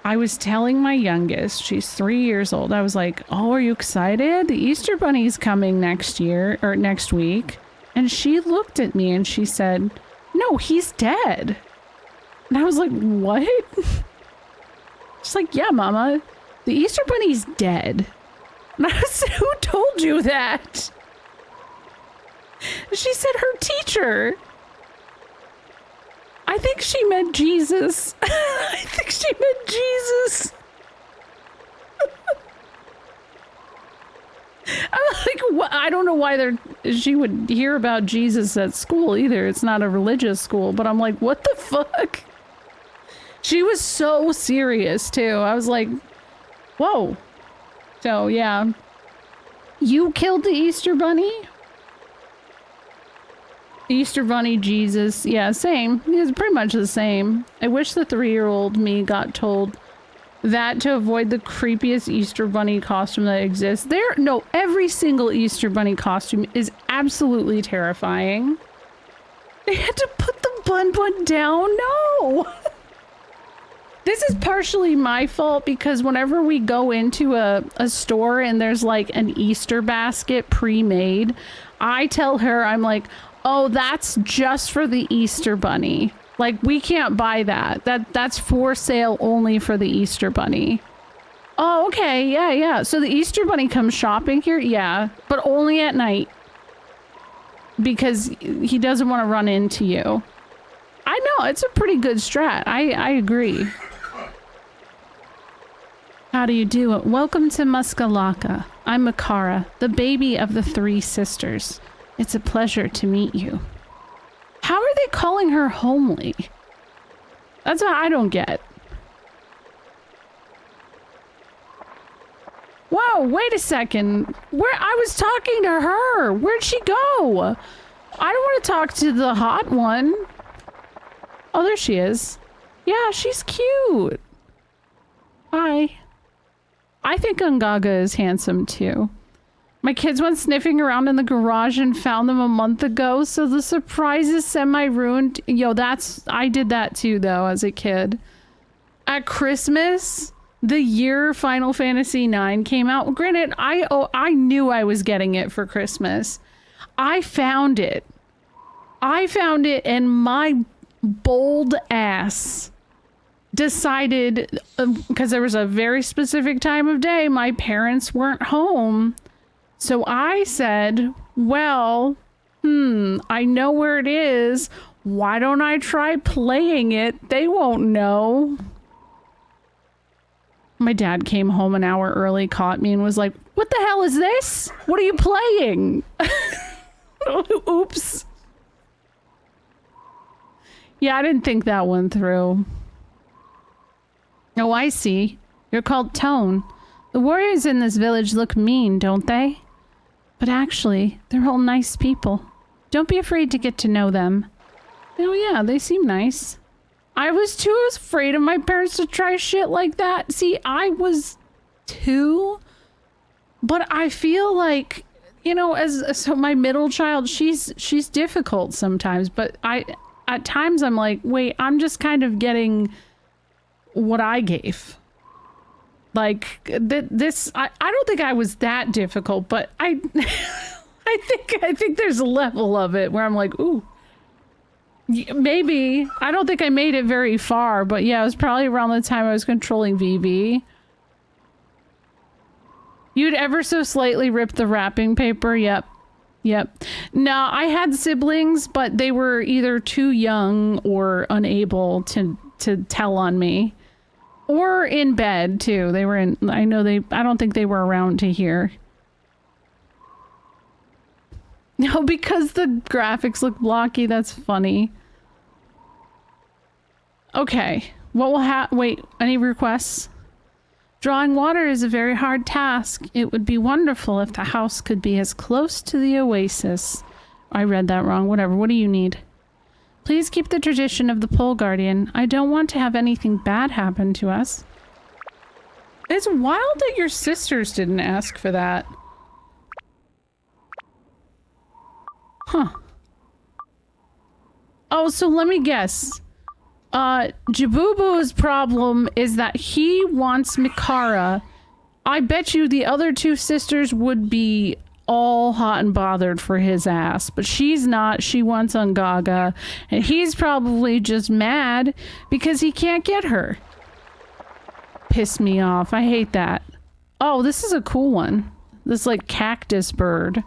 I was telling my youngest, she's 3 years old. I was like, "Oh, are you excited? The Easter Bunny's coming next year or next week." And she looked at me and she said, "No, he's dead." And I was like, "What?" She's like, "Yeah, Mama, the Easter Bunny's dead." And I said, "Who told you that?" She said her teacher. I think she meant Jesus. I think she meant Jesus. I'm like, what? I don't know why she would hear about Jesus at school either. It's not a religious school, but I'm like, what the fuck? She was so serious too. I was like, whoa. So yeah. You killed the Easter Bunny? Easter Bunny, Jesus. Yeah, same. It's pretty much the same. I wish the 3-year-old me got told that to avoid the creepiest Easter Bunny costume that exists. No, every single Easter Bunny costume is absolutely terrifying. They had to put the bun down? No! This is partially my fault because whenever we go into a store and there's like an Easter basket pre-made, I tell her, I'm like, oh, that's just for the Easter Bunny. Like, we can't buy that. That's for sale only for the Easter Bunny. Oh, okay. Yeah. So the Easter Bunny comes shopping here? Yeah, but only at night. Because he doesn't want to run into you. I know, it's a pretty good strat. I agree. How do you do it? Welcome to Muskalaka. I'm Makara, the baby of the 3 sisters. It's a pleasure to meet you. How are they calling her homely? That's what I don't get. Whoa, wait a second. I was talking to her. Where'd she go? I don't want to talk to the hot one. Oh, there she is. Yeah, she's cute. Hi. I think Ungaga is handsome too. My kids went sniffing around in the garage and found them a month ago, so the surprise is semi-ruined. Yo, I did that too though as a kid. At Christmas, the year Final Fantasy IX came out, granted, I knew I was getting it for Christmas. I found it and my bold ass decided, because there was a very specific time of day, my parents weren't home. So I said, well, I know where it is. Why don't I try playing it? They won't know. My dad came home an hour early, caught me, and was like, what the hell is this? What are you playing? Oops. Yeah, I didn't think that one through. Oh, I see. You're called Tone. The warriors in this village look mean, don't they? But actually, they're all nice people. Don't be afraid to get to know them. Oh yeah, they seem nice. I was too afraid of my parents to try shit like that. See, I was 2, but I feel like, you know, so my middle child, she's difficult sometimes, but at times I'm like, wait, I'm just kind of getting what I gave. Like this, I don't think I was that difficult, but I think there's a level of it where I'm like, ooh, maybe. I don't think I made it very far, but yeah, it was probably around the time I was controlling VV. You'd ever so slightly rip the wrapping paper. Yep. No, I had siblings, but they were either too young or unable to tell on me. Or in bed too. They were in, I don't think they were around to hear. No, because the graphics look blocky, that's funny. Okay, what will wait, any requests? Drawing water is a very hard task. It would be wonderful if the house could be as close to the oasis. I read that wrong, whatever, what do you need? Please keep the tradition of the pole guardian. I don't want to have anything bad happen to us. It's wild that your sisters didn't ask for that. Huh. Oh, so let me guess. Jibubu's problem is that he wants Mikara. I bet you the other 2 sisters would be all hot and bothered for his ass, but she's not. She wants Ungaga, and he's probably just mad because he can't get her. Piss me off. I hate that. Oh, this is a cool one. This like cactus bird.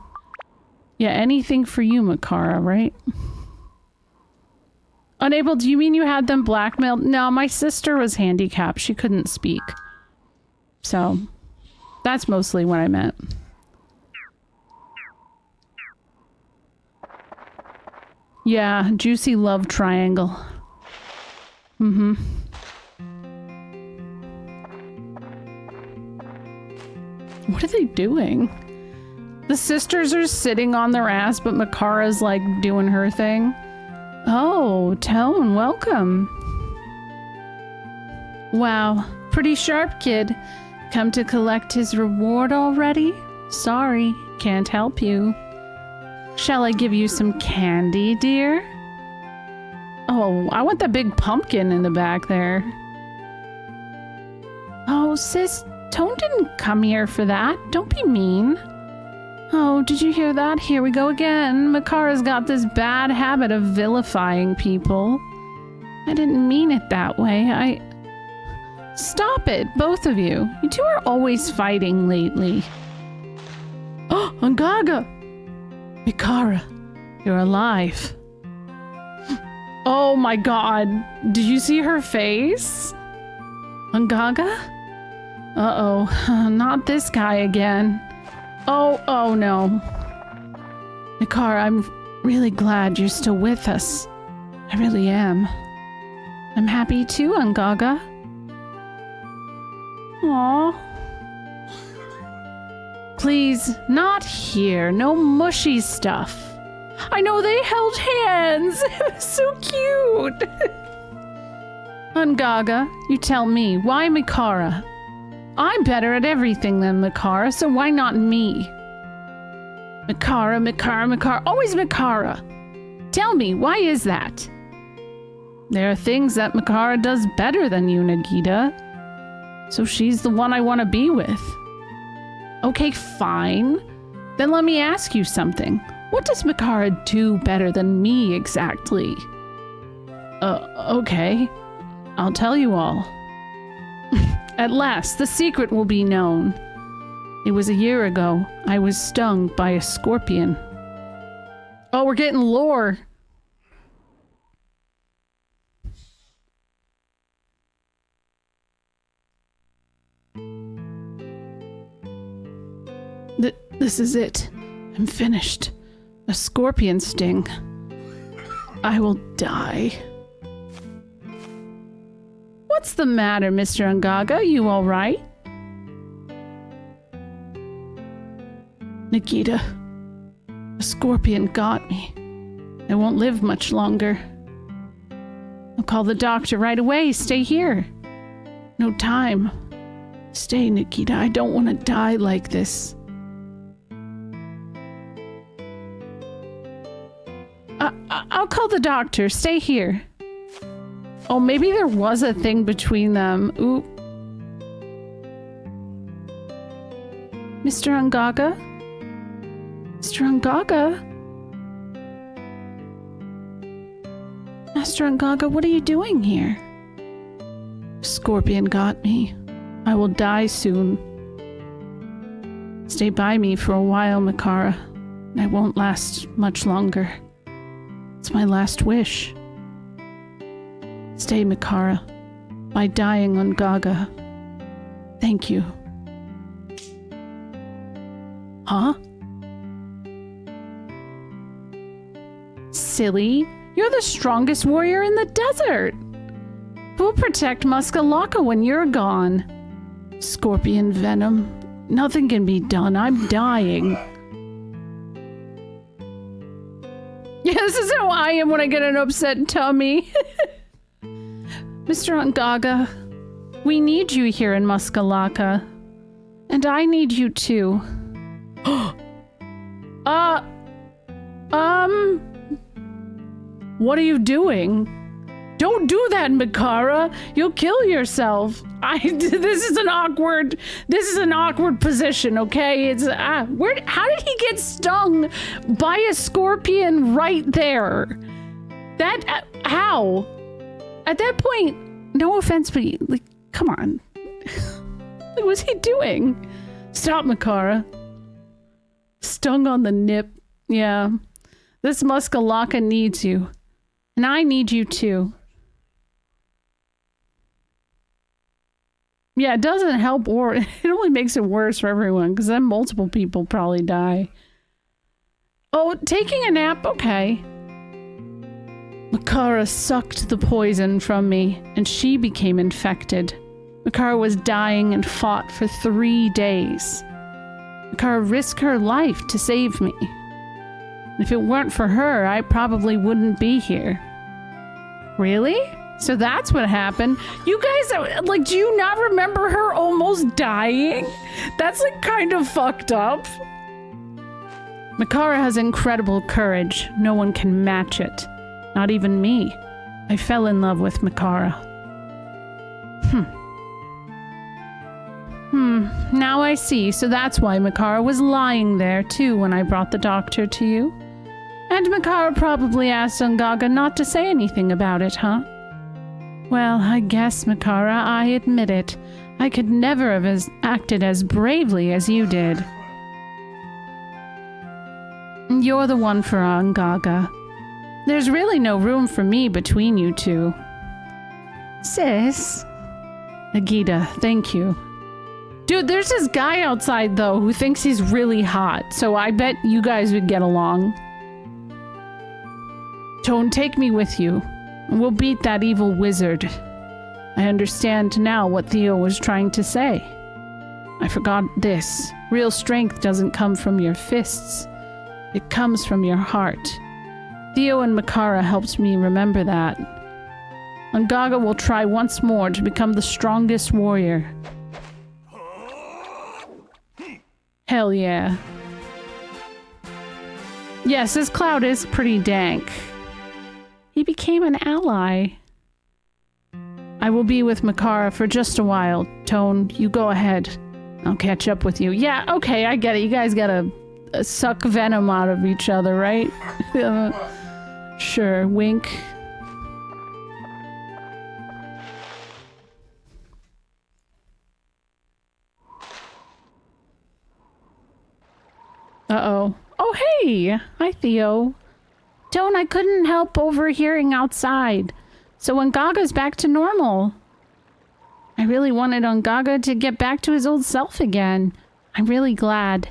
Yeah, anything for you, Makara, right? Unable, do you mean you had them blackmailed? No, my sister was handicapped. She couldn't speak. So, that's mostly what I meant. Yeah, juicy love triangle. What are they doing? The sisters are sitting on their ass, but Makara's like doing her thing. Oh, Tone, welcome. Wow, pretty sharp kid. Come to collect his reward already? Sorry, can't help you. Shall I give you some candy, dear? Oh, I want that big pumpkin in the back there. Oh, sis, Tone didn't come here for that. Don't be mean. Oh, did you hear that? Here we go again. Makara's got this bad habit of vilifying people. I didn't mean it that way. Stop it, both of you. You two are always fighting lately. Oh, Ungaga! Makara, you're alive. Oh my god. Did you see her face? Ungaga? Uh-oh. Not this guy again. Oh no. Makara, I'm really glad you're still with us. I really am. I'm happy too, Ungaga. Aww. Please, not here. No mushy stuff. I know they held hands. It was so cute. Ungaga, you tell me, why Makara? I'm better at everything than Makara, so why not me? Makara, always Makara. Tell me, why is that? There are things that Makara does better than you, Nagita. So she's the one I want to be with. Okay, fine. Then let me ask you something. What does Makara do better than me exactly? Okay. I'll tell you all. At last, the secret will be known. It was a year ago. I was stung by a scorpion. Oh, we're getting lore. This is it. I'm finished. A scorpion sting. I will die. What's the matter, Mr. Ungaga? You all right? Nagita, a scorpion got me. I won't live much longer. I'll call the doctor right away. Stay here. No time. Stay, Nagita. I don't want to die like this. I'll call the doctor. Stay here. Oh, maybe there was a thing between them. Ooh. Mr. Ungaga? Mr. Ungaga? Master Ungaga, what are you doing here? Scorpion got me. I will die soon. Stay by me for a while, Makara. I won't last much longer. It's my last wish. Stay, Makara. By dying, Ungaga. Thank you. Huh? Silly. You're the strongest warrior in the desert. Who'll protect Muskalaka when you're gone? Scorpion venom. Nothing can be done. I'm dying. Yeah, this is how I am when I get an upset tummy. Mr. Ungaga, we need you here in Muskalaka. And I need you too. What are you doing? Don't do that, Makara. You'll kill yourself. This is an awkward position, okay? It's how did he get stung by a scorpion right there? How? At that point, no offense, but like, come on. What was he doing? Stop, Makara. Stung on the nip. Yeah. This Muskalaka needs you. And I need you too. Yeah, it doesn't help, or it only makes it worse for everyone, because then multiple people probably die. Oh, taking a nap? Okay. Makara sucked the poison from me, and she became infected. Makara was dying and fought for 3 days. Makara risked her life to save me. If it weren't for her, I probably wouldn't be here. Really? So that's what happened. You guys, like, do you not remember her almost dying? That's, like, kind of fucked up. Makara has incredible courage. No one can match it. Not even me. I fell in love with Makara. Now I see. So that's why Makara was lying there, too, when I brought the doctor to you. And Makara probably asked Ungaga not to say anything about it, huh? Well, I guess, Makara, I admit it. I could never have acted as bravely as you did. You're the one for Ungaga. There's really no room for me between you two. Sis. Agita, thank you. Dude, there's this guy outside, though, who thinks he's really hot, so I bet you guys would get along. Tone, take me with you, and we'll beat that evil wizard. I understand now what Theo was trying to say. I forgot this. Real strength doesn't come from your fists. It comes from your heart. Theo and Makara helped me remember that. Ungaga will try once more to become the strongest warrior. Hell yeah. Yes, this cloud is pretty dank. He became an ally. I will be with Makara for just a while. Tone, you go ahead. I'll catch up with you. Yeah, okay, I get it. You guys gotta suck venom out of each other, right? Sure, wink. Uh-oh. Oh, hey! Hi, Theo. Tone, I couldn't help overhearing outside. So Ungaga's back to normal. I really wanted Ungaga to get back to his old self again. I'm really glad.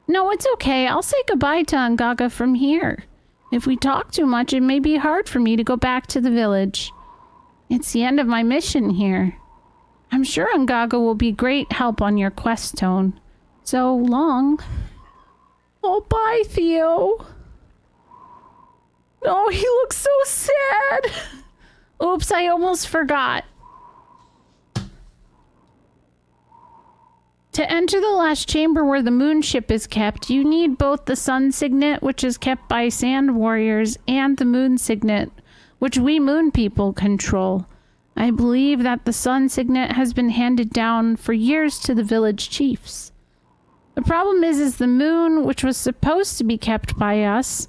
No, it's okay. I'll say goodbye to Ungaga from here. If we talk too much, it may be hard for me to go back to the village. It's the end of my mission here. I'm sure Ungaga will be great help on your quest, Tone. So long. Oh, bye, Theo. Oh, he looks so sad. Oops, I almost forgot. To enter the last chamber where the moon ship is kept, you need both the sun signet, which is kept by sand warriors, and the moon signet, which we moon people control. I believe that the sun signet has been handed down for years to the village chiefs. The problem is the moon, which was supposed to be kept by us.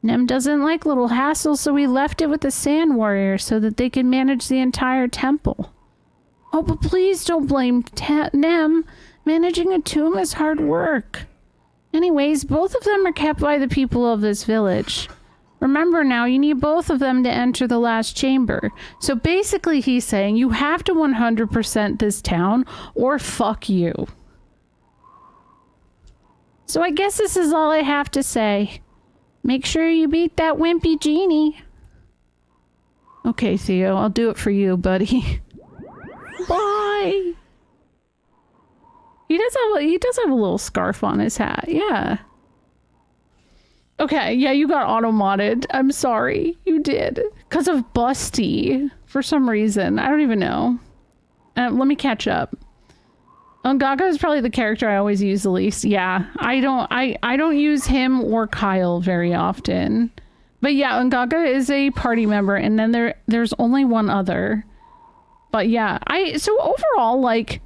Nem doesn't like little hassle, so we left it with the sand warrior so that they can manage the entire temple. Oh, but please don't blame Nem. Managing a tomb is hard work. Anyways, both of them are kept by the people of this village. Remember now, you need both of them to enter the last chamber. So basically he's saying you have to 100% this town or fuck you. So I guess this is all I have to say. Make sure you beat that wimpy genie. Okay, Theo, I'll do it for you, buddy. Bye. He does have a little scarf on his hat. Yeah. Okay, yeah, you got auto-modded. I'm sorry. You did. Because of Busty. For some reason. I don't even know. Let me catch up. Ungaga is probably the character I always use the least. Yeah, I don't use him or Kyle very often. But yeah, Ungaga is a party member, and then there's only one other. But yeah, so overall, like,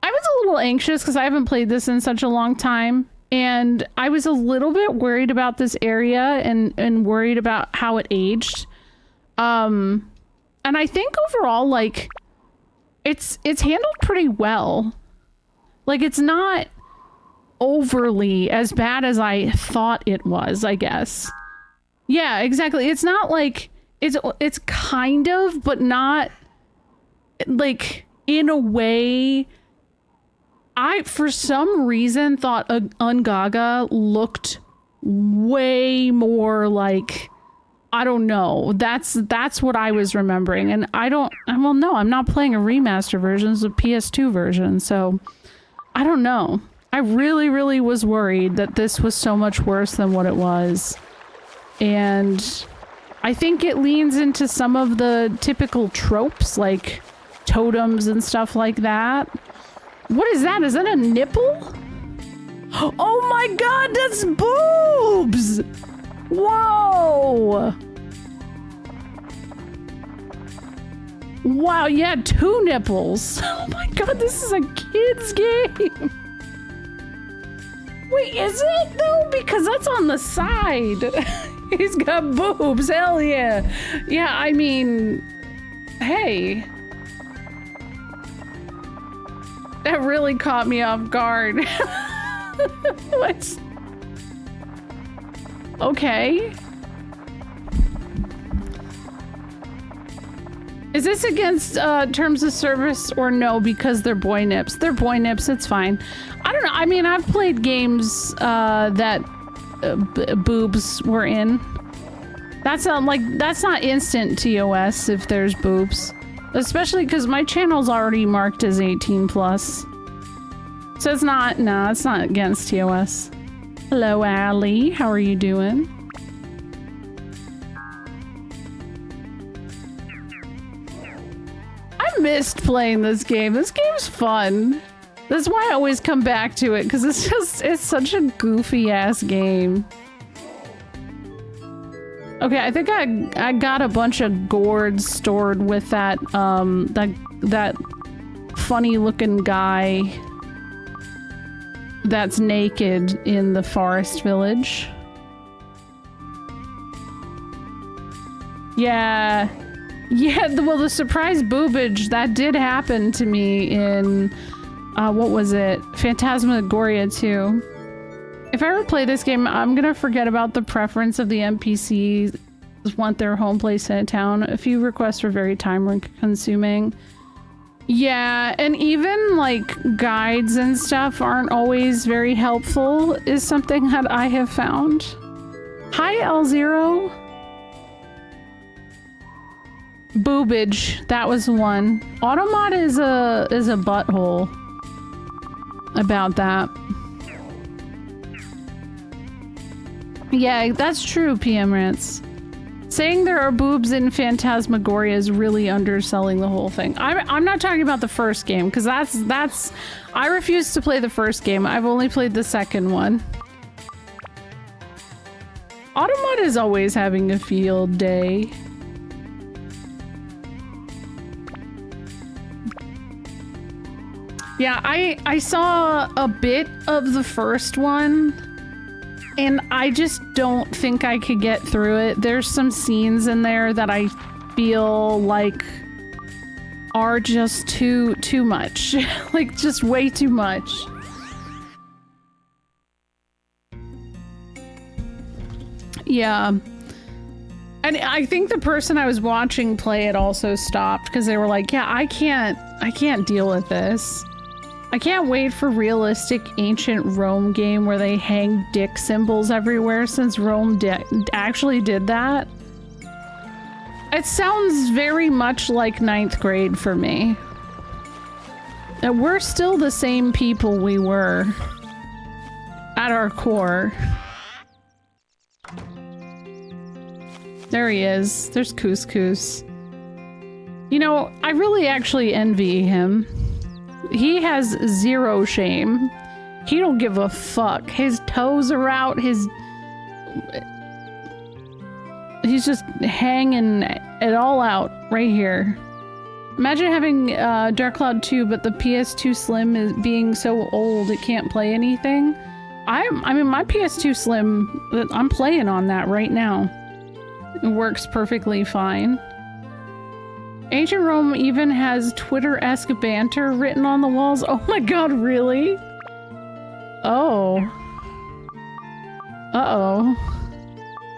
I was a little anxious because I haven't played this in such a long time, and I was a little bit worried about this area and worried about how it aged. And I think overall, like, it's handled pretty well. Like, it's not overly as bad as I thought it was, I guess. Yeah, exactly. It's not like it's kind of, but not like in a way. I, for some reason, thought Ungaga looked way more like I don't know. That's what I was remembering. And well, no, I'm not playing a remaster version. It's a PS2 version. So I don't know. I really, really was worried that this was so much worse than what it was. And I think it leans into some of the typical tropes, like totems and stuff like that. What is that? Is that a nipple? Oh my god, that's boobs! Whoa! Wow, yeah, 2 nipples. Oh my god, this is a kid's game. Wait, is it though? Because that's on the side. He's got boobs, hell yeah. Yeah, I mean, hey. That really caught me off guard. What? Okay. Is this against terms of service or no? Because they're boy nips. They're boy nips, it's fine. I don't know. I mean, I've played games that boobs were in. That's not instant TOS if there's boobs. Especially because my channel's already marked as 18 plus. So it's not, no, it's not against TOS. Hello, Allie. How are you doing? I missed playing this game. This game's fun. That's why I always come back to it, because it's such a goofy ass game. Okay, I think I got a bunch of gourds stored with that that funny looking guy that's naked in the forest village. Yeah. Yeah, well, the surprise boobage, that did happen to me in, what was it? Phantasmagoria 2. If I ever play this game, I'm gonna forget about the preference of the NPCs want their home place in a town. A few requests were very time consuming. Yeah, and even like guides and stuff aren't always very helpful is something that I have found. Hi, L0. Boobage, that was one. Automod is a butthole about that. Yeah, that's true, PM Rants. Saying there are boobs in Phantasmagoria is really underselling the whole thing. I'm not talking about the first game, because that's I refuse to play the first game. I've only played the second one. Automod is always having a field day. Yeah, I saw a bit of the first one, and I just don't think I could get through it. There's some scenes in there that I feel like are just too much. Like, just way too much. Yeah. And I think the person I was watching play it also stopped because they were like, yeah, I can't deal with this. I can't wait for realistic ancient Rome game where they hang dick symbols everywhere, since Rome actually did that. It sounds very much like 9th grade for me. And we're still the same people we were at our core. There he is. There's Couscous. You know, I really actually envy him. He has zero shame. He don't give a fuck. His toes are out. He's just hanging it all out right here. Imagine having Dark Cloud 2, but the PS2 Slim is being so old it can't play anything. I mean, my PS2 Slim, I'm playing on that right now. It works perfectly fine. Ancient Rome even has Twitter-esque banter written on the walls. Oh my god, really? Oh. Uh-oh.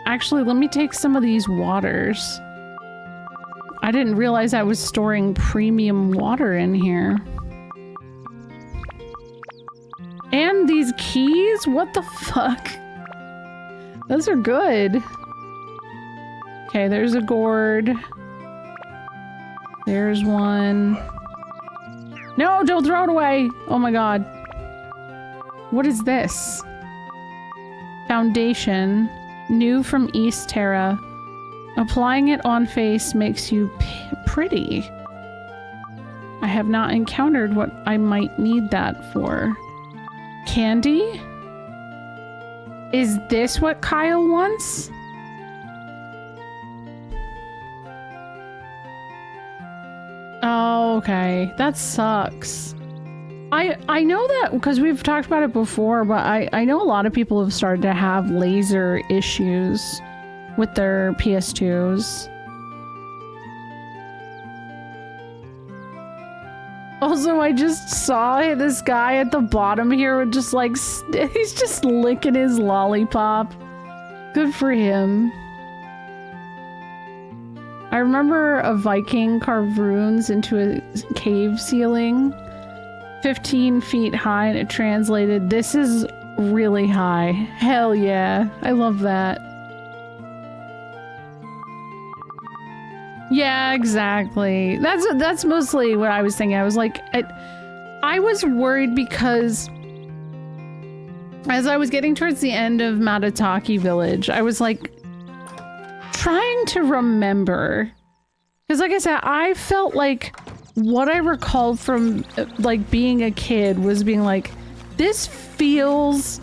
Actually, let me take some of these waters. I didn't realize I was storing premium water in here. And these keys? What the fuck? Those are good. Okay, there's a gourd. There's one. No, don't throw it away! Oh my god. What is this? Foundation. New from East Terra. Applying it on face makes you pretty. I have not encountered what I might need that for. Candy? Is this what Kyle wants? Oh, okay. That sucks. I know that because we've talked about it before, but I know a lot of people have started to have laser issues with their PS2s. Also, I just saw this guy at the bottom here with just like, he's just licking his lollipop. Good for him. I remember a Viking carved runes into a cave ceiling, 15 feet high, and it translated, "This is really high." Hell yeah. I love that. Yeah, exactly. That's mostly what I was thinking. I was like, I was worried because as I was getting towards the end of Matataki Village, I was like trying to remember. Because like I said, I felt like what I recalled from like being a kid was being like, this feels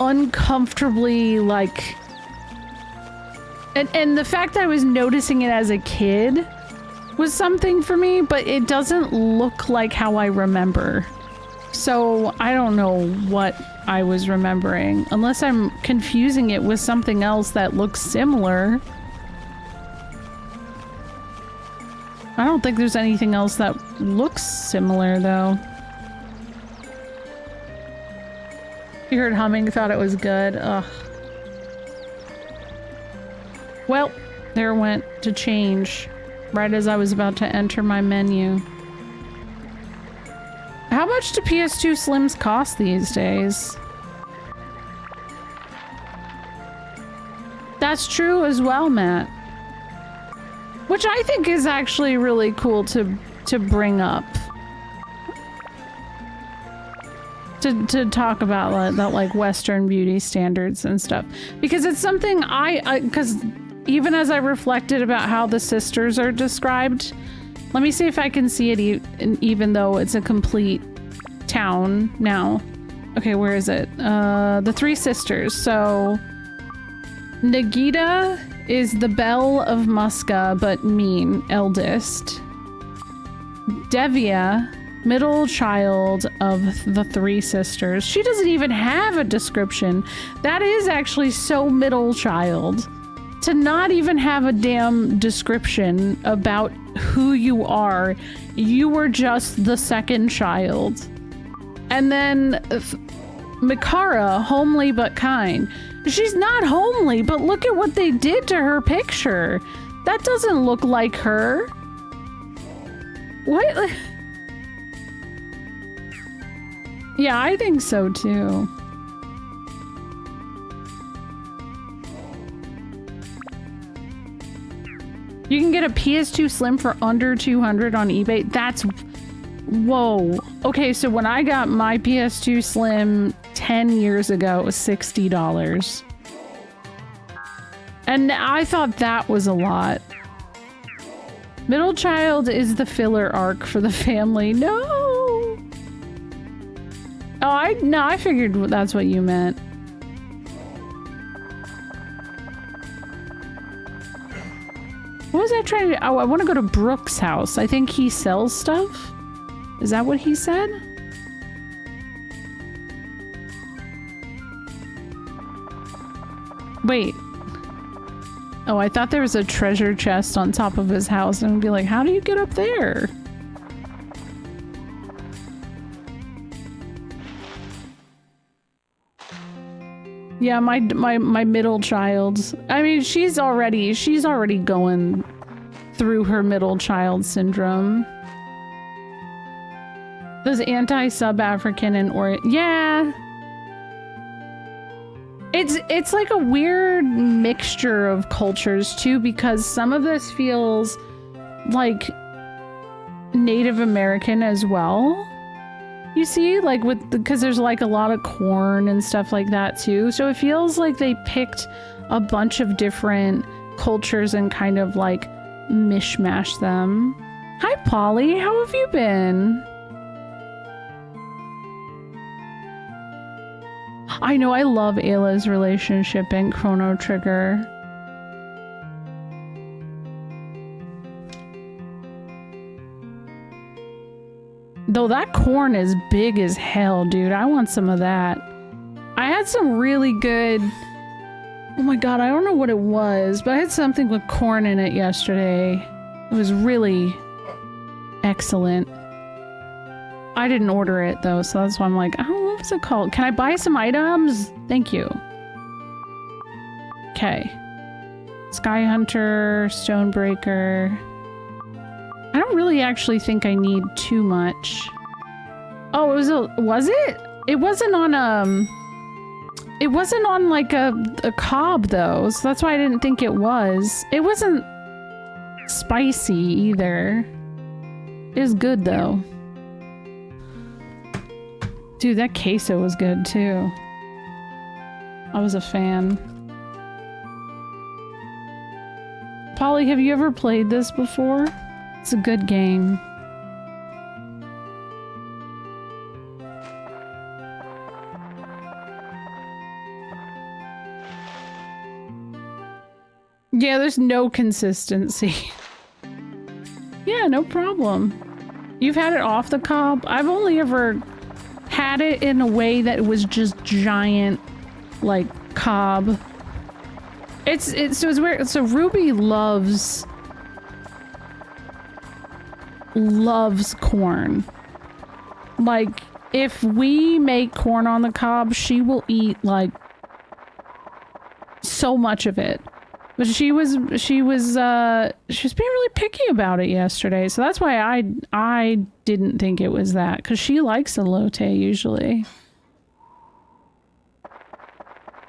uncomfortably like... And the fact that I was noticing it as a kid was something for me, but it doesn't look like how I remember. So I don't know what I was remembering, unless I'm confusing it with something else that looks similar. I don't think there's anything else that looks similar, though. You heard humming, thought it was good. Ugh. Well, there went to change, right as I was about to enter my menu. How much do PS2 Slims cost these days? That's true as well, Matt. Which I think is actually really cool to bring up. To talk about that, like Western beauty standards and stuff. Because it's something because even as I reflected about how the sisters are described, let me see if I can see it even though it's a complete town now. Okay, where is it? The three sisters. So Nagita is the belle of Muska, but mean, eldest. Devia, middle child of the three sisters. She doesn't even have a description. That is actually so middle child. To not even have a damn description about who you are. You were just the second child. And then Mikara, homely but kind. She's not homely, but look at what they did to her picture. That doesn't look like her. What? Yeah, I think so too. You can get a PS2 Slim for under $200 on eBay. That's... Whoa. Okay, so when I got my PS2 Slim 10 years ago, it was $60. And I thought that was a lot. Middle child is the filler arc for the family. No! Oh, I figured that's what you meant. What was I trying to... Oh, I want to go to Brooke's house. I think he sells stuff. Is that what he said? Wait. Oh, I thought there was a treasure chest on top of his house, and I'd be like, how do you get up there? Yeah, my middle child. I mean, she's already going through her middle child syndrome. Those anti-sub-African and yeah. It's like a weird mixture of cultures too, because some of this feels like Native American as well. You see, like because there's like a lot of corn and stuff like that too. So it feels like they picked a bunch of different cultures and kind of like mishmash them. Hi Polly, how have you been? I know, I love Ayla's relationship in Chrono Trigger. Though that corn is big as hell, dude. I want some of that. I had some really good... Oh my god, I don't know what it was, but I had something with corn in it yesterday. It was really excellent. I didn't order it though, so that's why I'm like, oh, what was it called? Can I buy some items? Thank you. Okay. Sky Hunter, Stonebreaker. I don't really actually think I need too much. Oh, was it? It wasn't on it wasn't on like a cob though, so that's why I didn't think it was. It wasn't spicy either. It was good though. Dude, that queso was good too. I was a fan. Polly, have you ever played this before? It's a good game. Yeah, there's no consistency. Yeah, no problem. You've had it off the cob? I've only ever had it in a way that was just giant, like, cob. So it's weird. So Ruby loves corn. Like, if we make corn on the cob, she will eat, like, so much of it. But she was being really picky about it yesterday, so that's why I didn't think it was that, because she likes elote usually.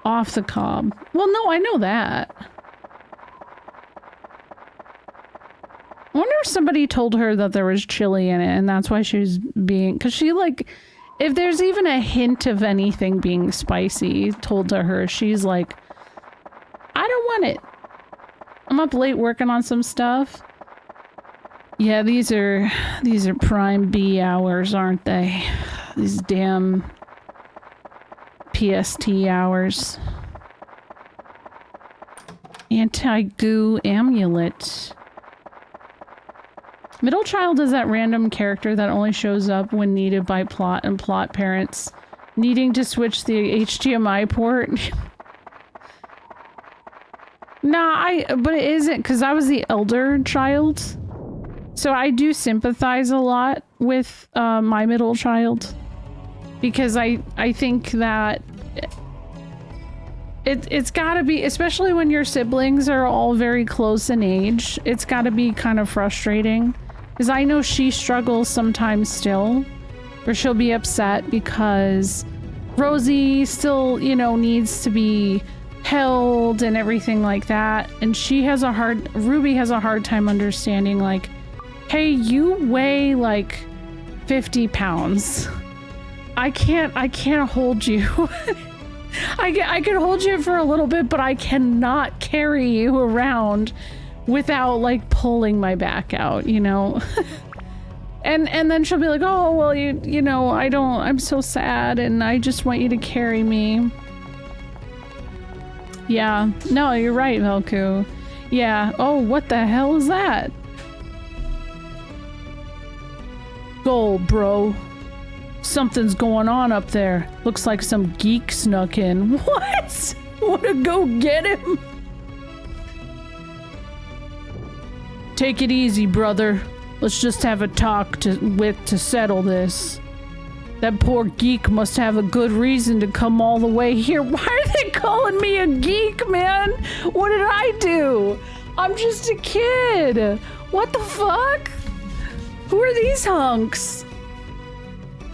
Off the cob. Well, no, I know that. I wonder if somebody told her that there was chili in it, and that's why she was being... Because she, like... If there's even a hint of anything being spicy told to her, she's like, I don't want it. I'm up late working on some stuff. Yeah, these are prime B hours, aren't they? These damn PST hours. Anti-goo amulet. Middle child is that random character that only shows up when needed by plot and plot parents needing to switch the HDMI port. Nah, but it isn't, because I was the elder child. So I do sympathize a lot with my middle child. Because I think that it's gotta be, especially when your siblings are all very close in age, it's gotta be kind of frustrating. Because I know she struggles sometimes still, or she'll be upset because Rosie still, you know, needs to be held and everything like that, and Ruby has a hard time understanding, like, hey, you weigh like 50 pounds. I can't hold you. I can hold you for a little bit, but I cannot carry you around without like pulling my back out, you know. and then she'll be like, oh well, you know, I'm so sad and I just want you to carry me. Yeah, no, you're right, Velku. Yeah, oh, what the hell is that? Go, bro. Something's going on up there. Looks like some geek snuck in. What? Wanna go get him? Take it easy, brother. Let's just have a talk to settle this. That poor geek must have a good reason to come all the way here. Why are they calling me a geek, man? What did I do? I'm just a kid. What the fuck? Who are these hunks?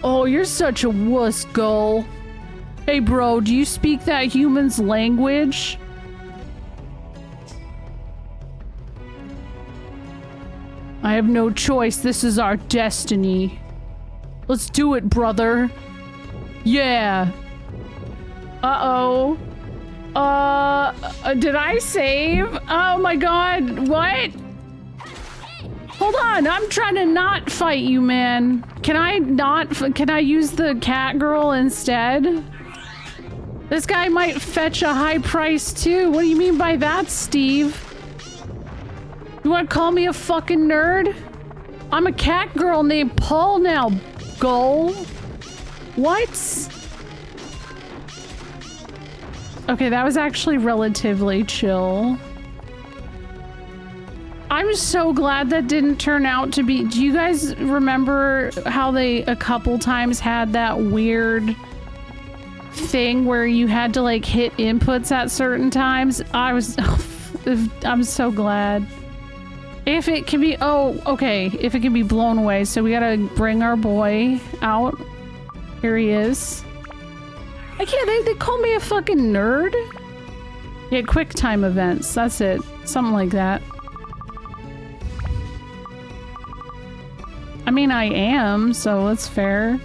Oh, you're such a wuss, Gull. Hey bro, do you speak that human's language? I have no choice. This is our destiny. Let's do it, brother. Yeah. Uh-oh. Did I save? Oh my god, what? Hold on, I'm trying to not fight you, man. Can I use the cat girl instead? This guy might fetch a high price too. What do you mean by that, Steve? You wanna call me a fucking nerd? I'm a cat girl named Paul now, Gull. What? Okay, that was actually relatively chill. I'm so glad that didn't turn out to be... Do you guys remember how they a couple times had that weird thing where you had to like hit inputs at certain times? I'm so glad. If it can be... Oh, okay. If it can be blown away. So we gotta bring our boy out. Here he is. Like, yeah, they call me a fucking nerd. Yeah, quick time events. That's it. Something like that. I mean, I am, so that's fair.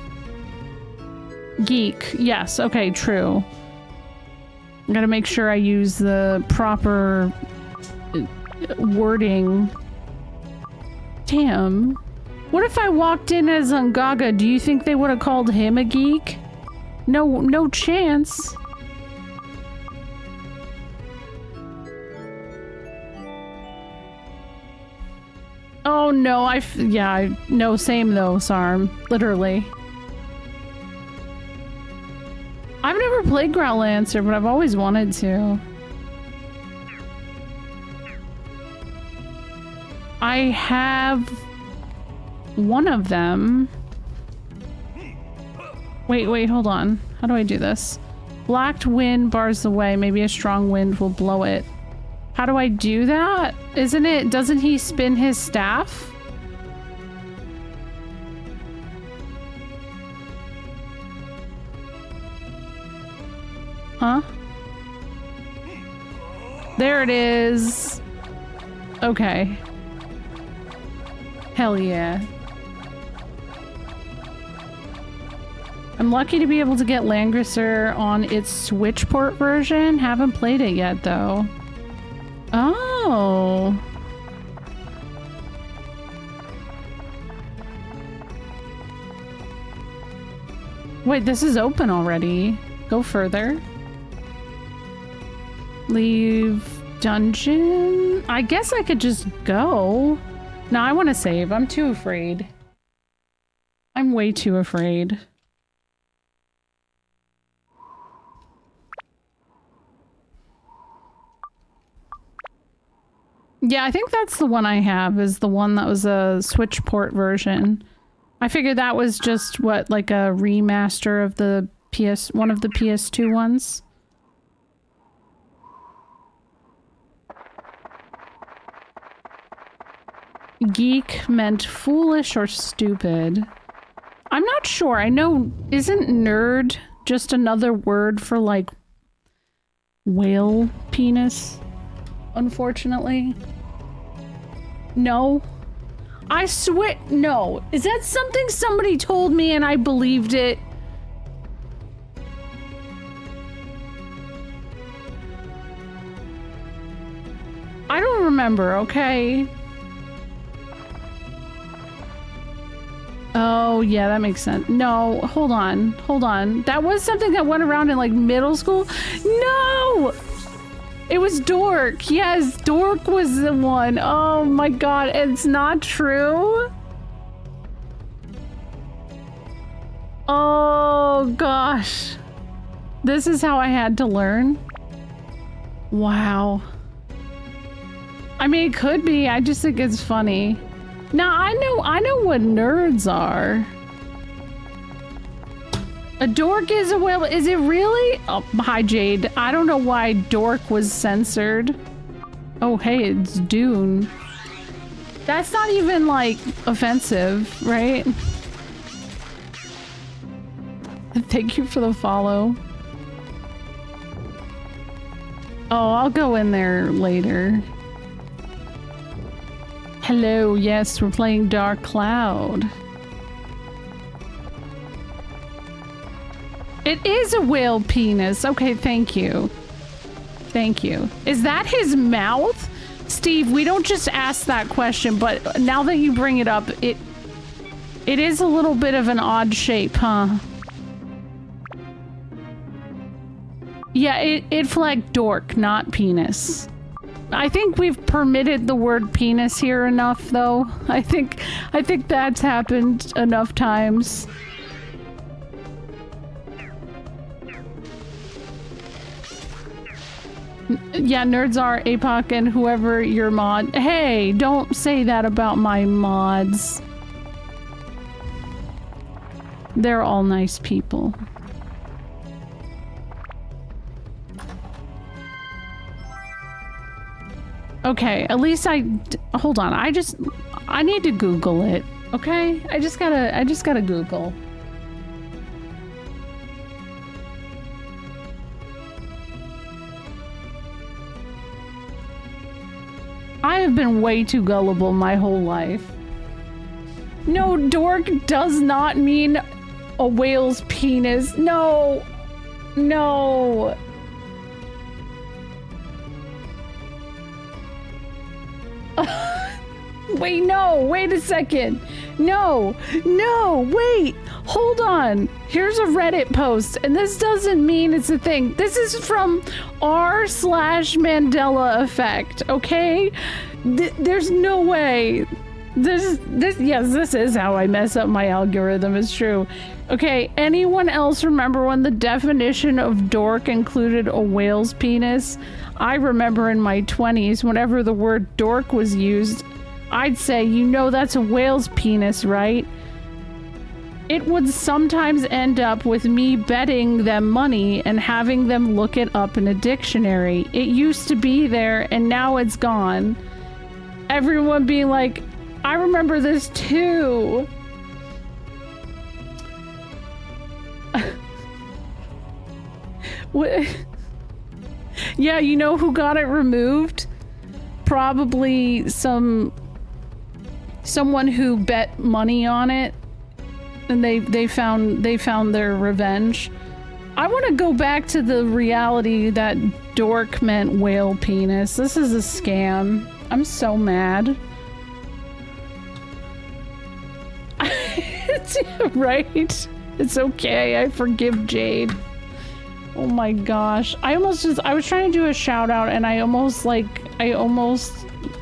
Geek. Yes, okay, true. I gotta make sure I use the proper wording. Damn. What if I walked in as Ungaga? Do you think they would have called him a geek? No chance. Oh no, no, same though, Sarm. Literally. I've never played Growlancer, but I've always wanted to. I have one of them. Wait, hold on. How do I do this? Black wind bars the way. Maybe a strong wind will blow it. How do I do that? Doesn't he spin his staff? Huh? There it is. Okay. Hell yeah. I'm lucky to be able to get Langrisser on its Switch port version. Haven't played it yet, though. Oh. Wait, this is open already. Go further. Leave dungeon? I guess I could just go. No, I want to save. I'm too afraid. I'm way too afraid. Yeah, I think that's the one I have, is the one that was a Switch port version. I figured that was just, what, like a remaster of the one of the PS2 ones? Geek meant foolish or stupid. I'm not sure. I know, isn't nerd just another word for, like, whale penis? Unfortunately. No. I swear, no. Is that something somebody told me and I believed it? I don't remember, okay? Oh, yeah, that makes sense. No, hold on. That was something that went around in, like, middle school? No! It was Dork. Yes, Dork was the one. Oh my god, it's not true? Oh gosh. This is how I had to learn? Wow. I mean, it could be. I just think it's funny. Now, I know what nerds are. A dork is a whale. Is it really? Oh, hi, Jade. I don't know why dork was censored. Oh, hey, it's Dune. That's not even, like, offensive, right? Thank you for the follow. Oh, I'll go in there later. Hello, yes, we're playing Dark Cloud. It is a whale penis. Okay, thank you. Thank you. Is that his mouth? Steve, we don't just ask that question, but now that you bring it up, it is a little bit of an odd shape, huh? Yeah, it flagged dork, not penis. I think we've permitted the word penis here enough, though. I think that's happened enough times. Yeah, nerds are APOC and whoever your mod. Hey, don't say that about my mods. They're all nice people. Okay, at least hold on. I need to Google it. Okay? I just gotta Google. I have been way too gullible my whole life. No, dork does not mean a whale's penis. No. No. Wait, no, wait a second. No, wait, hold on. Here's a Reddit post, and this doesn't mean it's a thing. This is from r/Mandela effect, okay? There's no way. Yes, this is how I mess up my algorithm, it's true. Okay, anyone else remember when the definition of dork included a whale's penis? I remember in my 20s, whenever the word dork was used, I'd say, you know that's a whale's penis, right? It would sometimes end up with me betting them money and having them look it up in a dictionary. It used to be there and now it's gone. Everyone being like, I remember this too. What? Yeah, you know who got it removed? Probably someone who bet money on it, and they found their revenge. I want to go back to the reality that dork meant whale penis. This is a scam. I'm so mad. Right? It's okay. I forgive Jade. Oh my gosh. I was trying to do a shout out and I almost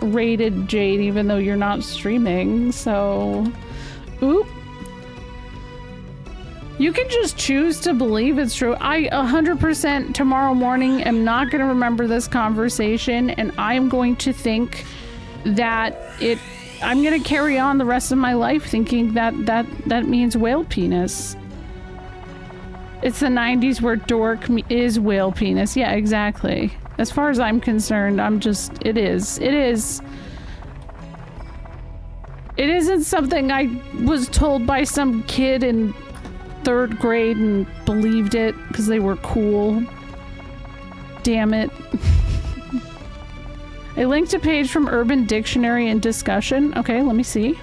rated Jade even though you're not streaming, so oop. You can just choose to believe it's true. I 100% tomorrow morning am not going to remember this conversation and I am going to think that I'm going to carry on the rest of my life thinking that means whale penis. It's the 90s where dork is whale penis. Yeah, exactly. As far as I'm concerned, it is. It isn't something I was told by some kid in 3rd grade and believed it because they were cool. Damn it. I linked a page from Urban Dictionary and discussion. Okay, let me see.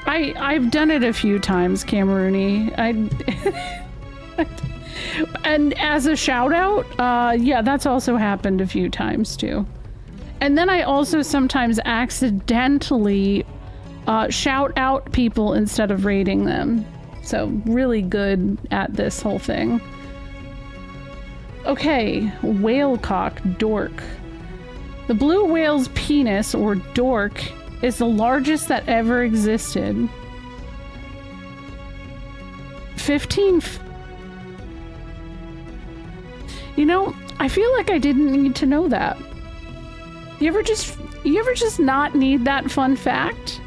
I've done it a few times, Cameroony. And as a shout out, yeah, that's also happened a few times too. And then I also sometimes accidentally shout out people instead of rating them. So really good at this whole thing. Okay, whale cock, dork. The blue whale's penis, or dork, is the largest that ever existed. 15 You know, I feel like I didn't need to know that. You ever just not need that fun fact?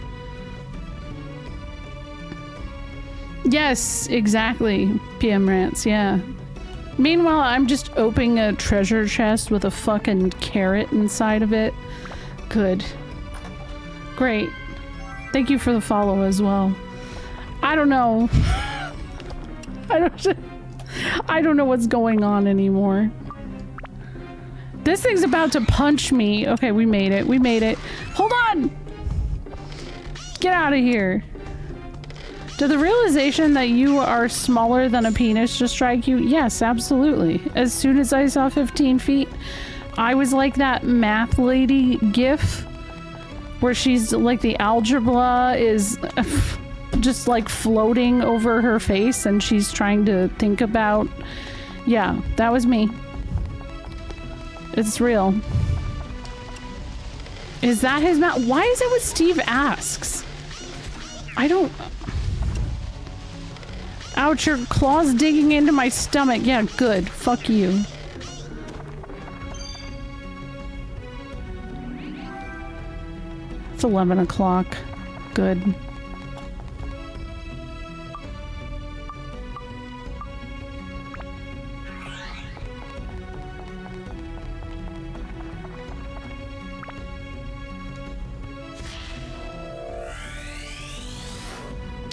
Yes, exactly. PM Rants, yeah. Meanwhile, I'm just opening a treasure chest with a fucking carrot inside of it. Good. Great. Thank you for the follow as well. I don't know. I don't know what's going on anymore. This thing's about to punch me. Okay, we made it. We made it. Hold on! Get out of here. Did the realization that you are smaller than a penis just strike you? Yes, absolutely. As soon as I saw 15 feet, I was like that math lady gif where she's like the algebra is just like floating over her face and she's trying to think about... Yeah, that was me. It's real. Is that his mouth? Why is it what Steve asks? I don't... Ouch, your claw's digging into my stomach. Yeah, good. Fuck you. It's 11 o'clock. Good.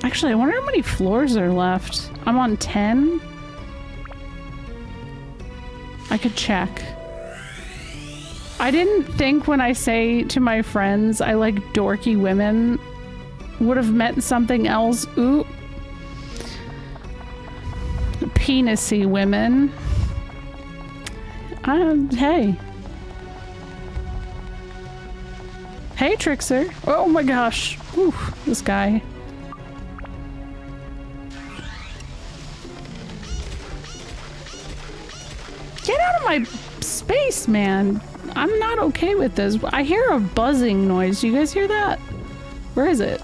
Actually, I wonder how many floors are left. I'm on 10. I could check. I didn't think when I say to my friends I like dorky women would have meant something else. Ooh. Penisy women. Hey. Hey, Trickster. Oh my gosh. Ooh, this guy. Get out of my space, man. I'm not okay with this. I hear a buzzing noise. Do you guys hear that? Where is it?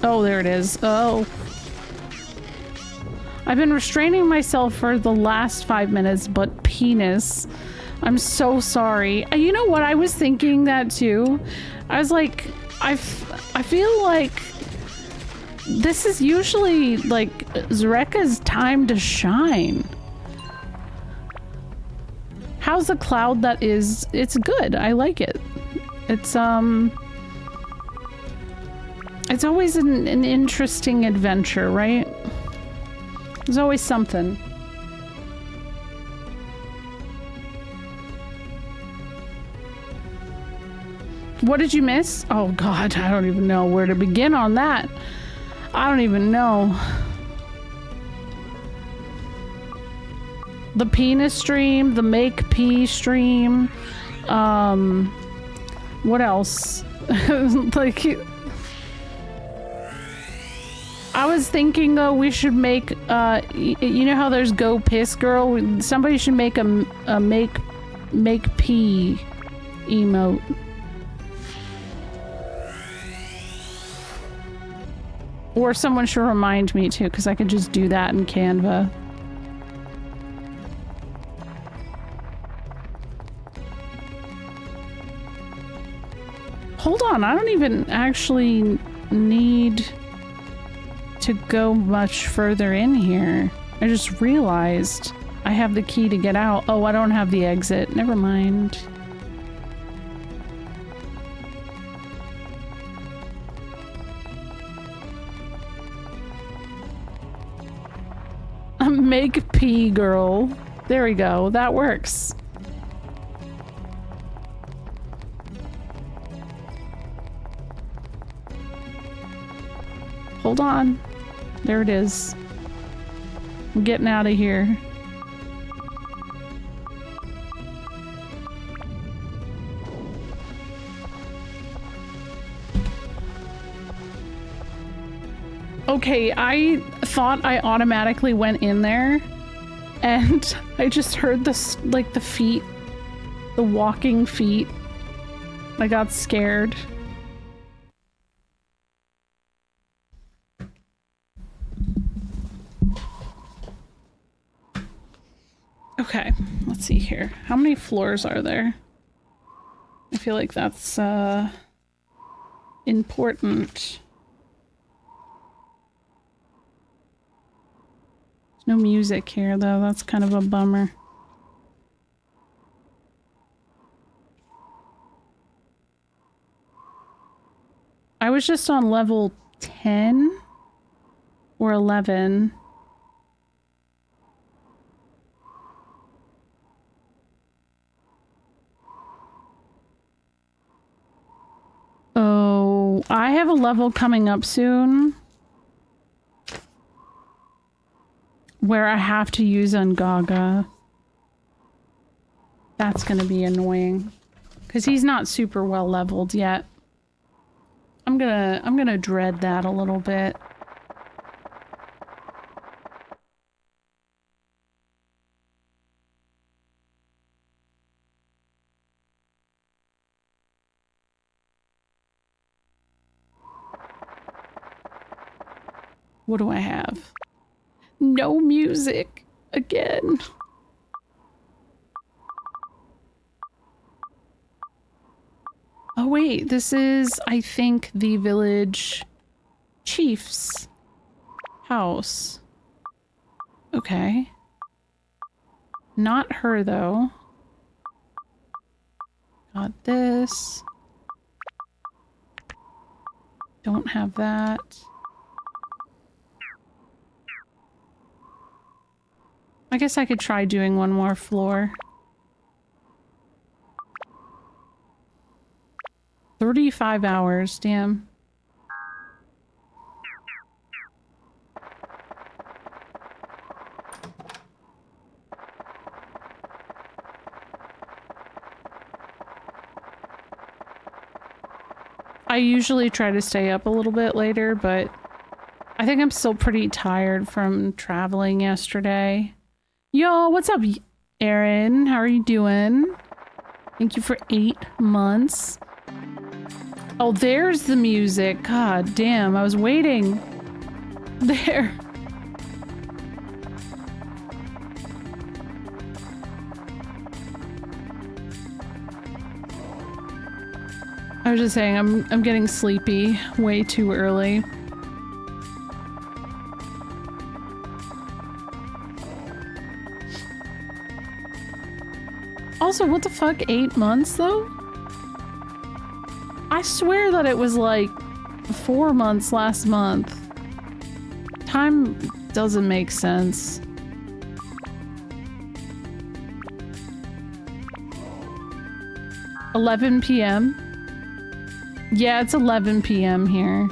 Oh, there it is. Oh. I've been restraining myself for the last 5 minutes, but penis. I'm so sorry. You know what? I was thinking that too. I was like, I feel like this is usually like Zreka's time to shine. How's the cloud that is? It's good. I like it. It's always an interesting adventure, right? There's always something. What did you miss? Oh God, I don't even know where to begin on that. I don't even know. The penis stream, the make pee stream, what else? Like, I was thinking though we should make, you know how there's Go Piss Girl? Somebody should make a make pee emote. Or someone should remind me too, because I could just do that in Canva. Hold on, I don't even actually need to go much further in here. I just realized I have the key to get out. Oh, I don't have the exit. Never mind. Make pee girl. There we go. That works. Hold on. There it is. I'm getting out of here. Okay, I thought I automatically went in there and I just heard this, like the feet, the walking feet. I got scared. Okay, let's see here. How many floors are there? I feel like that's important. There's no music here though, that's kind of a bummer. I was just on level 10 or 11. I have a level coming up soon where I have to use Ungaga. That's gonna be annoying. Because he's not super well leveled yet. I'm gonna dread that a little bit. What do I have? No music again. Oh wait, this is, I think, the village chief's house. Okay. Not her, though. Got this. Don't have that. I guess I could try doing one more floor. 35 hours, damn. I usually try to stay up a little bit later, but I think I'm still pretty tired from traveling yesterday. Yo, what's up, Aaron? How are you doing? Thank you for 8 months. Oh, there's the music. God damn, I was waiting. There. I was just saying, I'm getting sleepy way too early. Also, what the fuck, 8 months though? I swear that it was like 4 months last month. Time doesn't make sense. $11 p.m. Yeah, it's 11 p.m. here.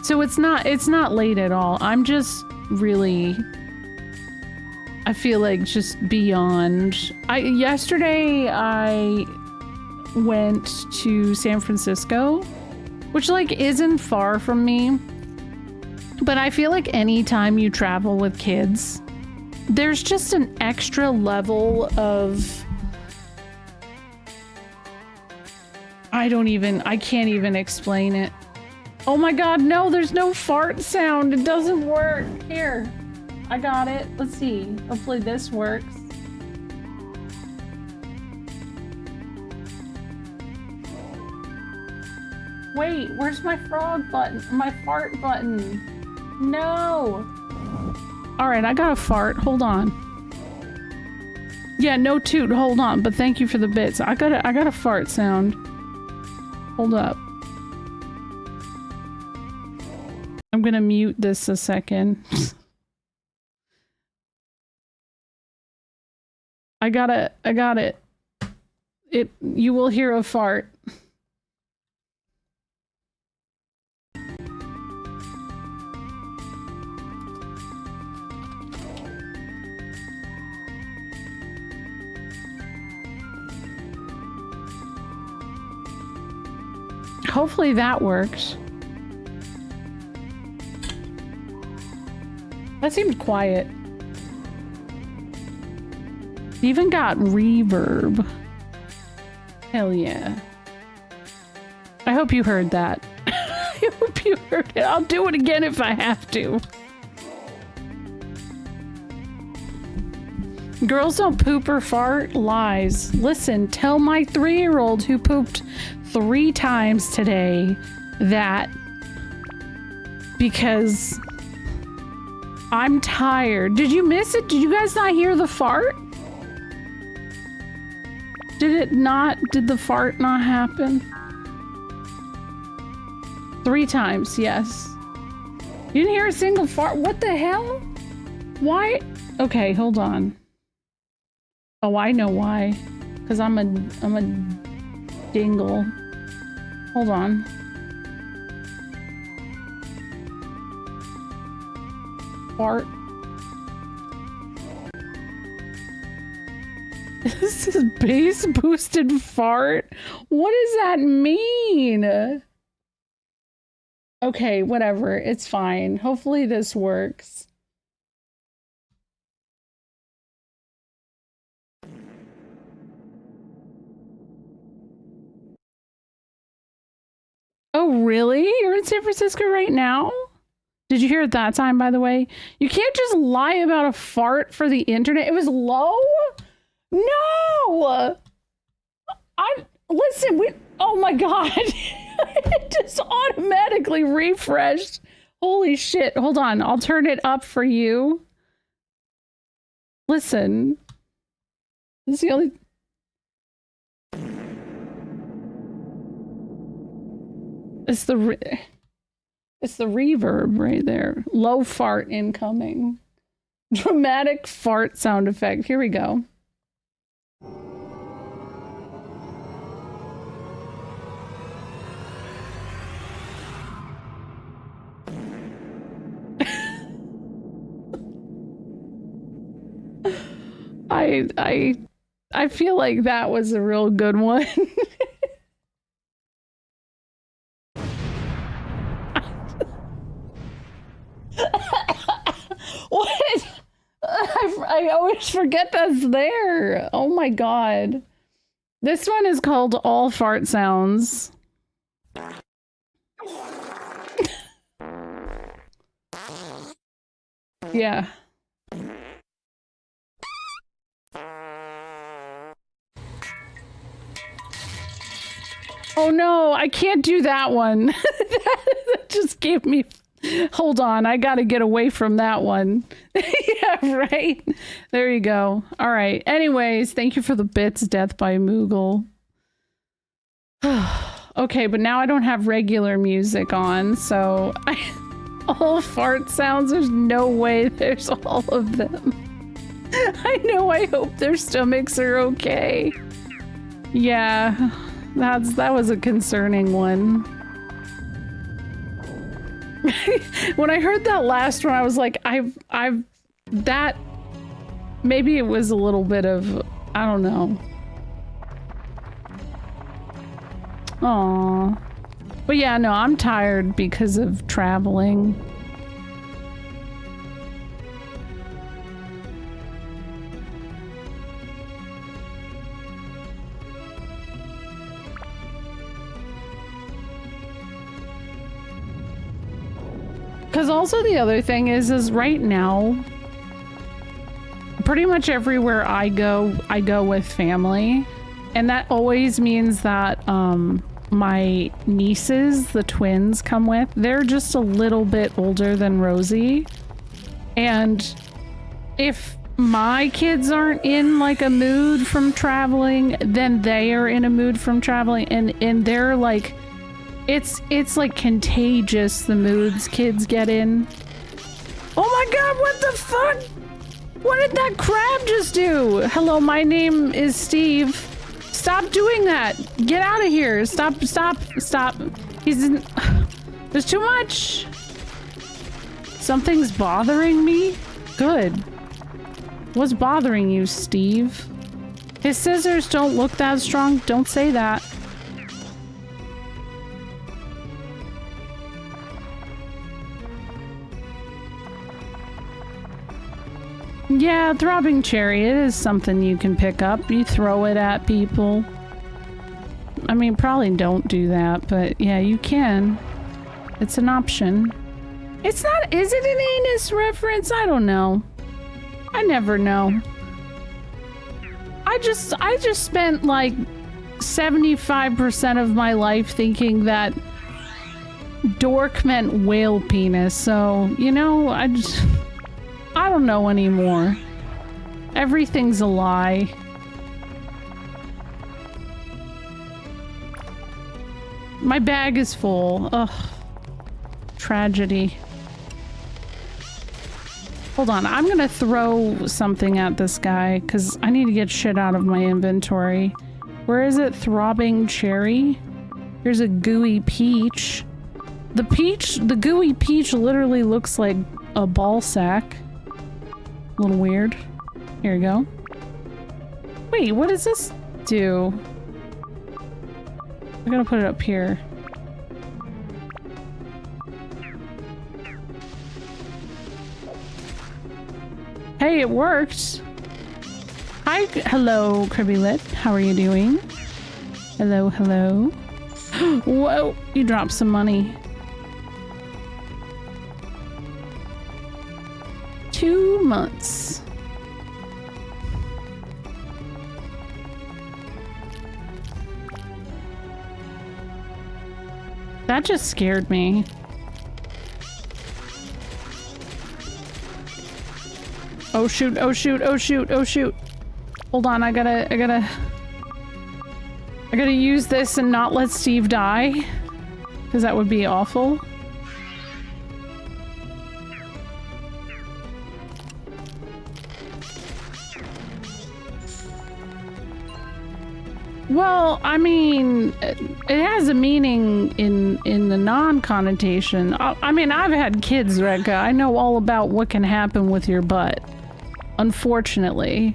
So it's not late at all. I'm just really, I feel like just beyond. Yesterday I went to San Francisco, which like isn't far from me, but I feel like anytime you travel with kids, there's just an extra level of, I can't even explain it. Oh my god, no, there's no fart sound. It doesn't work. Here, I got it. Let's see. Hopefully this works. Wait, where's my frog button? My fart button? No. All right, I got a fart. Hold on. Yeah, no toot. Hold on, but thank you for the bits. I got a fart sound. Hold up. I'm gonna mute this a second. I got it. You will hear a fart. Hopefully that works. That seemed quiet. Even got reverb. Hell yeah. I hope you heard that. I hope you heard it. I'll do it again if I have to. Girls don't poop or fart? Lies. Listen, tell my 3-year-old who pooped 3 times today that, because I'm tired. Did you miss it? Did you guys not hear the fart? Did the fart not happen? 3 times, yes. You didn't hear a single fart? What the hell? Why? Okay, hold on. Oh, I know why. Because I'm a dingle. Hold on. fart. This is bass boosted fart? What does that mean? Okay, whatever. It's fine. Hopefully this works. Oh, really? You're in San Francisco right now? Did you hear it that time, by the way? You can't just lie about a fart for the internet. It was low? No! Listen, oh my god. It just automatically refreshed. Holy shit. Hold on. I'll turn it up for you. Listen. This is the only... It's the reverb right there. Low fart incoming. Dramatic fart sound effect. Here we go. I feel like that was a real good one. What? I always forget that's there. Oh my god. This one is called All Fart Sounds. Yeah. Oh no, I can't do that one. That just gave me... Hold on, I gotta get away from that one. Yeah, right? There you go. Alright, anyways, thank you for the bits, Death by Moogle. Okay, but now I don't have regular music on, so... all fart sounds, there's no way there's all of them. I know, I hope their stomachs are okay. Yeah, that was a concerning one. When I heard that last one, I was like, that, maybe it was a little bit of, I don't know. Aww. But yeah, no, I'm tired because of traveling. Because also the other thing is right now, pretty much everywhere I go with family. And that always means that my nieces, the twins, come with. They're just a little bit older than Rosie. And if my kids aren't in like a mood from traveling, then they are in a mood from traveling. And they're like... It's like contagious, the moods kids get in. Oh my god, what the fuck? What did that crab just do? Hello, my name is Steve. Stop doing that. Get out of here. Stop. He's in... There's too much. Something's bothering me? Good. What's bothering you, Steve? His scissors don't look that strong. Don't say that. Yeah, throbbing cherry, it is something you can pick up. You throw it at people. I mean, probably don't do that, but yeah, you can. It's an option. It's not, is it an anus reference? I don't know. I never know. I just spent like 75% of my life thinking that dork meant whale penis, so, you know, I don't know anymore. Everything's a lie. My bag is full. Ugh. Tragedy. Hold on, I'm gonna throw something at this guy because I need to get shit out of my inventory. Where is it? Throbbing cherry? Here's a gooey peach. The gooey peach literally looks like a ball sack. A little weird. Here you go. Wait, what does this do? I gotta put it up here. Hey, it worked. Hi, hello, Cribby Lit. How are you doing? Hello, hello. Whoa, you dropped some money. 2 months. That just scared me. Oh shoot, oh shoot, oh shoot, oh shoot. Hold on, I gotta use this and not let Steve die. Because that would be awful. Well, I mean, it has a meaning in the non-connotation. I mean, I've had kids, Rekka. I know all about what can happen with your butt. Unfortunately.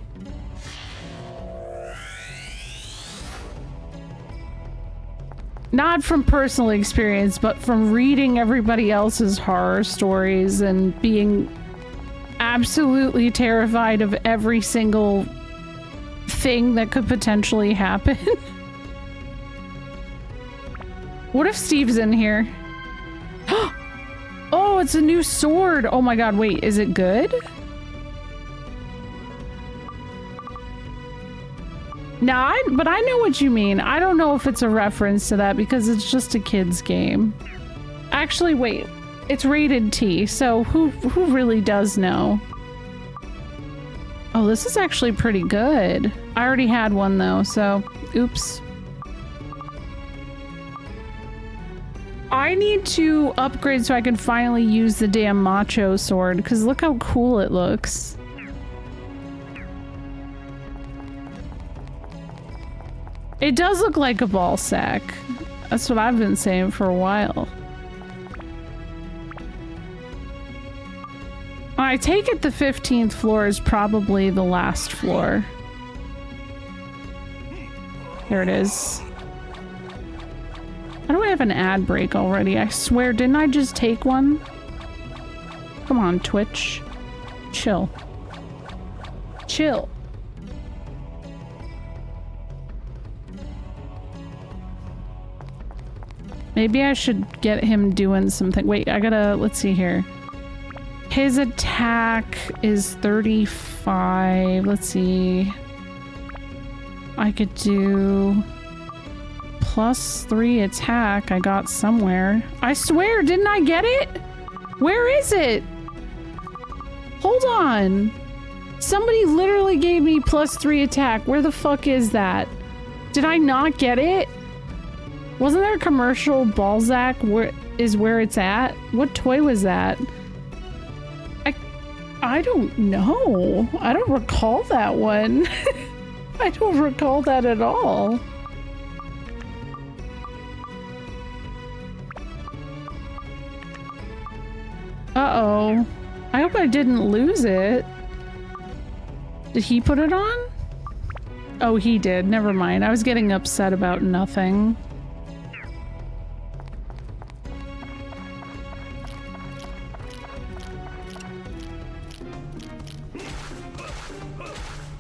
Not from personal experience, but from reading everybody else's horror stories and being absolutely terrified of every single thing that could potentially happen. What if Steve's in here? Oh, it's a new sword. Oh my god, wait, is it good? No, but I know what you mean. I don't know if it's a reference to that because it's just a kid's game. Actually, wait. It's rated T, so who really does know? Oh, this is actually pretty good. I already had one though, so oops. I need to upgrade so I can finally use the damn macho sword, because look how cool it looks. It does look like a ball sack. That's what I've been saying for a while. I take it the 15th floor is probably the last floor. There it is. How do I have an ad break already? I swear, didn't I just take one? Come on, Twitch. Chill. Chill. Maybe I should get him doing something. Wait, I gotta, let's see here. His attack is 35. Let's see. I could do +3 attack. I got somewhere. I swear, didn't I get it? Where is it? Hold on. Somebody literally gave me +3 attack. Where the fuck is that? Did I not get it? Wasn't there a commercial Balzac where it's at? What toy was that? I don't know. I don't recall that one. I don't recall that at all. Uh-oh. I hope I didn't lose it. Did he put it on? Oh, he did. Never mind. I was getting upset about nothing.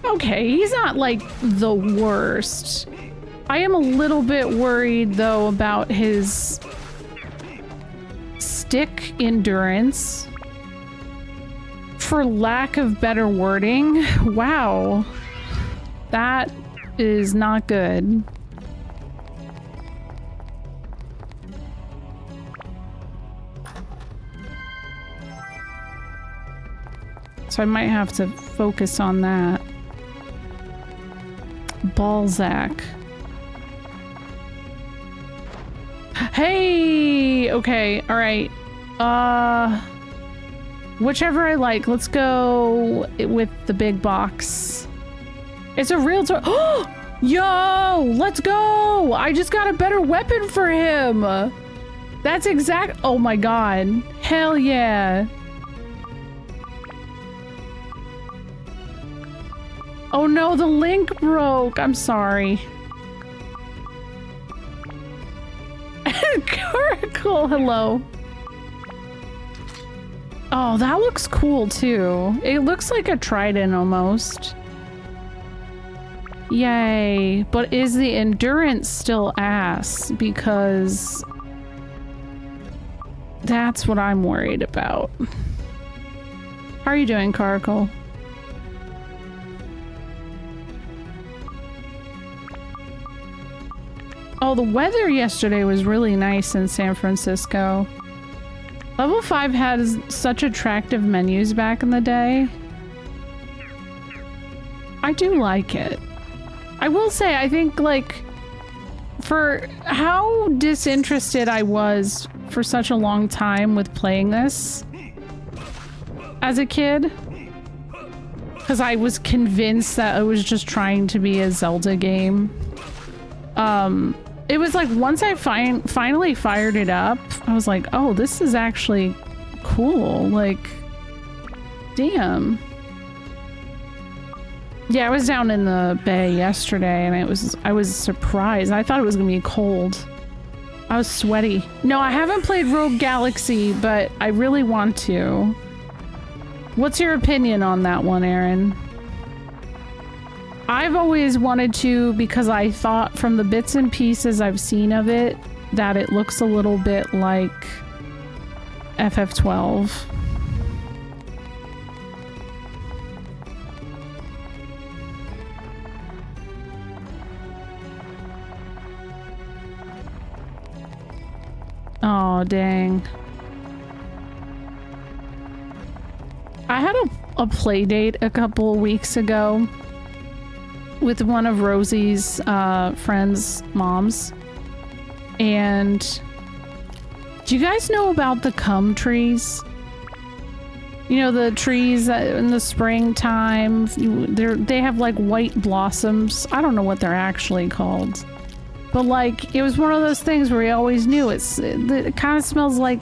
Okay, he's not like the worst. I am a little bit worried though about his stick endurance. For lack of better wording. Wow. That is not good. So I might have to focus on that. Balzac. Hey! Okay, alright. Whichever I like. Let's go with the big box. It's a real toy. Oh! Yo! Let's go! I just got a better weapon for him! That's exact- oh my god. Hell yeah. Oh no, the link broke. I'm sorry. Coracle, hello. Oh, that looks cool too. It looks like a trident almost. Yay. But is the endurance still ass? Because that's what I'm worried about. How are you doing, Coracle? Oh, the weather yesterday was really nice in San Francisco. Level 5 had such attractive menus back in the day. I do like it. I will say, I think, like, for how disinterested I was for such a long time with playing this as a kid, because I was convinced that it was just trying to be a Zelda game. It was like once I finally fired it up, I was like, oh, this is actually cool. Like, damn. Yeah, I was down in the bay yesterday and I was surprised. I thought it was gonna be cold. I was sweaty. No, I haven't played Rogue Galaxy, but I really want to. What's your opinion on that one, Aaron? I've always wanted to because I thought from the bits and pieces I've seen of it that it looks a little bit like FF12. Oh, dang. I had a play date a couple weeks ago with one of Rosie's friends' moms. And do you guys know about the cum trees? You know, the trees that in the springtime, they have like white blossoms. I don't know what they're actually called. But like, it was one of those things where you always knew it kind of smells like...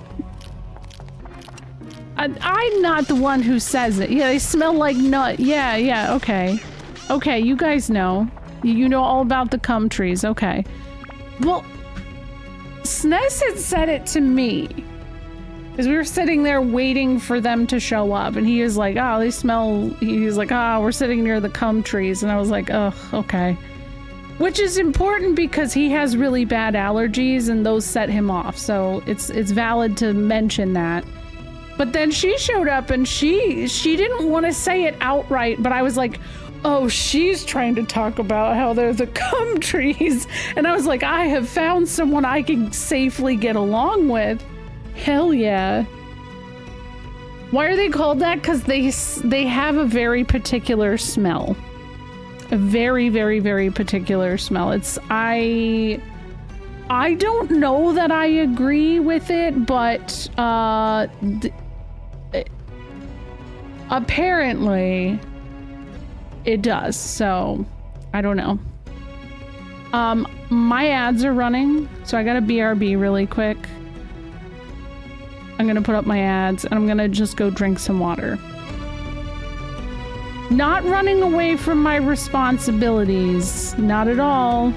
I'm not the one who says it. Yeah, they smell like nut. Yeah, okay. Okay, you guys know. You know all about the cum trees. Okay. Well, SNES had said it to me. Because we were sitting there waiting for them to show up. And he was like, oh, they smell... He was like, oh, we're sitting near the cum trees. And I was like, oh, okay. Which is important because he has really bad allergies and those set him off. So it's valid to mention that. But then she showed up and she didn't want to say it outright, but I was like, oh, she's trying to talk about how they're the cum trees. And I was like, I have found someone I can safely get along with. Hell yeah. Why are they called that? Because they have a very particular smell. A very, very, very particular smell. I don't know that I agree with it, but apparently it does, so I don't know. My ads are running, so I gotta BRB really quick. I'm gonna put up my ads and I'm gonna just go drink some water. Not running away from my responsibilities, not at all.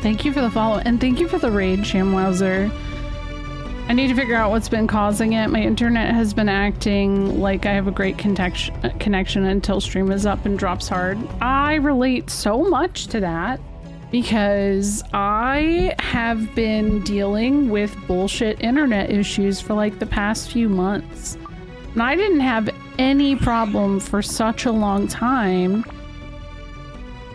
Thank you for the follow, and thank you for the raid, Shamwowzer. I need to figure out what's been causing it. My internet has been acting like I have a great connection until stream is up and drops hard. I relate so much to that because I have been dealing with bullshit internet issues for like the past few months. And I didn't have any problem for such a long time.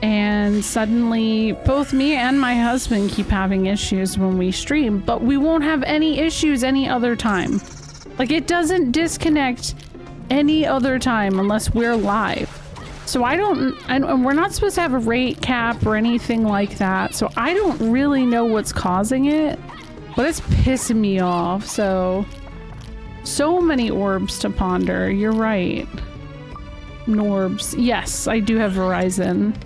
And suddenly, both me and my husband keep having issues when we stream, but we won't have any issues any other time. Like, it doesn't disconnect any other time unless we're live. So and we're not supposed to have a rate cap or anything like that, so I don't really know what's causing it, but it's pissing me off, so many orbs to ponder. You're right. Norbs. Yes, I do have Verizon.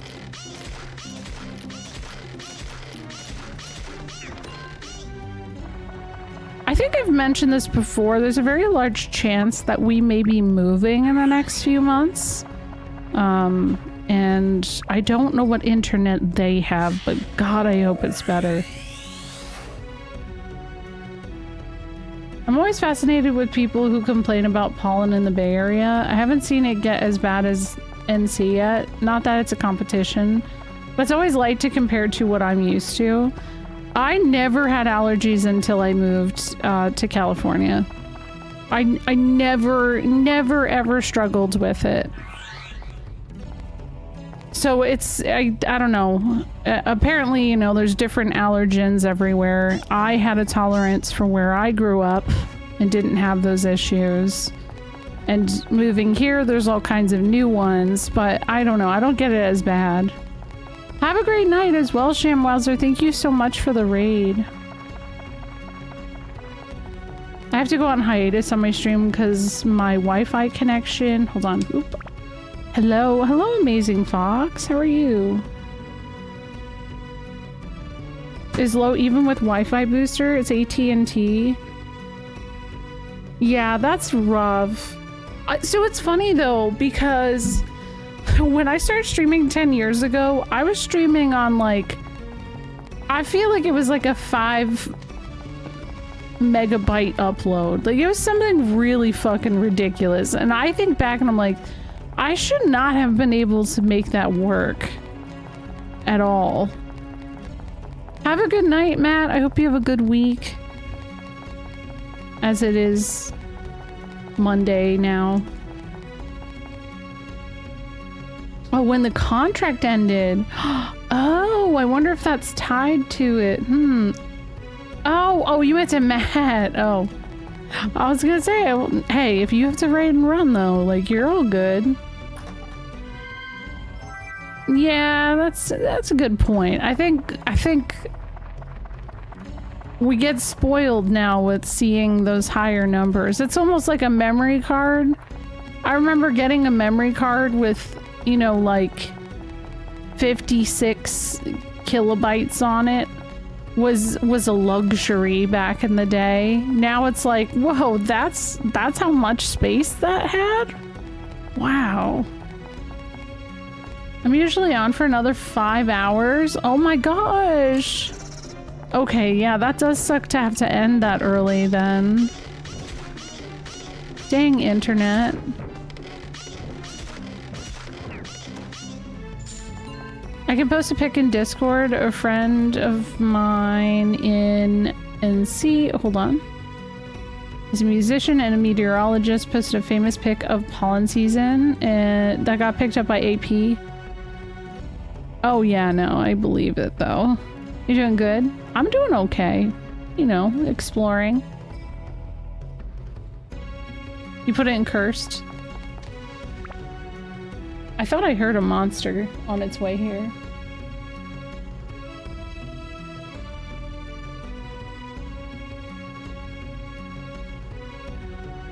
I think I've mentioned this before. There's a very large chance that we may be moving in the next few months. And I don't know what internet they have, but God, I hope it's better. I'm always fascinated with people who complain about pollen in the Bay Area. I haven't seen it get as bad as NC yet. Not that it's a competition, but it's always light to compare to what I'm used to. I never had allergies until I moved to California. I never ever struggled with it. So it's, I don't know. Apparently, you know, there's different allergens everywhere. I had a tolerance for where I grew up and didn't have those issues. And moving here, there's all kinds of new ones, but I don't know. I don't get it as bad. Have a great night as well, Shamwowzer. Thank you so much for the raid. I have to go on hiatus on my stream because my Wi-Fi connection... Hold on. Oop. Hello. Hello, Amazing Fox. How are you? Is low even with Wi-Fi booster? It's AT&T. Yeah, that's rough. So it's funny though, because when I started streaming 10 years ago, I was streaming on like, I feel like it was like a 5 megabyte upload. Like it was something really fucking ridiculous. And I think back and I'm like, I should not have been able to make that work at all. Have a good night, Matt. I hope you have a good week. As it is Monday now. Oh, when the contract ended. Oh, I wonder if that's tied to it. Oh, you meant to Matt. Oh. I was gonna say, hey, if you have to raid and run though, like you're all good. Yeah, that's a good point. I think we get spoiled now with seeing those higher numbers. It's almost like a memory card. I remember getting a memory card with, you know, like 56 kilobytes on it was a luxury back in the day. Now it's like, whoa, that's how much space that had? Wow. I'm usually on for another 5 hours. Oh my gosh. Okay, yeah, that does suck to have to end that early then. Dang internet. I can post a pic in Discord. A friend of mine in NC, hold on. He's a musician and a meteorologist, posted a famous pic of pollen season and that got picked up by AP. Oh yeah, no, I believe it though. You doing good? I'm doing okay. You know, exploring. You put it in cursed? I thought I heard a monster on its way here.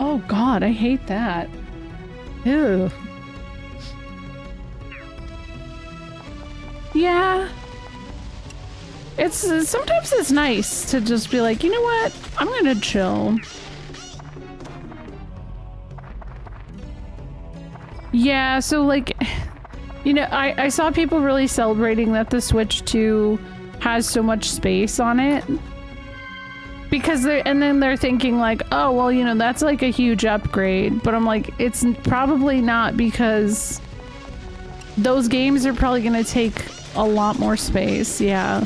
Oh god, I hate that. Ew. Yeah. Sometimes it's nice to just be like, you know what? I'm gonna chill. Yeah, so like, you know, I saw people really celebrating that the Switch 2 has so much space on it. Because then they're thinking like, oh, well, you know, that's like a huge upgrade. But I'm like, it's probably not, because those games are probably going to take a lot more space. Yeah.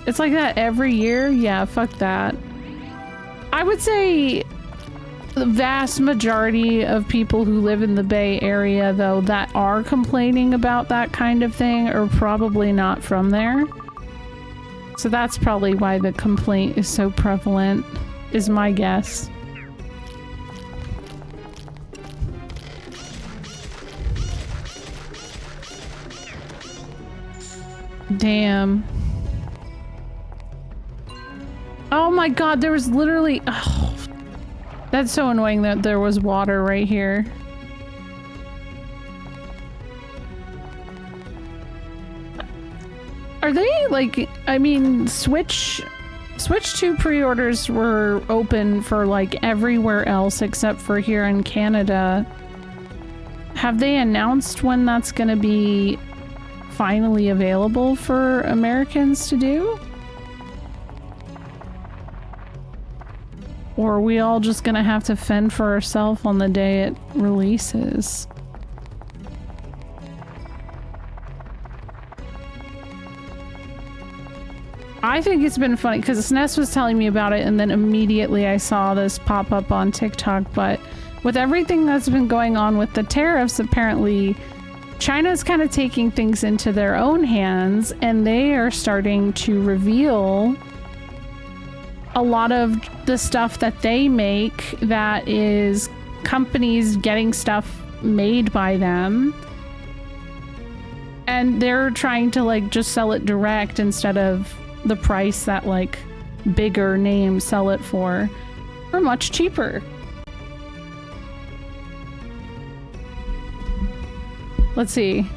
It's like that every year. Yeah, fuck that. I would say the vast majority of people who live in the Bay Area, though, that are complaining about that kind of thing are probably not from there. So that's probably why the complaint is so prevalent, is my guess. Damn. Oh my god, there was literally... Oh, that's so annoying that there was water right here. Are they, like, I mean, Switch 2 pre-orders were open for, like, everywhere else except for here in Canada. Have they announced when that's gonna be finally available for Americans to do? Or are we all just gonna have to fend for ourselves on the day it releases? I think it's been funny because SNES was telling me about it, and then immediately I saw this pop up on TikTok. But with everything that's been going on with the tariffs, apparently China's kind of taking things into their own hands, and they are starting to reveal a lot of the stuff that they make that is companies getting stuff made by them. And they're trying to, like, just sell it direct instead of the price that, like, bigger names sell it for much cheaper. Let's see.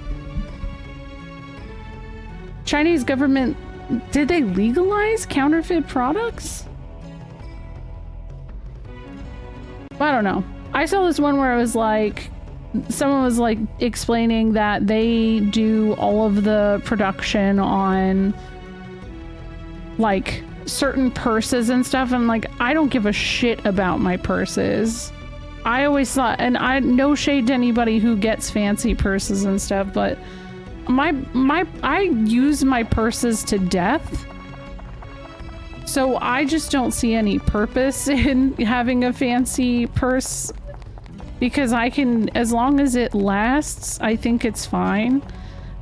Chinese government, did they legalize counterfeit products? I don't know. I saw this one where it was like, someone was like explaining that they do all of the production on like certain purses and stuff, and like, I don't give a shit about my purses. I always thought, and no shade to anybody who gets fancy purses and stuff, but I use my purses to death. So I just don't see any purpose in having a fancy purse, because I can, as long as it lasts, I think it's fine.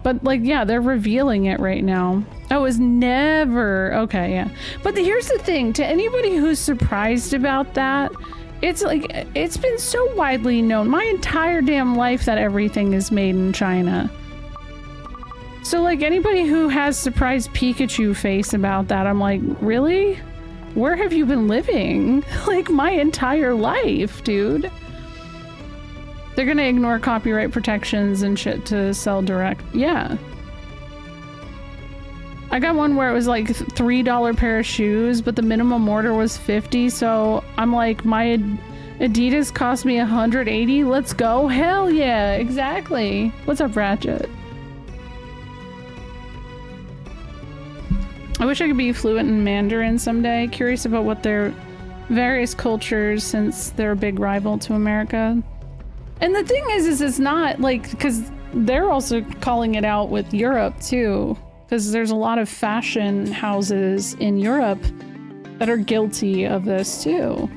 But like, yeah, they're revealing it right now. Oh, it's never. Okay, yeah. But here's the thing, to anybody who's surprised about that, it's like, it's been so widely known my entire damn life that everything is made in China. So like, anybody who has surprised Pikachu face about that, I'm like, really? Where have you been living? Like, my entire life, dude. They're gonna ignore copyright protections and shit to sell direct. Yeah. I got one where it was like $3 pair of shoes, but the minimum order was $50. So I'm like, my Adidas cost me $180. Let's go. Hell yeah, exactly. What's up, Ratchet? I wish I could be fluent in Mandarin someday. Curious about what their various cultures, since they're a big rival to America. And the thing is it's not like, because they're also calling it out with Europe too, because there's a lot of fashion houses in Europe that are guilty of this too.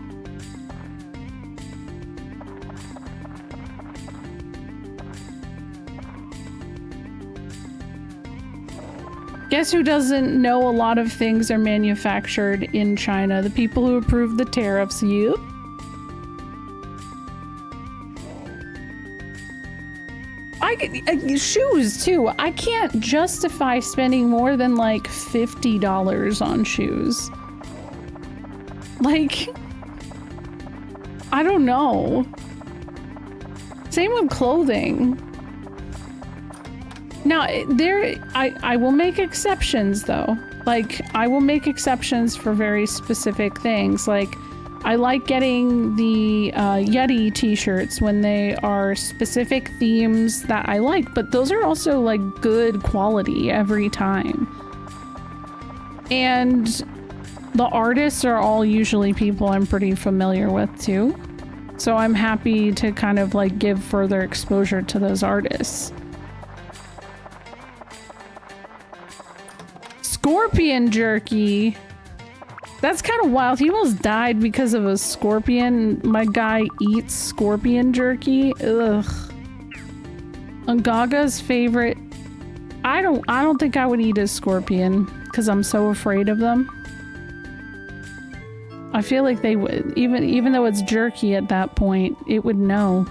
Guess who doesn't know a lot of things are manufactured in China? The people who approved the tariffs. You? Shoes too. I can't justify spending more than like $50 on shoes. Like, I don't know. Same with clothing. Now, I will make exceptions though. Like, I will make exceptions for very specific things. Like, I like getting the Yeti t-shirts when they are specific themes that I like, but those are also like good quality every time. And the artists are all usually people I'm pretty familiar with too. So I'm happy to kind of like give further exposure to those artists. Scorpion jerky. That's kind of wild. He almost died because of a scorpion. My guy eats scorpion jerky. Ugh. Ngaga's favorite. I don't think I would eat a scorpion because I'm so afraid of them. I feel like they would, even though it's jerky at that point, it would know.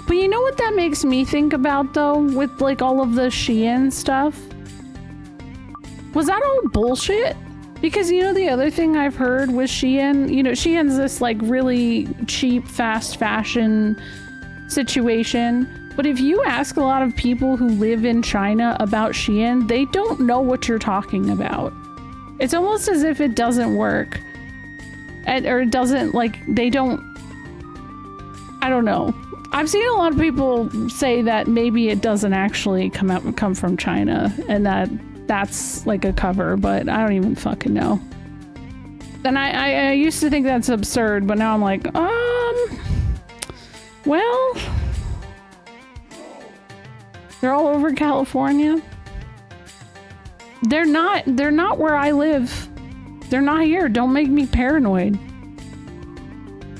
But you know what that makes me think about though, with like all of the Shein stuff? Was that all bullshit? Because you know the other thing I've heard with Shein, you know, Shein's this like really cheap, fast fashion situation. But if you ask a lot of people who live in China about Shein, they don't know what you're talking about. It's almost as if it doesn't work. Or it doesn't, like, they don't... I don't know. I've seen a lot of people say that maybe it doesn't actually come from China, and that's like a cover, but I don't even fucking know. And I used to think that's absurd, but now I'm like, well... They're all over California. They're not where I live. They're not here. Don't make me paranoid.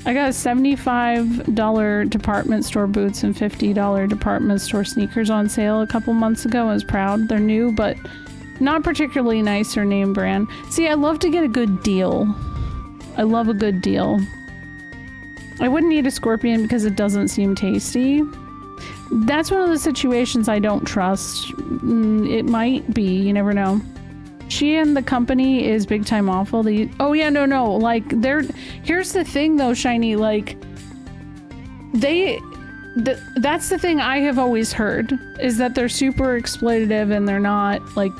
I got $75 department store boots and $50 department store sneakers on sale a couple months ago. I was proud. They're new, but not particularly nice or name brand. See, I love to get a good deal. I love a good deal. I wouldn't eat a scorpion because it doesn't seem tasty. That's one of the situations I don't trust. It might be, you never know. Shein, the company, is big time awful. Oh yeah, no, like here's the thing though, Shiny, like that's the thing I have always heard, is that they're super exploitative and they're not like,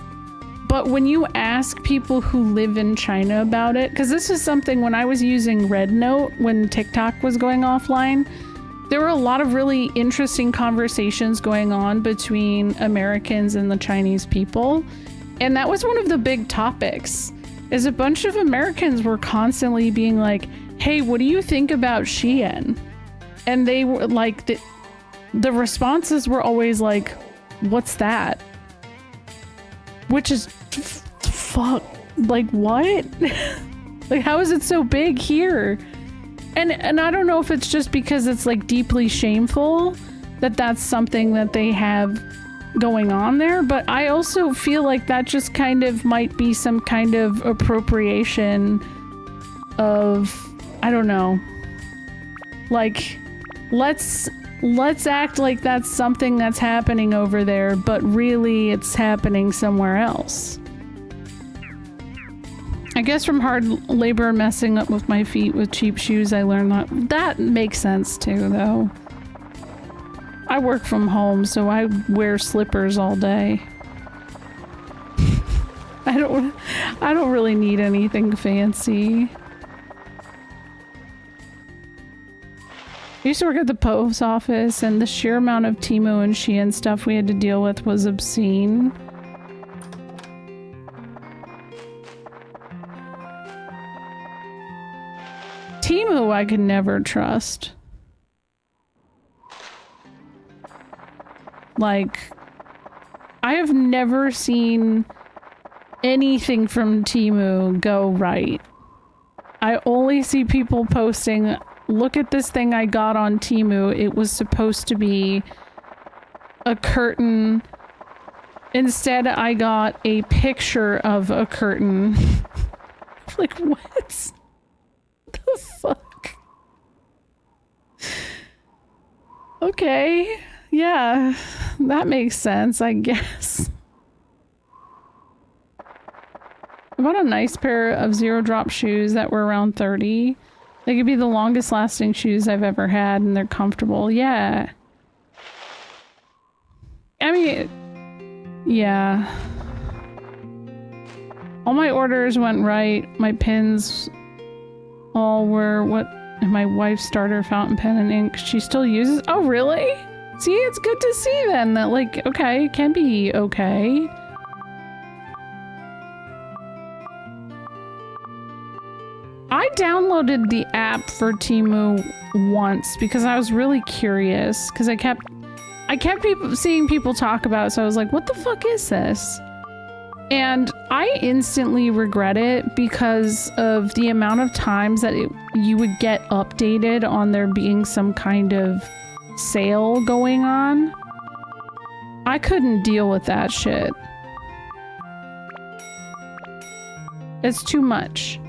but when you ask people who live in China about it, because this is something when I was using Red Note when TikTok was going offline, there were a lot of really interesting conversations going on between Americans and the Chinese people. And that was one of the big topics, is a bunch of Americans were constantly being like, hey, what do you think about Shein? And they were like, the responses were always like, what's that? Which is, fuck, like what? Like, how is it so big here? And I don't know if it's just because it's like deeply shameful that that's something that they have going on there, but I also feel like that just kind of might be some kind of appropriation of, I don't know, like let's act like that's something that's happening over there, but really it's happening somewhere else. I guess from hard labor messing up with my feet with cheap shoes, I learned that makes sense too, though. I work from home, so I wear slippers all day. I don't really need anything fancy. I used to work at the post office, and the sheer amount of Temu and Shein stuff we had to deal with was obscene. Temu I could never trust. Like, I have never seen anything from Temu go right. I only see people posting, look at this thing I got on Temu. It was supposed to be a curtain. Instead, I got a picture of a curtain. Like, what? The fuck? Okay. Yeah, that makes sense, I guess. I bought a nice pair of zero drop shoes that were around 30. They could be the longest lasting shoes I've ever had, and they're comfortable. Yeah. I mean, yeah. All my orders went right. My pins all were what... And my wife's starter fountain pen and ink she still uses. Oh, really? See, it's good to see then that, like, okay, it can be okay. I downloaded the app for Temu once because I was really curious because I kept seeing people talk about it, so I was like, what the fuck is this? And I instantly regret it because of the amount of times that you would get updated on there being some kind of sale going on. I couldn't deal with that shit. It's too much.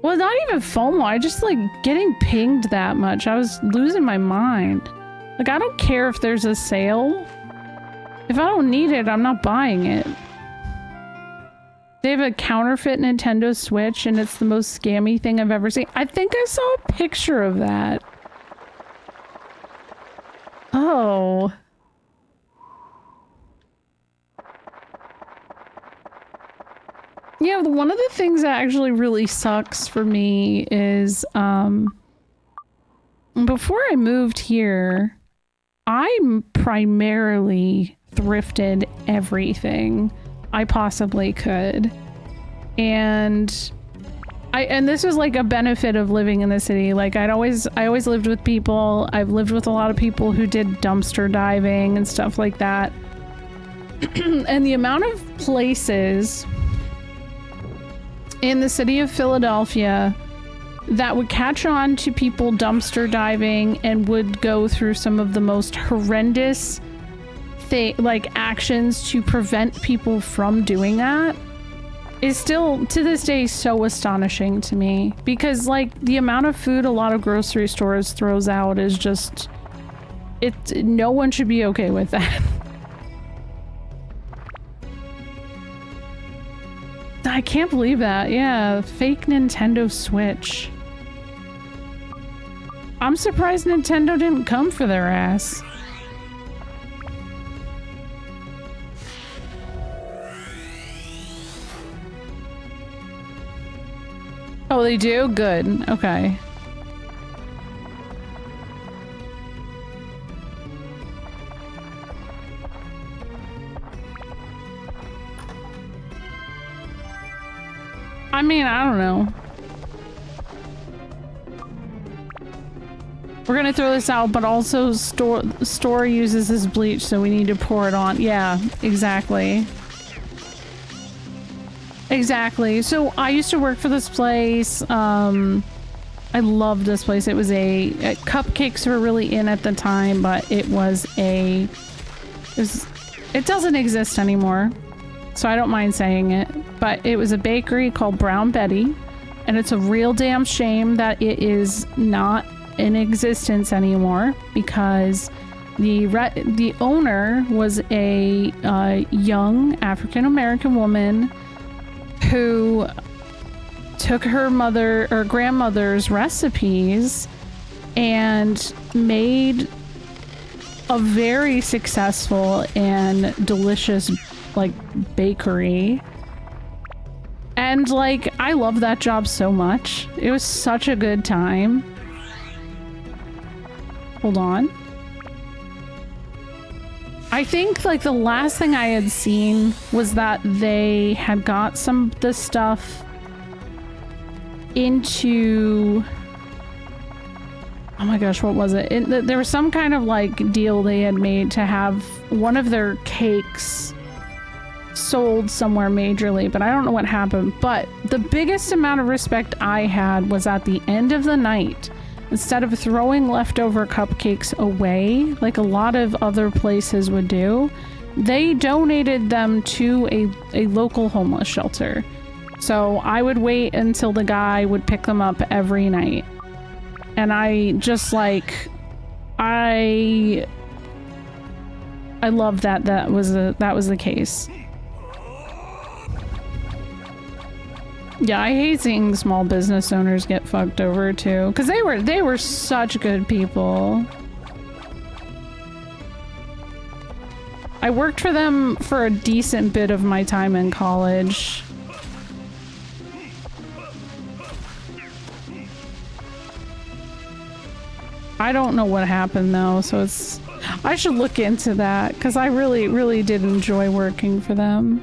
Well, not even FOMO. I just like getting pinged that much. I was losing my mind. Like, I don't care if there's a sale. If I don't need it, I'm not buying it. They have a counterfeit Nintendo Switch and it's the most scammy thing I've ever seen. I think I saw a picture of that. Oh. Yeah, one of the things that actually really sucks for me is, before I moved here, I primarily thrifted everything I possibly could. And this was like a benefit of living in the city. Like I always lived with people. I've lived with a lot of people who did dumpster diving and stuff like that. And the amount of places in the city of Philadelphia that would catch on to people dumpster diving and would go through some of the most horrendous actions to prevent people from doing that is still to this day so astonishing to me, because like the amount of food a lot of grocery stores throws out is just, no one should be okay with that. I can't believe that. Yeah, fake Nintendo Switch. I'm surprised Nintendo didn't come for their ass. Oh, they do? Good. Okay. I mean, I don't know. We're gonna throw this out, but also store uses this bleach, so we need to pour it on. Yeah, exactly. Exactly. So I used to work for this place. I loved this place. It was cupcakes were really in at the time, but it doesn't exist anymore. So I don't mind saying it, but it was a bakery called Brown Betty, and it's a real damn shame that it is not in existence anymore, because the owner was a young African-American woman who took her mother or grandmother's recipes and made a very successful and delicious like bakery. And like I love that job so much. It was such a good time. Hold on. I think like the last thing I had seen was that they had got some of the stuff into, oh my gosh, what was it? There was some kind of like deal they had made to have one of their cakes sold somewhere majorly, but I don't know what happened. But the biggest amount of respect I had was at the end of the night. Instead of throwing leftover cupcakes away, like a lot of other places would do, they donated them to a local homeless shelter. So I would wait until the guy would pick them up every night. And I just like, I love that was the case. Yeah, I hate seeing small business owners get fucked over too, because they were such good people. I worked for them for a decent bit of my time in college. I don't know what happened though, so it's... I should look into that, because I really, really did enjoy working for them.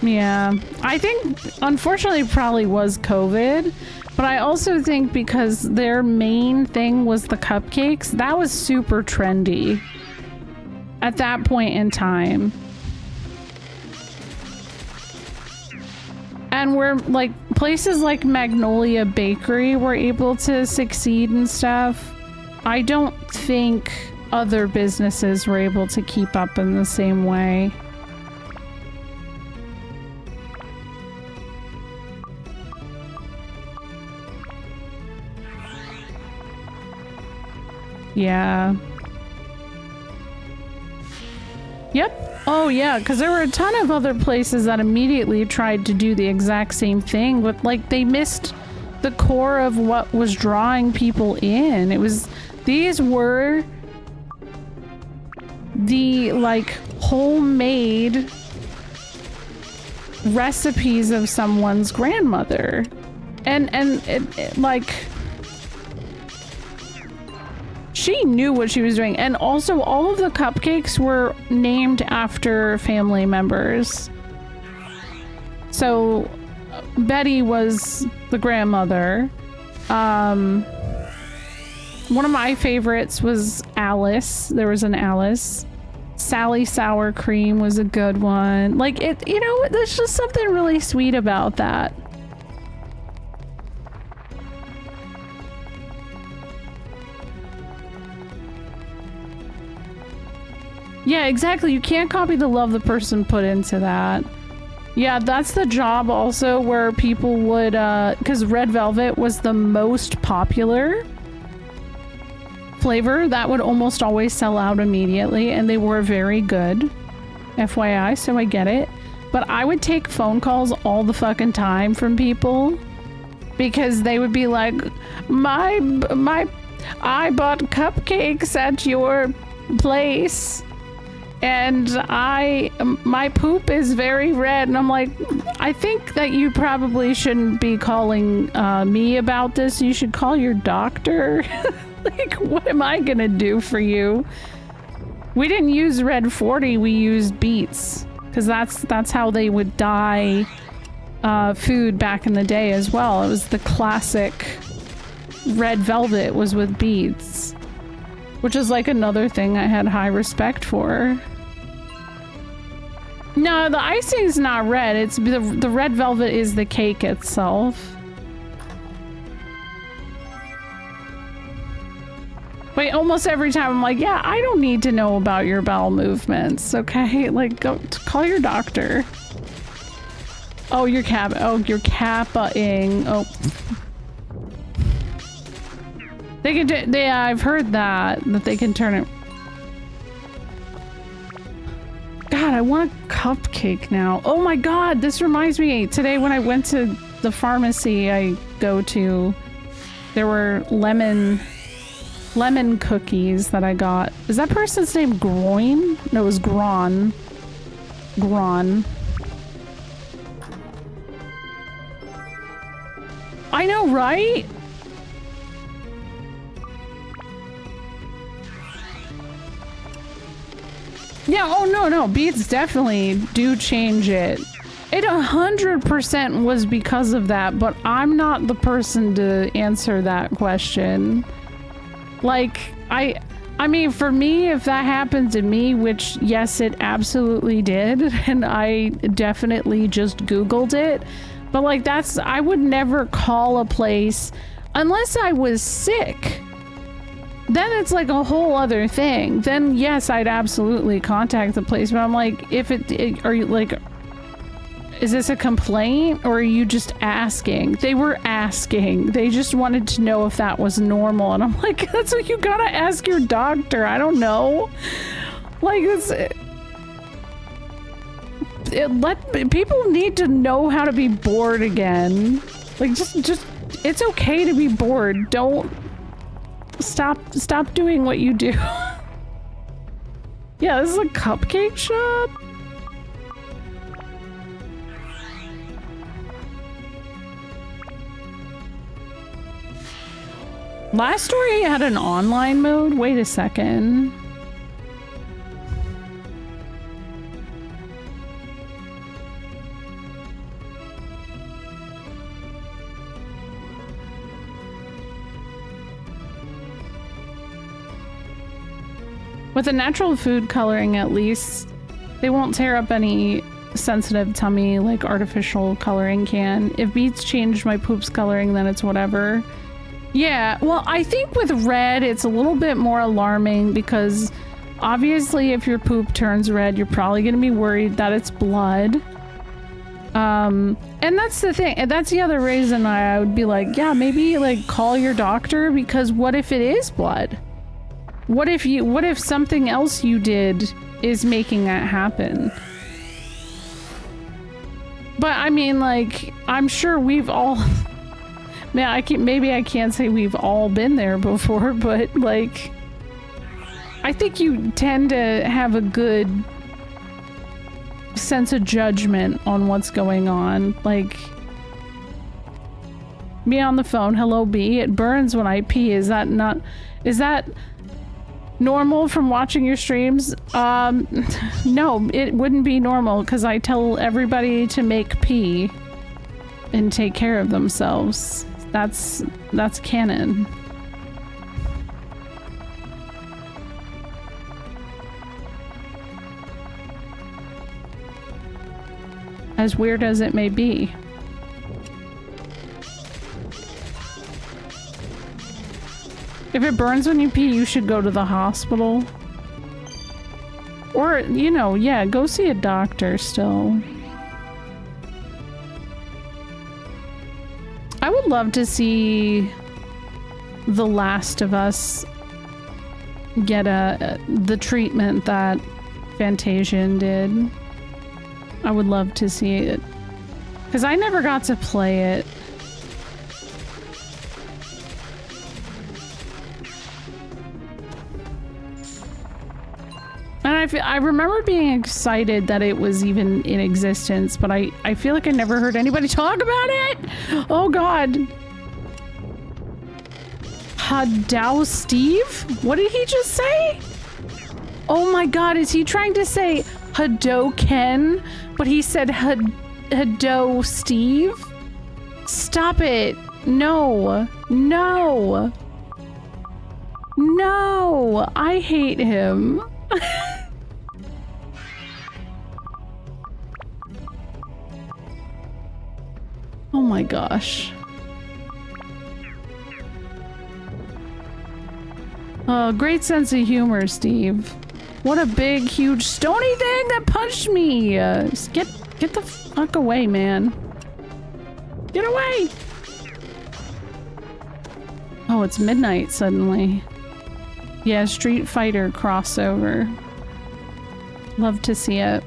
Yeah, I think, unfortunately, it probably was COVID, but I also think because their main thing was the cupcakes, that was super trendy at that point in time. And where, like, places like Magnolia Bakery were able to succeed and stuff, I don't think other businesses were able to keep up in the same way. Yeah. Yep. Oh yeah, because there were a ton of other places that immediately tried to do the exact same thing, but like they missed the core of what was drawing people in. It was, these were the like homemade recipes of someone's grandmother. And it like, she knew what she was doing. And also all of the cupcakes were named after family members. So Betty was the grandmother. One of my favorites was Alice. There was an Alice. Sally Sour Cream was a good one. Like it, you know, there's just something really sweet about that. Yeah, exactly. You can't copy the love the person put into that. Yeah, that's the job also where people would, because Red Velvet was the most popular flavor, that would almost always sell out immediately, and they were very good. FYI, so I get it. But I would take phone calls all the fucking time from people because they would be like, I bought cupcakes at your place. And my poop is very red. And I'm like, I think that you probably shouldn't be calling me about this. You should call your doctor. Like, what am I gonna do for you? We didn't use Red 40, we used beets. Because that's how they would dye food back in the day as well. It was the classic Red Velvet was with beets. Which is like another thing I had high respect for. No, the icing's not red. It's the Red Velvet is the cake itself. Wait, almost every time I'm like, yeah, I don't need to know about your bowel movements, okay? Like, go call your doctor. Oh, you're kappa-ing. Oh. They can do, yeah, I've heard that they can turn it. God, I want a cupcake now. Oh my God, this reminds me. Today when I went to the pharmacy I go to, there were lemon cookies that I got. Is that person's name Groin? No, it was Gron. Gron. I know, right? Yeah, oh no, beats definitely do change it. It 100% was because of that, but I'm not the person to answer that question. Like, I mean, for me, if that happened to me, which, yes, it absolutely did, and I definitely just Googled it, but like, I would never call a place unless I was sick. Then it's like a whole other thing. Then yes, I'd absolutely contact the place. But I'm like, are you like, is this a complaint or are you just asking? They were asking. They just wanted to know if that was normal. And I'm like, that's what you gotta ask your doctor. I don't know. Like people need to know how to be bored again. Like just it's okay to be bored. Don't Stop doing what you do. Yeah, this is a cupcake shop. Last story had an online mode? Wait a second. With a natural food coloring, at least, they won't tear up any sensitive tummy like artificial coloring can. If Beats changed my poop's coloring, then it's whatever. Yeah, well, I think with red, it's a little bit more alarming because obviously if your poop turns red, you're probably going to be worried that it's blood. And that's the thing. And that's the other reason I would be like, yeah, maybe like call your doctor, because what if it is blood? What if something else you did is making that happen? But I mean, like, I'm sure we've all... Man, maybe I can't say we've all been there before, but like, I think you tend to have a good sense of judgment on what's going on. Like, me on the phone, hello B, it burns when I pee. Is that normal from watching your streams? No, it wouldn't be normal because I tell everybody to make pee and take care of themselves. That's canon. As weird as it may be. If it burns when you pee, you should go to the hospital. Or, you know, yeah, go see a doctor still. I would love to see The Last of Us get the treatment that Fantasian did. I would love to see it. Because I never got to play it. And I remember being excited that it was even in existence, but I feel like I never heard anybody talk about it! Oh god. Hadao Steve? What did he just say? Oh my god, is he trying to say Hadoken, but he said Hadao Steve? Stop it. No. No. No. I hate him. Oh my gosh. Oh, great sense of humor, Steve. What a big, huge, stony thing that punched me! Get the fuck away, man. Get away! Oh, it's midnight suddenly. Yeah, Street Fighter crossover. Love to see it.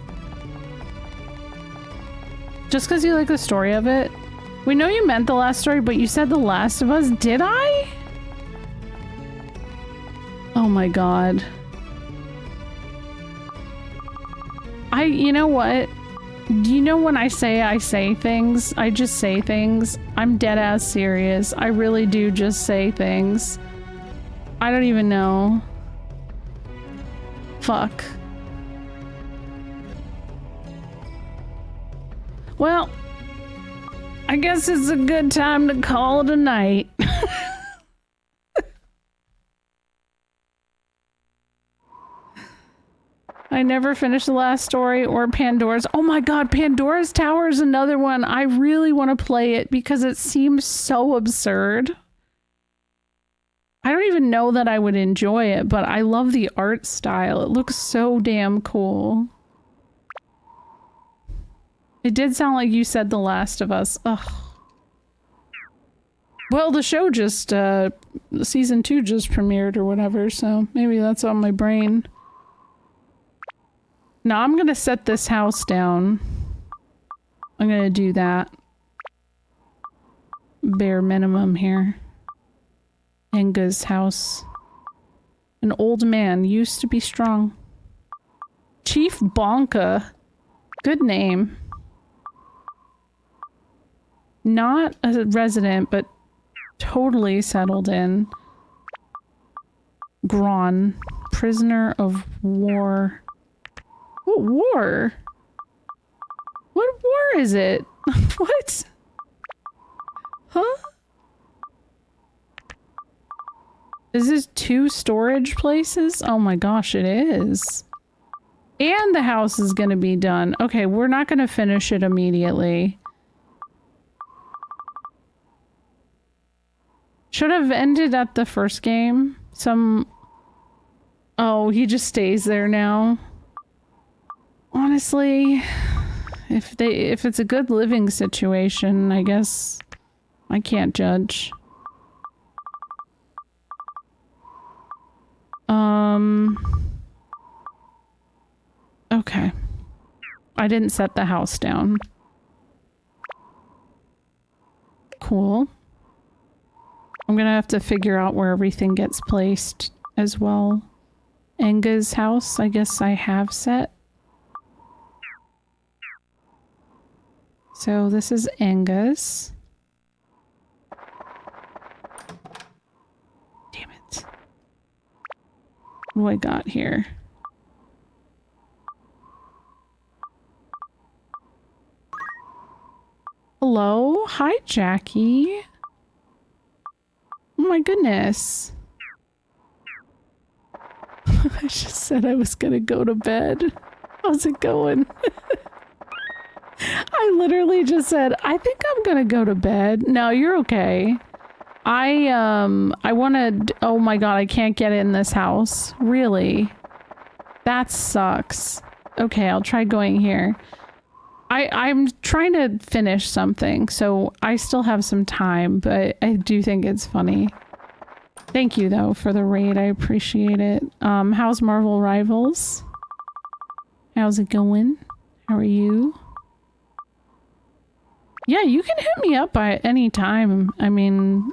Just because you like the story of it? We know you meant the last story, but you said The Last of Us. Did I? Oh my god. You know what? Do you know when I say things? I just say things. I'm dead ass serious. I really do just say things. I don't even know. Fuck. Well, I guess it's a good time to call it a night. I never finished the last story or Pandora's. Oh my god, Pandora's Tower is another one. I really want to play it because it seems so absurd. I don't even know that I would enjoy it, but I love the art style. It looks so damn cool. It did sound like you said The Last of Us. Ugh. Well, the show just, season 2 just premiered or whatever, so maybe that's on my brain. Now I'm gonna set this house down. I'm gonna do that. Bare minimum here. Enga's house. An old man used to be strong. Chief Bonka. Good name. Not a resident, but totally settled in. Gron. Prisoner of war. What war? What war is it? What? Huh? Is this 2 storage places? Oh my gosh, it is. And the house is gonna be done. Okay, we're not gonna finish it immediately. Should have ended at the first game. Oh, he just stays there now. Honestly, if it's a good living situation, I guess I can't judge. Okay. I didn't set the house down. Cool. I'm gonna have to figure out where everything gets placed as well. Enga's house, I guess I have set. So this is Enga's. Damn it. What do I got here? Hello? Hi, Jackie. Oh my goodness. I just said I was gonna go to bed. How's it going? I literally just said, I think I'm gonna go to bed. No, you're okay. I wanna... Oh my god, I can't get in this house. Really? That sucks. Okay, I'll try going here. I'm trying to finish something, so I still have some time, but I do think it's funny. Thank you, though, for the raid. I appreciate it. How's Marvel Rivals? How's it going? How are you? Yeah, you can hit me up by any time. I mean,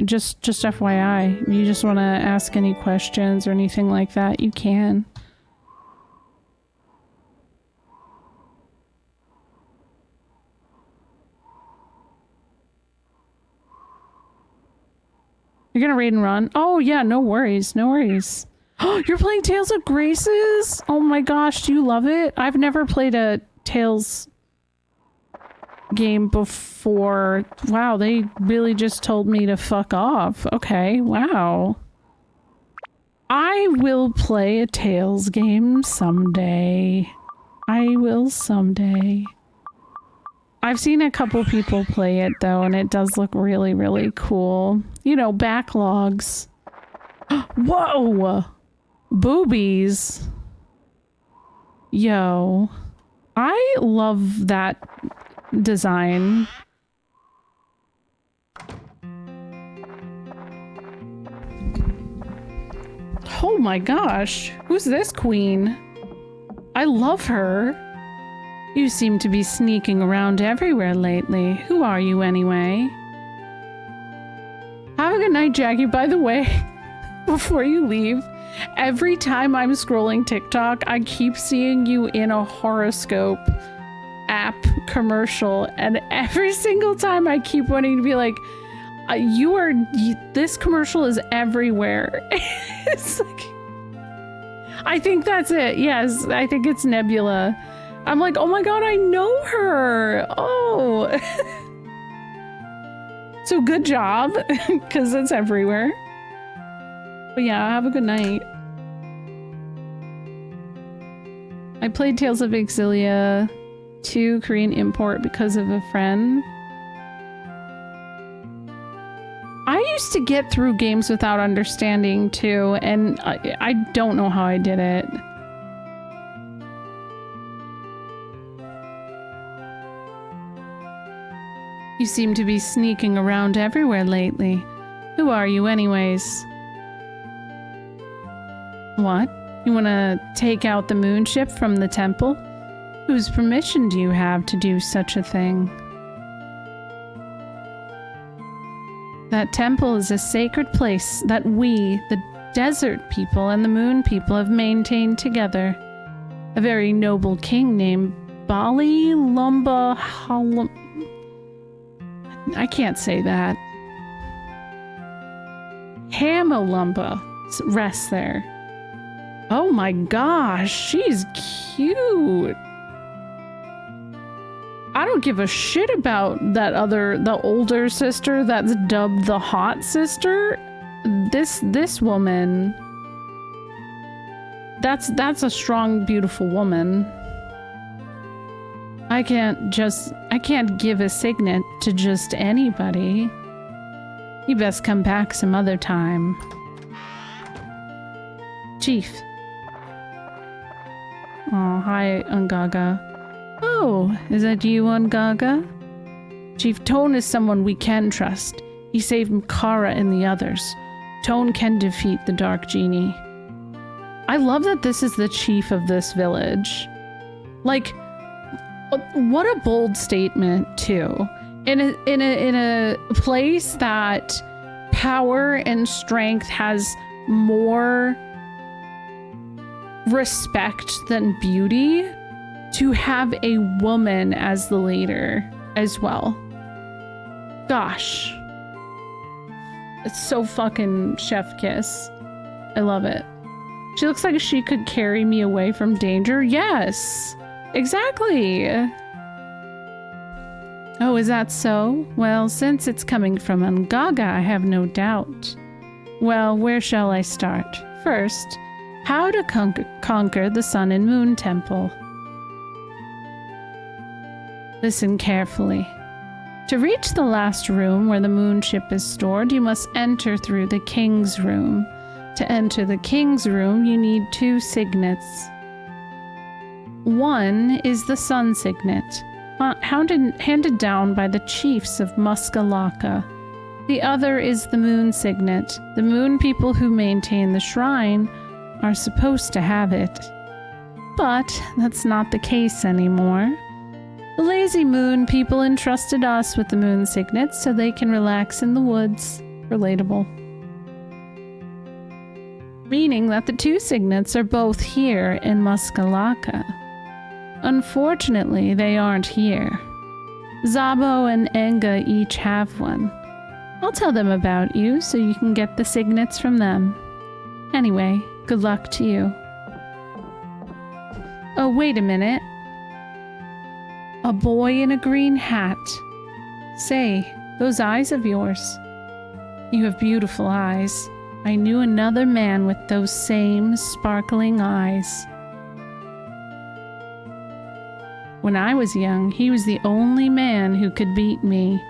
just FYI. If you just want to ask any questions or anything like that, you can. You're gonna raid and run? Oh yeah, no worries, no worries. Oh, you're playing Tales of Graces? Oh my gosh, do you love it? I've never played a Tales game before. Wow, they really just told me to fuck off. Okay, wow. I will play a Tales game someday. I will someday. I've seen a couple people play it though, and it does look really, really cool. You know, backlogs. Whoa! Boobies. Yo. I love that design. Oh my gosh. Who's this queen? I love her. You seem to be sneaking around everywhere lately. Who are you anyway? Have a good night, Jackie. By the way, before you leave, every time I'm scrolling TikTok, I keep seeing you in a horoscope app commercial, and every single time I keep wanting to be like, this commercial is everywhere. It's like, I think that's it. Yes, I think it's Nebula. I'm like, oh my god, I know her. Oh. So good job, because it's everywhere. But yeah, have a good night. I played Tales of Exilia 2 Korean import because of a friend. I used to get through games without understanding too, and I don't know how I did it. You seem to be sneaking around everywhere lately. Who are you anyways? What? You wanna take out the moonship from the temple? Whose permission do you have to do such a thing? That temple is a sacred place that we, the desert people and the moon people, have maintained together. A very noble king named Bali Lumba Halam... I can't say that. Hamalumba rests there. Oh my gosh, she's cute. I don't give a shit about the older sister that's dubbed the hot sister. This woman, that's a strong, beautiful woman. I can't give a signet to just anybody. You best come back some other time. Chief. Oh, hi, Ungaga. Oh, is that you, Ungaga? Chief Tone is someone we can trust. He saved Makara and the others. Tone can defeat the Dark Genie. I love that this is the chief of this village. Like, what a bold statement, too. In a place that power and strength has more respect than beauty, to have a woman as the leader as well. Gosh. It's so fucking chef kiss. I love it. She looks like she could carry me away from danger. Yes, exactly. Oh, is that so? Well, since it's coming from Ungaga, I have no doubt. Well, where shall I start? First, how to conquer the Sun and Moon Temple. Listen carefully. To reach the last room where the moon ship is stored, you must enter through the King's Room. To enter the King's Room, you need 2 signets. One is the Sun Signet, handed down by the chiefs of Muskalaka. The other is the Moon Signet. The moon people who maintain the shrine are supposed to have it. But that's not the case anymore. The lazy moon people entrusted us with the moon signets so they can relax in the woods. Relatable. Meaning that the 2 signets are both here in Muskalaka. Unfortunately, they aren't here. Zabo and Enga each have one. I'll tell them about you so you can get the signets from them. Anyway, good luck to you. Oh, wait a minute. A boy in a green hat. Say, those eyes of yours. You have beautiful eyes. I knew another man with those same sparkling eyes. When I was young, he was the only man who could beat me.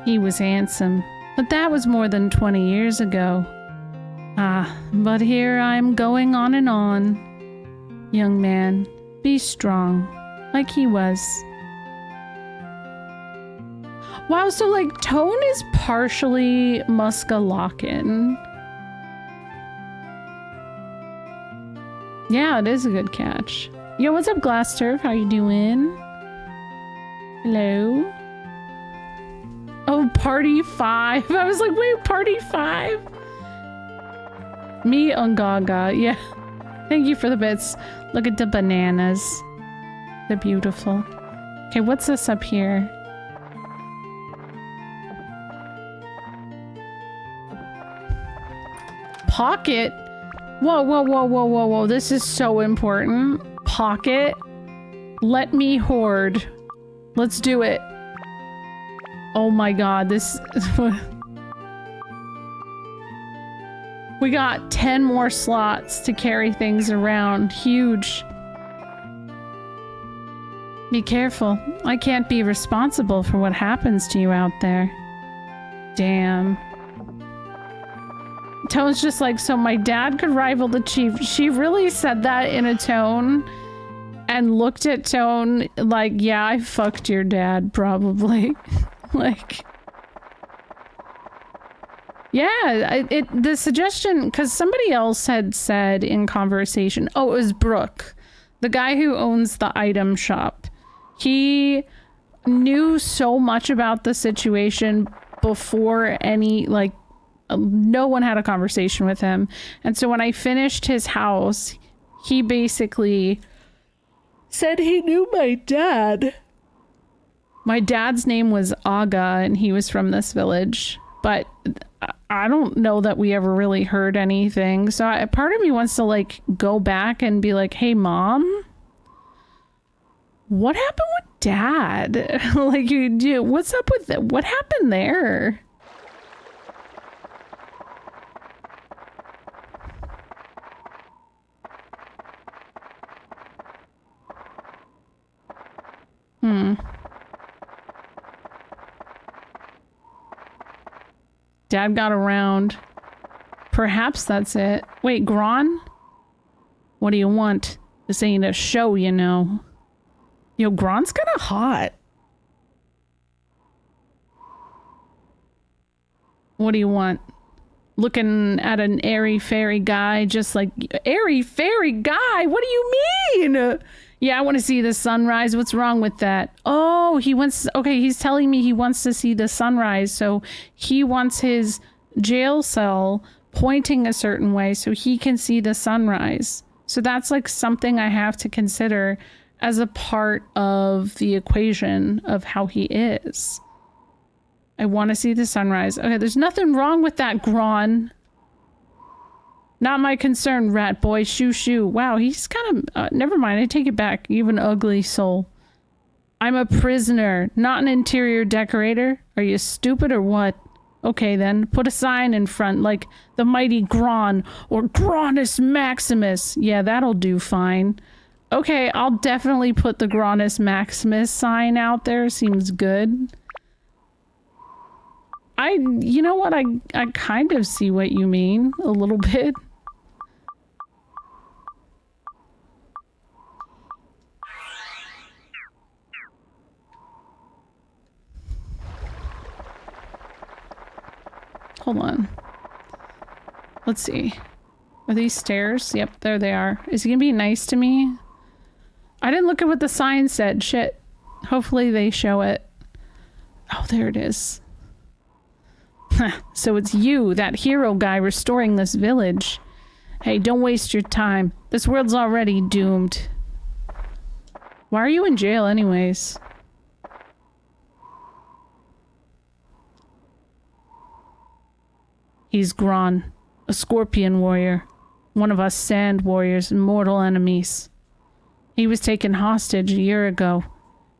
He was handsome, but that was more than 20 years ago. Ah, but here I am going on and on. Young man, be strong, like he was. Wow, so like Tone is partially Muskalakan. Yeah, it is a good catch. Yo, what's up, Glass Turf? How you doing? Hello? Oh, party 5. I was like, wait, party 5? Me, Ungaga. Yeah. Thank you for the bits. Look at the bananas. They're beautiful. Okay, what's this up here? Pocket? Whoa, whoa, whoa, whoa, whoa, whoa. This is so important. Pocket. Let me hoard. Let's do it. Oh my god, this... We got 10 more slots to carry things around. Huge. Be careful. I can't be responsible for what happens to you out there. Damn. Tone's just like, so my dad could rival the chief. She really said that in a tone and looked at Tone like, yeah, I fucked your dad, probably. Like... Yeah, the suggestion, because somebody else had said in conversation, oh, it was Brooke, the guy who owns the item shop. He knew so much about the situation, before any, like, no one had a conversation with him. And so when I finished his house, he basically said he knew my dad. My dad's name was Aga, and he was from this village. But I don't know that we ever really heard anything. So part of me wants to, like, go back and be like, hey, Mom, what happened with Dad? Like, what's up with that? What happened there? Dad got around. Perhaps that's it. Wait, Gron? What do you want? This ain't a show, you know. Yo, Gron's kinda hot. What do you want? Looking at an airy-fairy guy, just like... Airy-fairy guy? What do you mean? Yeah, I want to see the sunrise. What's wrong with that? Oh, he wants... Okay, he's telling me he wants to see the sunrise, so he wants his jail cell pointing a certain way so he can see the sunrise. So that's like something I have to consider as a part of the equation of how he is. I want to see the sunrise. Okay, there's nothing wrong with that, Gron. Not my concern, rat boy. Shoo shoo. Wow, he's kind of... never mind, I take it back. You have an ugly soul. I'm a prisoner, not an interior decorator. Are you stupid or what? Okay then, put a sign in front, like the mighty Gron, or Gronus Maximus. Yeah, that'll do fine. Okay, I'll definitely put the Gronus Maximus sign out there. Seems good. You know what? I kind of see what you mean, a little bit. Hold on. Let's see. Are these stairs? Yep, there they are. Is he gonna be nice to me? I didn't look at what the sign said. Shit. Hopefully they show it. Oh, there it is. So it's you, that hero guy restoring this village. Hey, don't waste your time. This world's already doomed. Why are you in jail anyways? He's Gron, a scorpion warrior. One of us sand warriors' mortal enemies. He was taken hostage a year ago.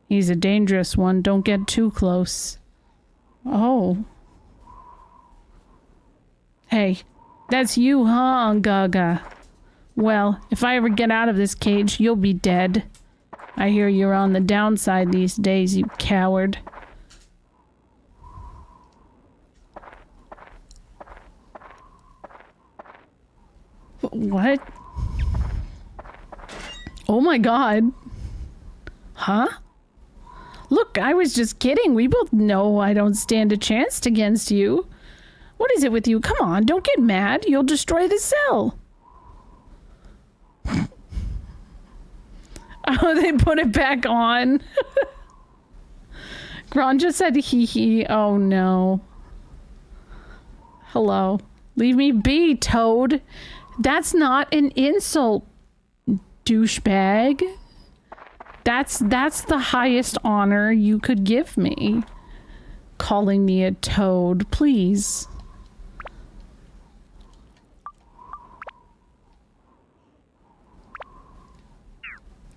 He's a dangerous one. Don't get too close. Oh. Hey, that's you, huh, Gaga? Well, if I ever get out of this cage, you'll be dead. I hear you're on the downside these days, you coward. What? Oh my god. Huh? Look, I was just kidding. We both know I don't stand a chance against you. What is it with you? Come on, don't get mad. You'll destroy the cell. Oh, they put it back on. Gron just said hee hee. Oh no. Hello. Leave me be, Toad. That's not an insult, douchebag. That's the highest honor you could give me. Calling me a toad, please.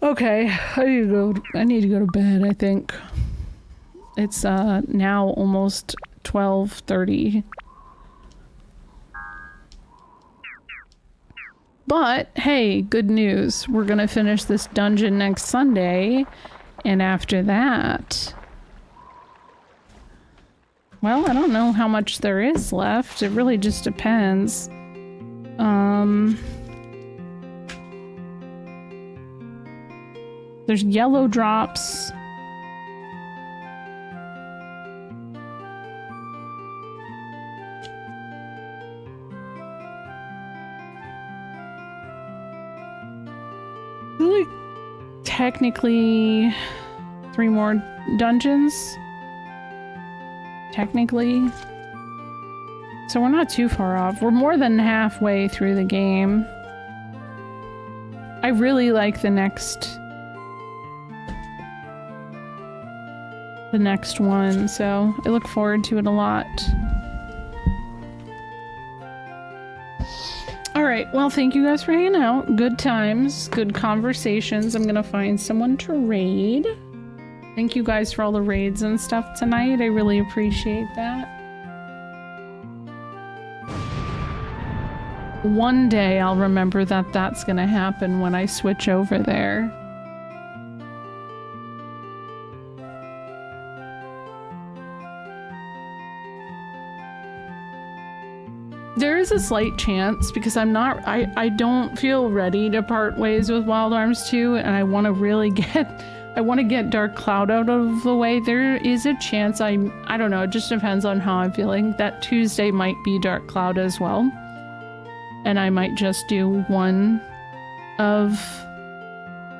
Okay, I need to go to bed, I think. It's now almost 12:30. But hey, good news. We're gonna finish this dungeon next Sunday, and after that, well, I don't know how much there is left. It really just depends. There's yellow drops. Really, technically, 3 more dungeons. technically. So we're not too far off. We're more than halfway through the game. I really like the next one, so I look forward to it a lot. Alright, well, thank you guys for hanging out. Good times, good conversations. I'm gonna find someone to raid. Thank you guys for all the raids and stuff tonight. I really appreciate that. One day I'll remember that that's gonna happen when I switch over there. There is a slight chance because I don't feel ready to part ways with Wild Arms 2, and I want to really get Dark Cloud out of the way. There is a chance I don't know, it just depends on how I'm feeling. That Tuesday might be Dark Cloud as well. And I might just do one of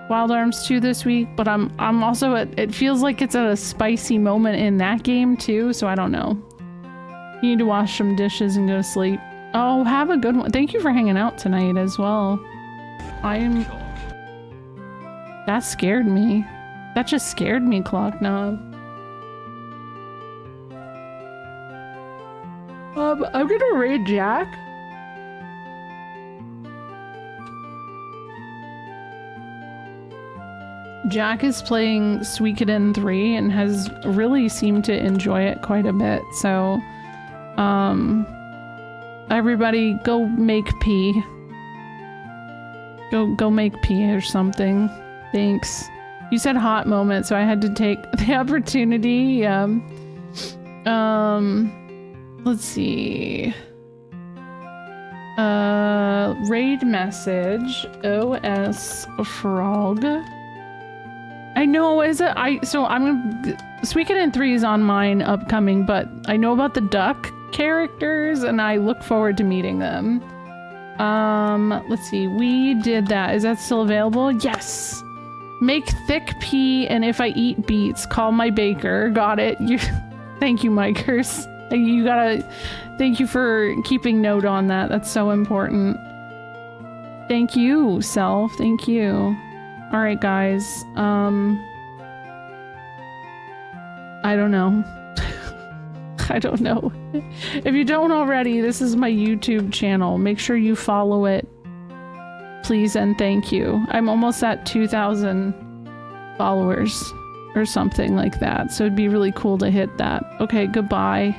Wild Arms 2 this week, but I'm also it feels like it's at a spicy moment in that game too, so I don't know. You need to wash some dishes and go to sleep. Oh, have a good one. Thank you for hanging out tonight as well. That scared me. That just scared me, Clock Knob. I'm gonna raid Jack. Jack is playing Suikoden 3 and has really seemed to enjoy it quite a bit, so everybody go make pee. Go make pee or something. Thanks. You said hot moment, so I had to take the opportunity. Let's see. Raid message. OS Frog. I know, so I'm gonna... Suikoden 3 is on mine upcoming, but I know about the duck characters, and I look forward to meeting them. Let's see, we did that. Is that still available? Yes! Make thick pea, and if I eat beets, call my baker. Got it. Thank you, Mikers. Thank you for keeping note on that. That's so important. Thank you, Self. Thank you. Alright, guys. I don't know. I don't know. If you don't already, this is my YouTube channel. Make sure you follow it. Please and thank you. I'm almost at 2,000 followers or something like that, so it'd be really cool to hit that. Okay, goodbye.